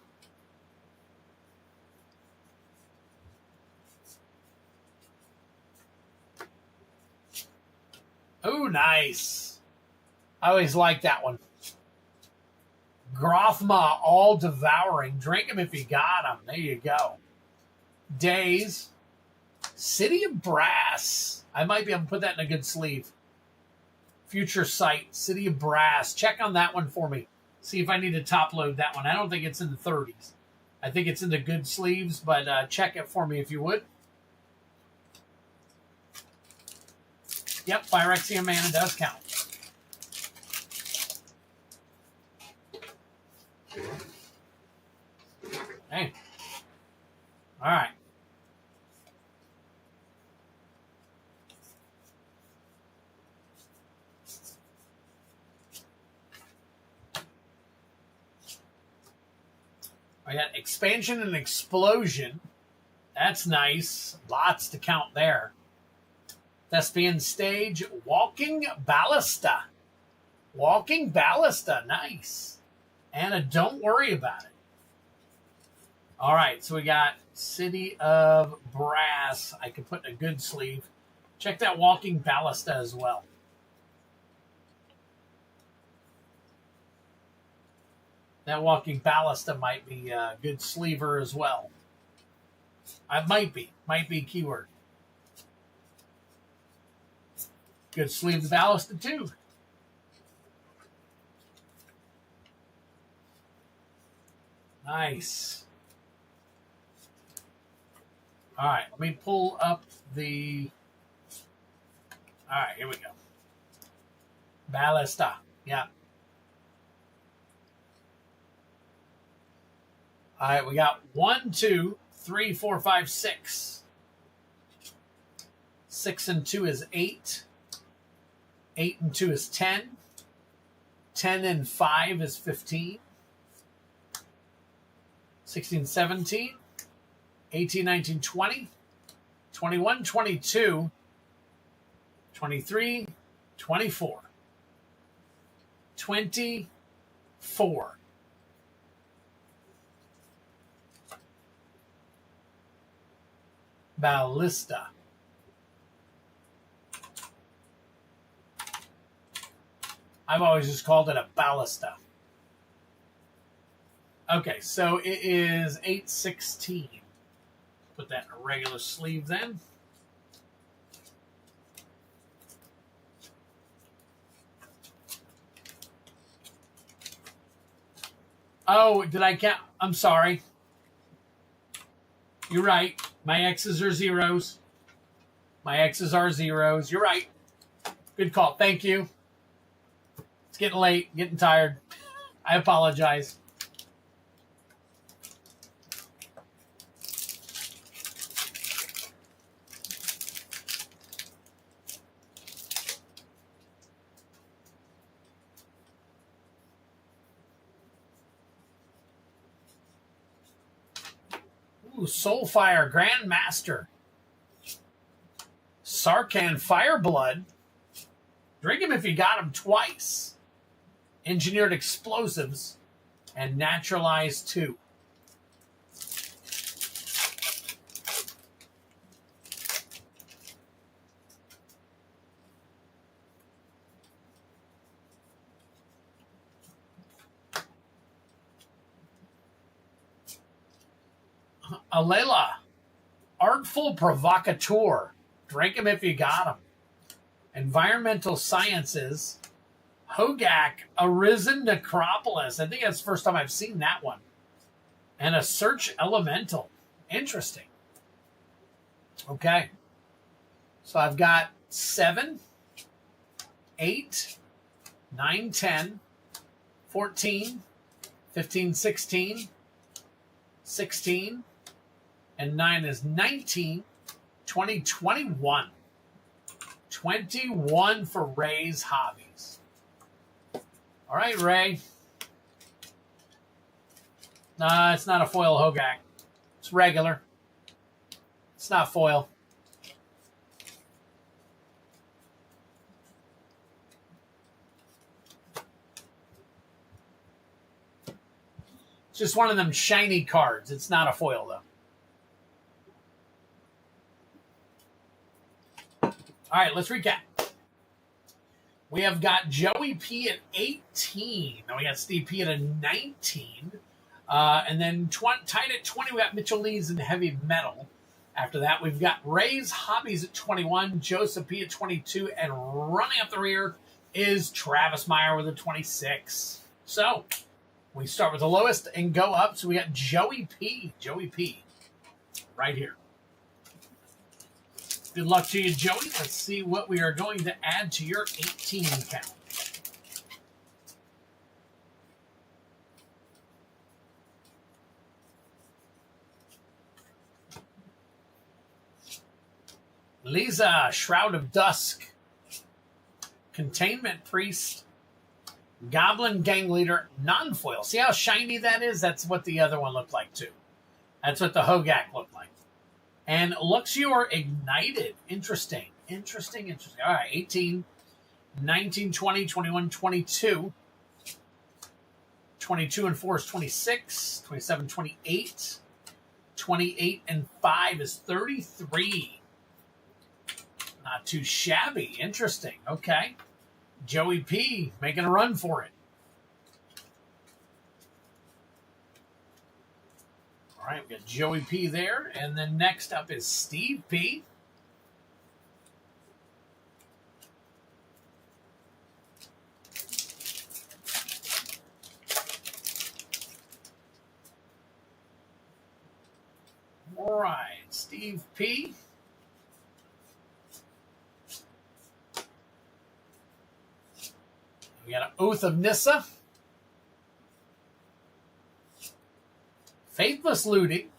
Oh, nice. I always like that one. Grothma, All Devouring. Drink him if you got him. There you go. Days. City of Brass. I might be able to put that in a good sleeve. Future Sight, City of Brass. Check on that one for me. See if I need to top load that one. I don't think it's in the 30s. I think it's in the good sleeves, but check it for me if you would. Yep, Phyrexia Mana does count. Hey. All right. I got Expansion and Explosion. That's nice. Lots to count there. Thespian Stage. Walking Ballista. Walking Ballista. Nice. Anna, don't worry about it. All right, so we got City of Brass. I could put in a good sleeve. Check that Walking Ballista as well. That Walking Ballista might be a good sleever as well. I might be keyword. Good sleeve the Ballista too. Nice. All right, let me pull up the... All right, here we go. Ballista. Yeah. All right, we got 1, 2, 3, 4, 5, 6. 6 and 2 is 8. 8 and 2 is 10. 10 and 5 is 15. 16, 17. 18, 19, 20. 21, 22. 23, 24. 24. Ballista. I've always just called it a ballista. Okay, so it is 816. Put that in a regular sleeve then. Oh, did I count? I'm sorry. You're right. My X's are zeros. My X's are zeros. You're right. Good call. Thank you. It's getting late. Getting tired. I apologize. Ooh, Soulfire Grandmaster. Sarkhan Fireblood. Drink him if you got him twice. Engineered Explosives. And Naturalized 2. Alela, Artful Provocateur. Drink him if you got him. Environmental Sciences. Hogak, Arisen Necropolis. I think that's the first time I've seen that one. And a Search Elemental. Interesting. Okay. So I've got 7, 8, 9, 10, 14, 15, 16, 16, and 9 is 19, 20, 21. 21 for Ray's Hobbies. All right, Ray. Nah, it's not a foil Hogak. It's regular. It's not foil. It's just one of them shiny cards. It's not a foil, though. All right, let's recap. We have got Joey P at 18. Then we got Steve P at a 19. And then tied at 20, we got Mitchell Lees in Heavy Metal. After that, we've got Ray's Hobbies at 21, Joseph P at 22, and running up the rear is Travis Meyer with a 26. So we start with the lowest and go up. So we got Joey P. Joey P. right here. Good luck to you, Joey. Let's see what we are going to add to your 18 count. Lisa, Shroud of Dusk. Containment Priest. Goblin Gang Leader, non-foil. See how shiny that is? That's what the other one looked like, too. That's what the Hogak looked like. And Luxior Ignited. Interesting. Interesting. All right, 18, 19, 20, 21, 22. 22 and 4 is 26. 27, 28. 28 and 5 is 33. Not too shabby. Interesting. Okay. Joey P. making a run for it. All right, we got Joey P. there. And then next up is Steve P. All right, Steve P. We got an Oath of Nissa. Faithless Looting.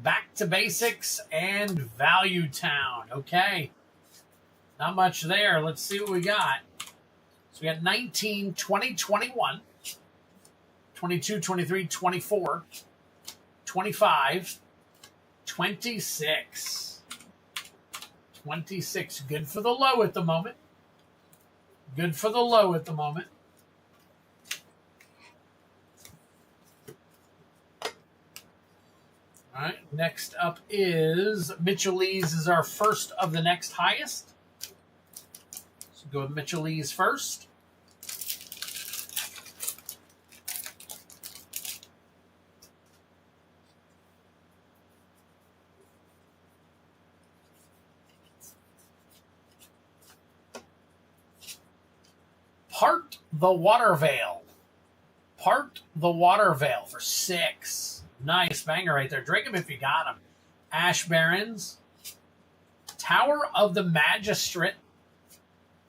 Back to Basics and Value Town. Okay. Not much there. Let's see what we got. So we got 19, 20, 21, 22, 23, 24, 25, 26. 26. Good for the low at the moment. Good for the low at the moment. All right, next up is Mitchell-Lee's is our first of the next highest. So go with Mitchell-Lee's first. Part the Water Veil. Part the Water Veil for 6. Nice banger right there. Drink them if you got them. Ash Barrens, Tower of the Magistrate,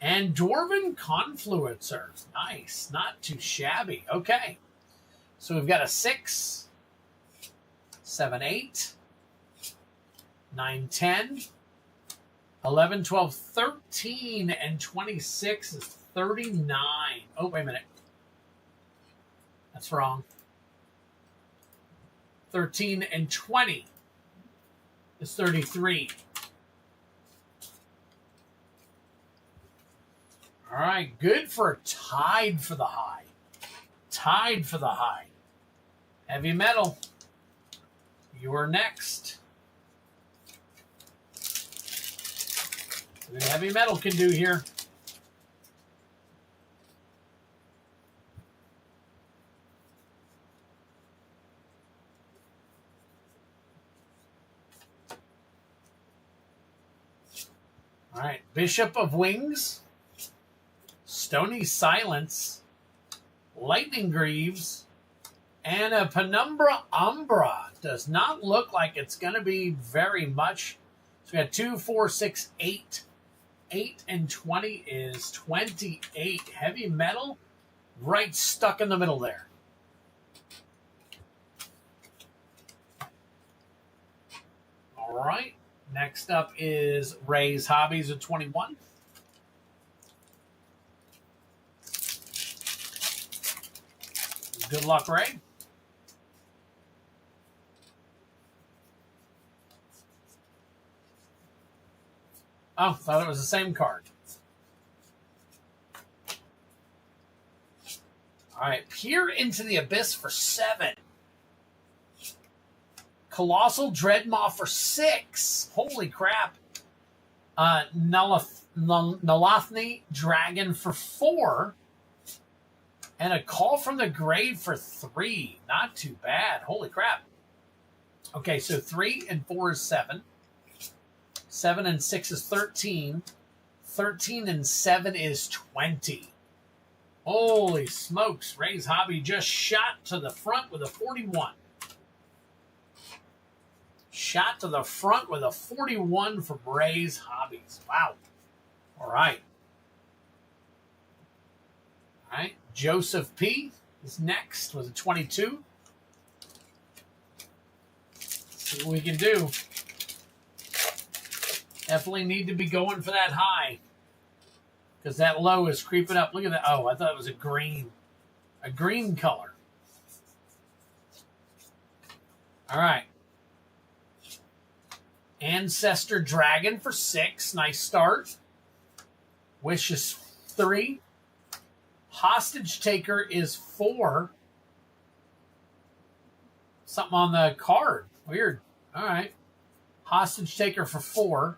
and Dwarven Confluencer. Nice. Not too shabby. Okay. So we've got a 6, 7, 8, 9, 10, 11, 12, 13, and 26 is 39. Oh, wait a minute. That's wrong. 13 and 20 is 33. All right, good for a tied for the high. Tied for the high. Heavy Metal, you are next. See what Heavy Metal can do here. All right, Bishop of Wings, Stony Silence, Lightning Greaves, and a Penumbra Umbra. Does not look like it's going to be very much. So we got 2, 4, 6, 8. 8 and 20 is 28. Heavy Metal, right stuck in the middle there. All right. Next up is Ray's Hobbies at 21. Good luck, Ray. Oh, thought it was the same card. All right, Peer into the Abyss for 7. Colossal Dreadmaw for 6. Holy crap. Nalathni Dragon for 4. And a Call from the Grave for 3. Not too bad. Holy crap. Okay, so 3 and 4 is 7. 7 and 6 is 13. 13 and 7 is 20. Holy smokes. Ray's Hobby just shot to the front with a 41. Shot to the front with a 41 from Ray's Hobbies. Wow. All right. All right. Joseph P. is next with a 22. See what we can do. Definitely need to be going for that high. Because that low is creeping up. Look at that. Oh, I thought it was a green. A green color. All right. Ancestor Dragon for 6. Nice start. Wish is 3. Hostage Taker is 4. Something on the card. Weird. All right. Hostage Taker for 4.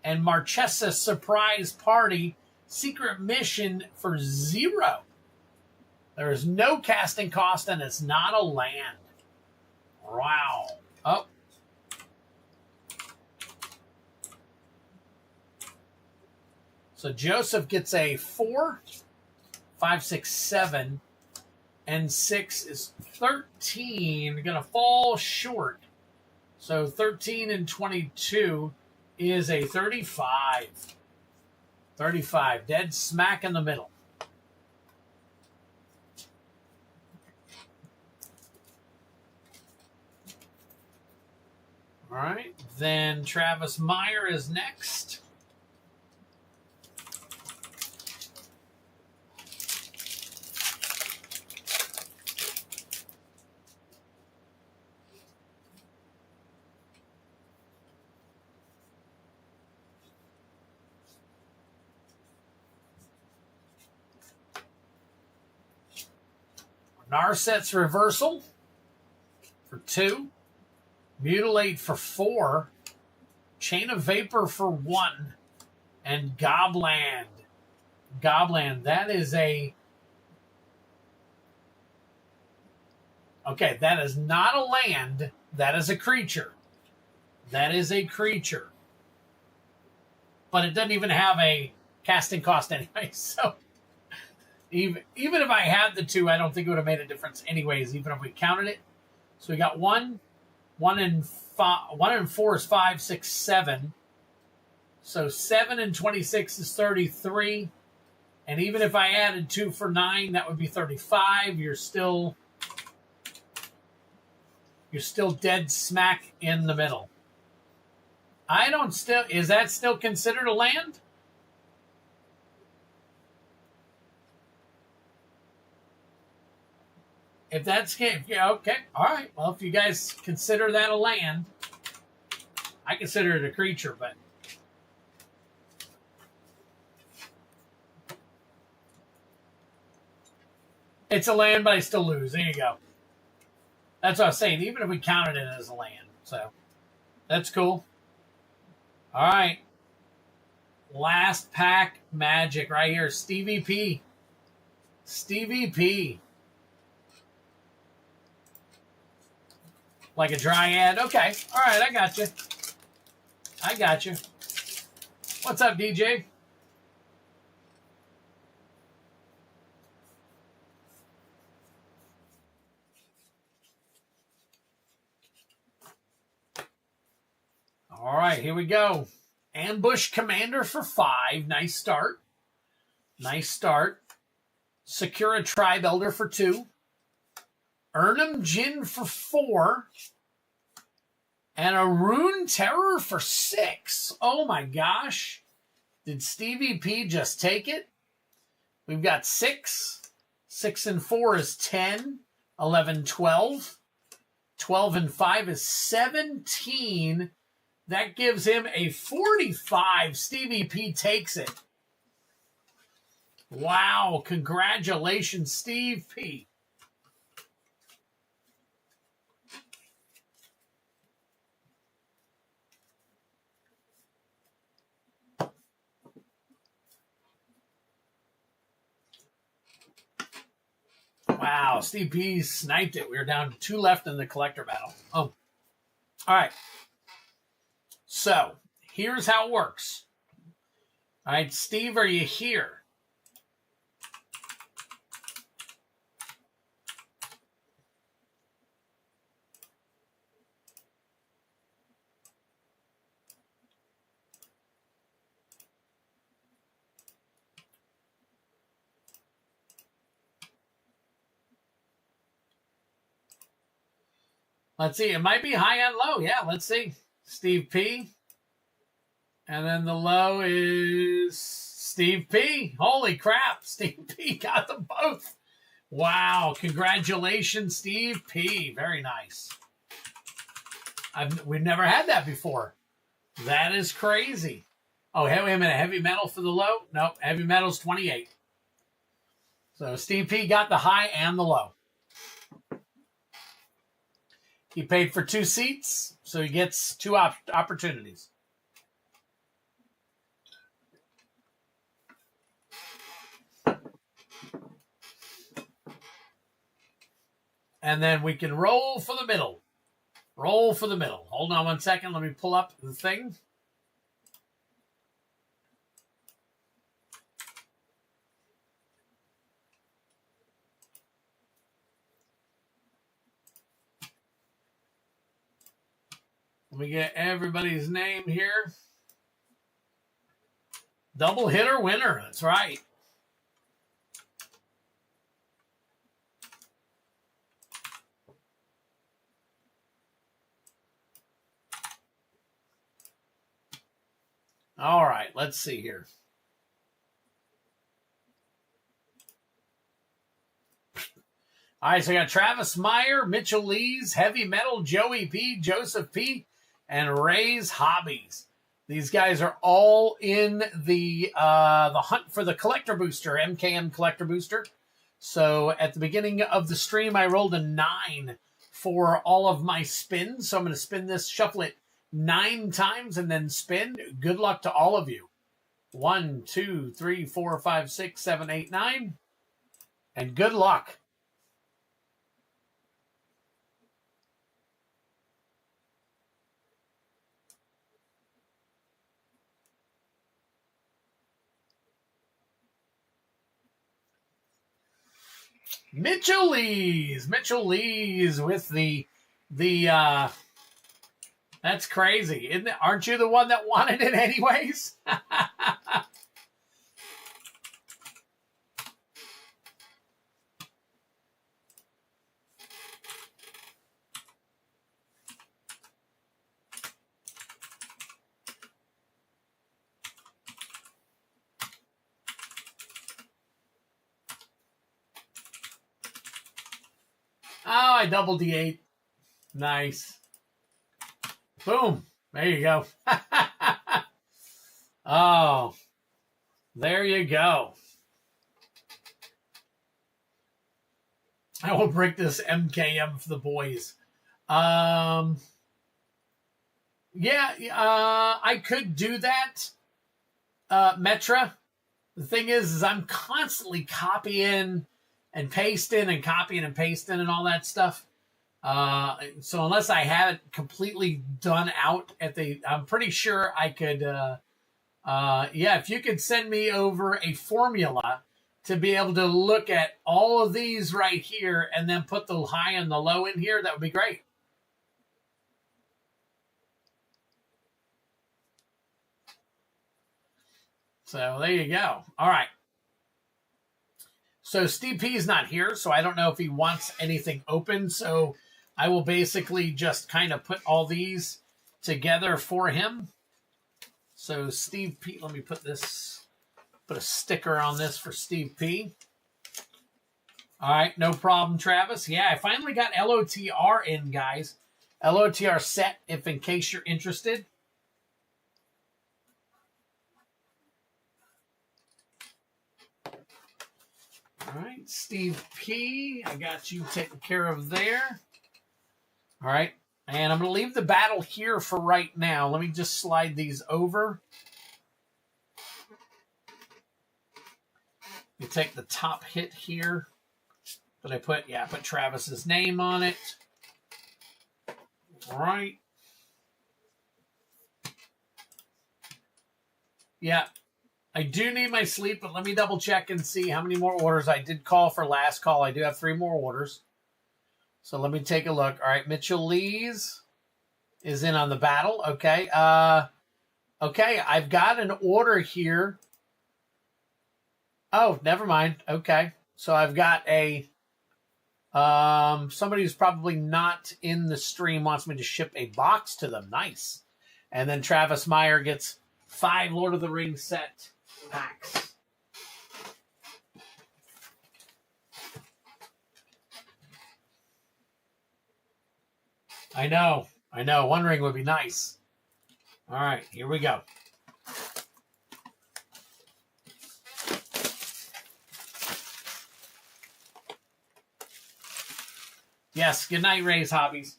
And Marchesa Surprise Party Secret Mission for 0. There is no casting cost, and it's not a land. Wow. Oh. So Joseph gets a 4, 5, 6, 7, and 6 is 13. Going to fall short. So 13 and 22 is a 35. 35, dead smack in the middle. All right, then Travis Meyer is next. Narset's Reversal for 2. Mutilate for 4. Chain of Vapor for 1. And Gobland. Gobland, that is a... Okay, that is not a land. That is a creature. That is a creature. But it doesn't even have a casting cost anyway, so... Even if I had the 2, I don't think it would have made a difference anyways, even if we counted it. So we got 1 and 4 is 5, 6, 7. So 7 and 26 is 33. And even if I added 2 for 9, that would be 35. You're still dead smack in the middle. Is that still considered a land? If that's, yeah, okay, all right. Well, if you guys consider that a land, I consider it a creature, but it's a land, but I still lose. There you go. That's what I was saying, even if we counted it as a land. So that's cool. All right. Last pack Magic right here. Stevie P. Stevie P. Like a dryad. Okay. All right. I got you. I got you. What's up, DJ? All right. Here we go. Ambush Commander for 5. Nice start. Nice start. Secura Tribe Elder for 2. Urnum Jin for 4. And a Rune Terror for 6. Oh my gosh. Did Stevie P just take it? We've got 6. 6 and 4 is 10. 11, 12. 12 and 5 is 17. That gives him a 45. Stevie P takes it. Wow. Congratulations, Steve P. Wow, Steve P sniped it. We were down to 2 left in the collector battle. Oh, all right. So here's how it works. All right, Steve, are you here? Let's see. It might be high and low. Yeah, let's see. Steve P. And then the low is Steve P. Holy crap. Steve P got them both. Wow. Congratulations, Steve P. Very nice. We've never had that before. That is crazy. Oh, wait a minute. Heavy metal for the low? Nope. Heavy metal's 28. So Steve P got the high and the low. He paid for 2 seats, so he gets 2 opportunities. And then we can roll for the middle. Roll for the middle. Hold on one second. Let me pull up the thing. Let me get everybody's name here. Double hitter winner. That's right. All right, let's see here. All right, so I got Travis Meyer, Mitchell Lees, Heavy Metal, Joey P, Joseph P, and Ray's Hobbies. These guys are all in the hunt for the collector booster, MKM collector booster. So at the beginning of the stream, I rolled a 9 for all of my spins. So I'm going to spin this, shuffle it 9 times, and then spin. Good luck to all of you. 1, 2, 3, 4, 5, 6, 7, 8, 9. And good luck. Mitchell Lees with the that's crazy, isn't it? Aren't you the one that wanted it anyways? Oh, I doubled the 8. Nice. Boom. There you go. Oh, there you go. I will break this MKM for the boys. Yeah, I could do that, Metra. The thing is I'm constantly copying and pasting and copying and pasting and all that stuff. So unless I have it completely done out I'm pretty sure I could, if you could send me over a formula to be able to look at all of these right here and then put the high and the low in here, that would be great. So there you go. All right. So Steve P is not here, so I don't know if he wants anything open. So I will basically just kind of put all these together for him. So Steve P, let me put a sticker on this for Steve P. All right, no problem, Travis. Yeah, I finally got LOTR in, guys. LOTR set, if in case you're interested. All right, Steve P, I got you taken care of there. All right, and I'm going to leave the battle here for right now. Let me just slide these over. You take the top hit here that I put Travis's name on it. All right. Yeah. I do need my sleep, but let me double check and see how many more orders I did call for last call. I do have 3 more orders. So let me take a look. All right, Mitchell Lees is in on the battle. Okay. Okay, I've got an order here. Oh, never mind. Okay. So I've got somebody who's probably not in the stream wants me to ship a box to them. Nice. And then Travis Meyer gets 5 Lord of the Rings set packs. I know. One ring would be nice. All right, here we go. Yes, good night, Ray's Hobbies.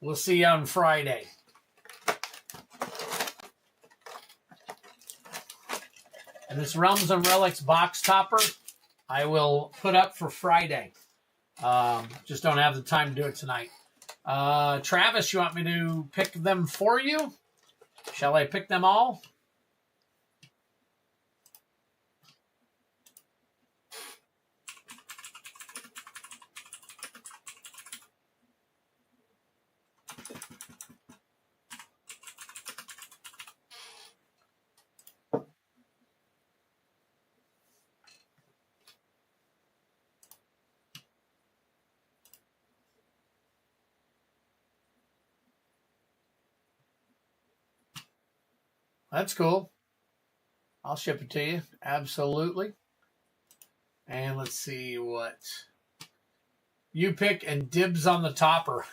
We'll see you on Friday. And this Realms and Relics box topper, I will put up for Friday. Just don't have the time to do it tonight. Travis, you want me to pick them for you? Shall I pick them all? That's cool. I'll ship it to you. Absolutely. And let's see what you pick and dibs on the topper.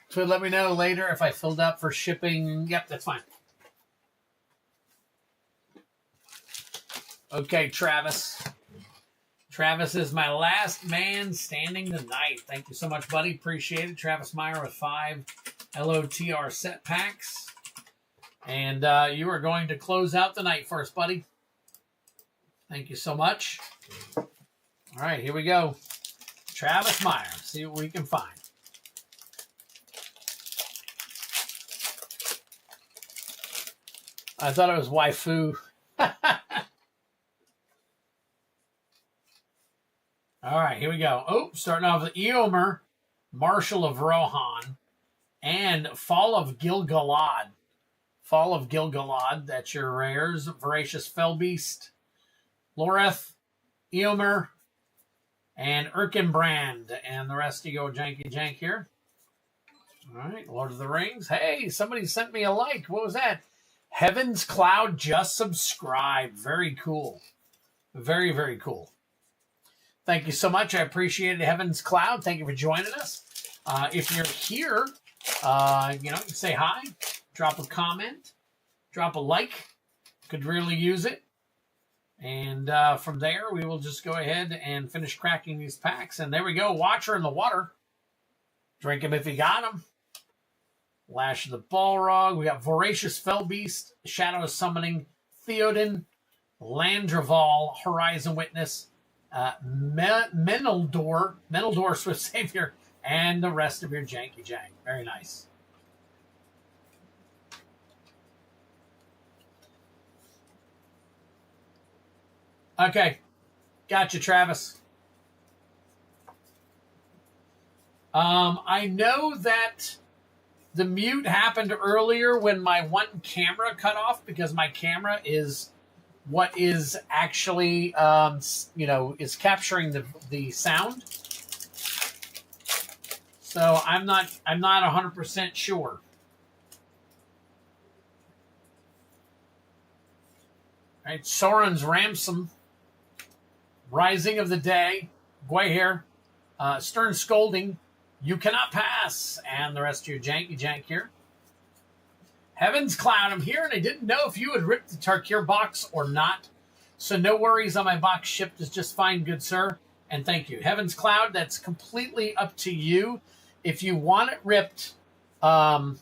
So let me know later if I filled up for shipping. Yep, that's fine. Okay, Travis. Travis is my last man standing tonight. Thank you so much, buddy. Appreciate it. Travis Meyer with 5 LOTR set packs. And you are going to close out the night for us, buddy. Thank you so much. All right, here we go. Travis Meyer. See what we can find. I thought it was waifu. All right, here we go. Oh, starting off with Eomer, Marshal of Rohan, and Fall of Gil-galad. Fall of Gil-galad, that's your rares. Voracious Fellbeast, Loreth, Eomer, and Erkenbrand. And the rest you go janky jank here. All right, Lord of the Rings. Hey, somebody sent me a like. What was that? Heaven's Cloud just subscribed. Very cool. Very, very cool. Thank you so much. I appreciate it, Heaven's Cloud. Thank you for joining us. If you're here, you know, say hi, drop a comment, drop a like. Could really use it. And from there, we will just go ahead and finish cracking these packs. And there we go. Watcher in the water. Drink him if you got him. Lash of the Balrog. We got Voracious Fellbeast, Shadow of Summoning, Theoden, Landreval, Horizon Witness, Menildor, Swift Savior, and the rest of your janky jank. Very nice. Okay. Gotcha, Travis. I know that the mute happened earlier when my one camera cut off because my camera is what is actually, you know, is capturing the sound. So I'm not 100% sure. All right, Soren's Ransom, Rising of the Day, Gwaihir, Stern Scolding, You Cannot Pass, and the rest of your janky jank here. Heaven's Cloud, I'm here, and I didn't know if you had ripped the Tarkir box or not. So no worries on my box shipped is just fine, good sir. And thank you. Heaven's Cloud, that's completely up to you. If you want it ripped after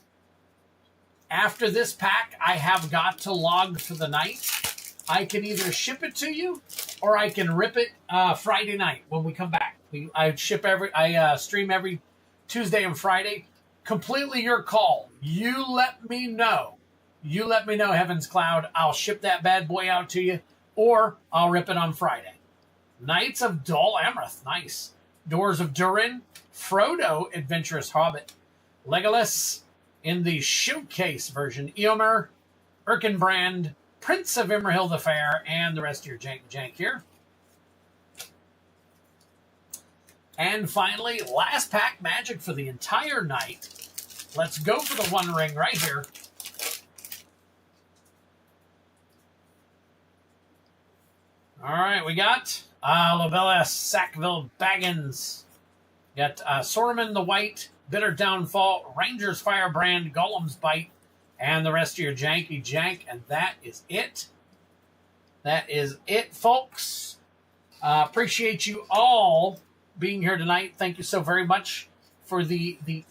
this pack, I have got to log for the night. I can either ship it to you or I can rip it Friday night when we come back. I stream every Tuesday and Friday. Completely your call. You let me know. You let me know, Heaven's Cloud. I'll ship that bad boy out to you, or I'll rip it on Friday. Knights of Dol Amroth. Nice. Doors of Durin. Frodo, Adventurous Hobbit. Legolas in the showcase version. Eomer, Erkenbrand, Prince of Imrahil the Fair, and the rest of your jank here. And finally, last pack magic for the entire night. Let's go for the one ring right here. All right, we got Lobelas, Sackville, Baggins. Got Saruman the White, Bitter Downfall, Ranger's Firebrand, Gollum's Bite, and the rest of your janky jank. And that is it. That is it, folks. Appreciate you all being here tonight. Thank you so very much for the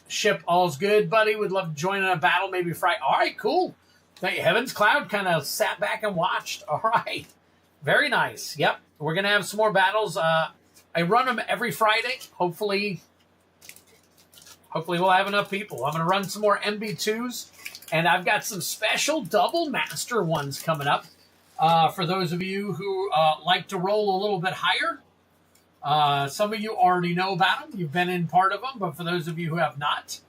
ship. All's good, buddy. Would love to join in a battle maybe Friday. All right, cool. Thank you. Heaven's Cloud kind of sat back and watched. All right. Very nice. Yep. We're going to have some more battles. I run them every Friday. Hopefully we'll have enough people. I'm going to run some more MB2s, and I've got some special double master ones coming up for those of you who like to roll a little bit higher. Some of you already know about them. You've been in part of them, but for those of you who have not,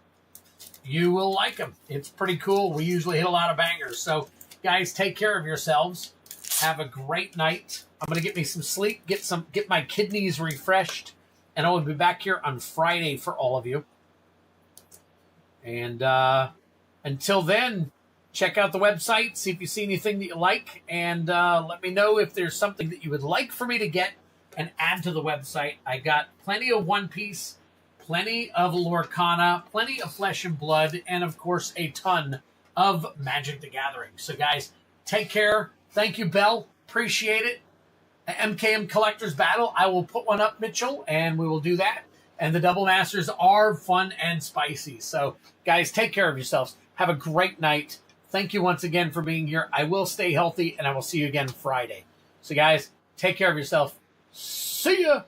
You will like them. It's pretty cool. We usually hit a lot of bangers. So, guys, take care of yourselves. Have a great night. I'm going to get me some sleep, get my kidneys refreshed, and I will be back here on Friday for all of you. And until then, check out the website, see if you see anything that you like, and let me know if there's something that you would like for me to get and add to the website. I got plenty of One Piece, plenty of Lorcana, plenty of Flesh and Blood, and of course a ton of Magic the Gathering. So guys, take care. Thank you, Bell. Appreciate it. MKM Collector's Battle. I will put one up, Mitchell, and we will do that. And the Double Masters are fun and spicy. So, guys, take care of yourselves. Have a great night. Thank you once again for being here. I will stay healthy, and I will see you again Friday. So, guys, take care of yourself. See ya!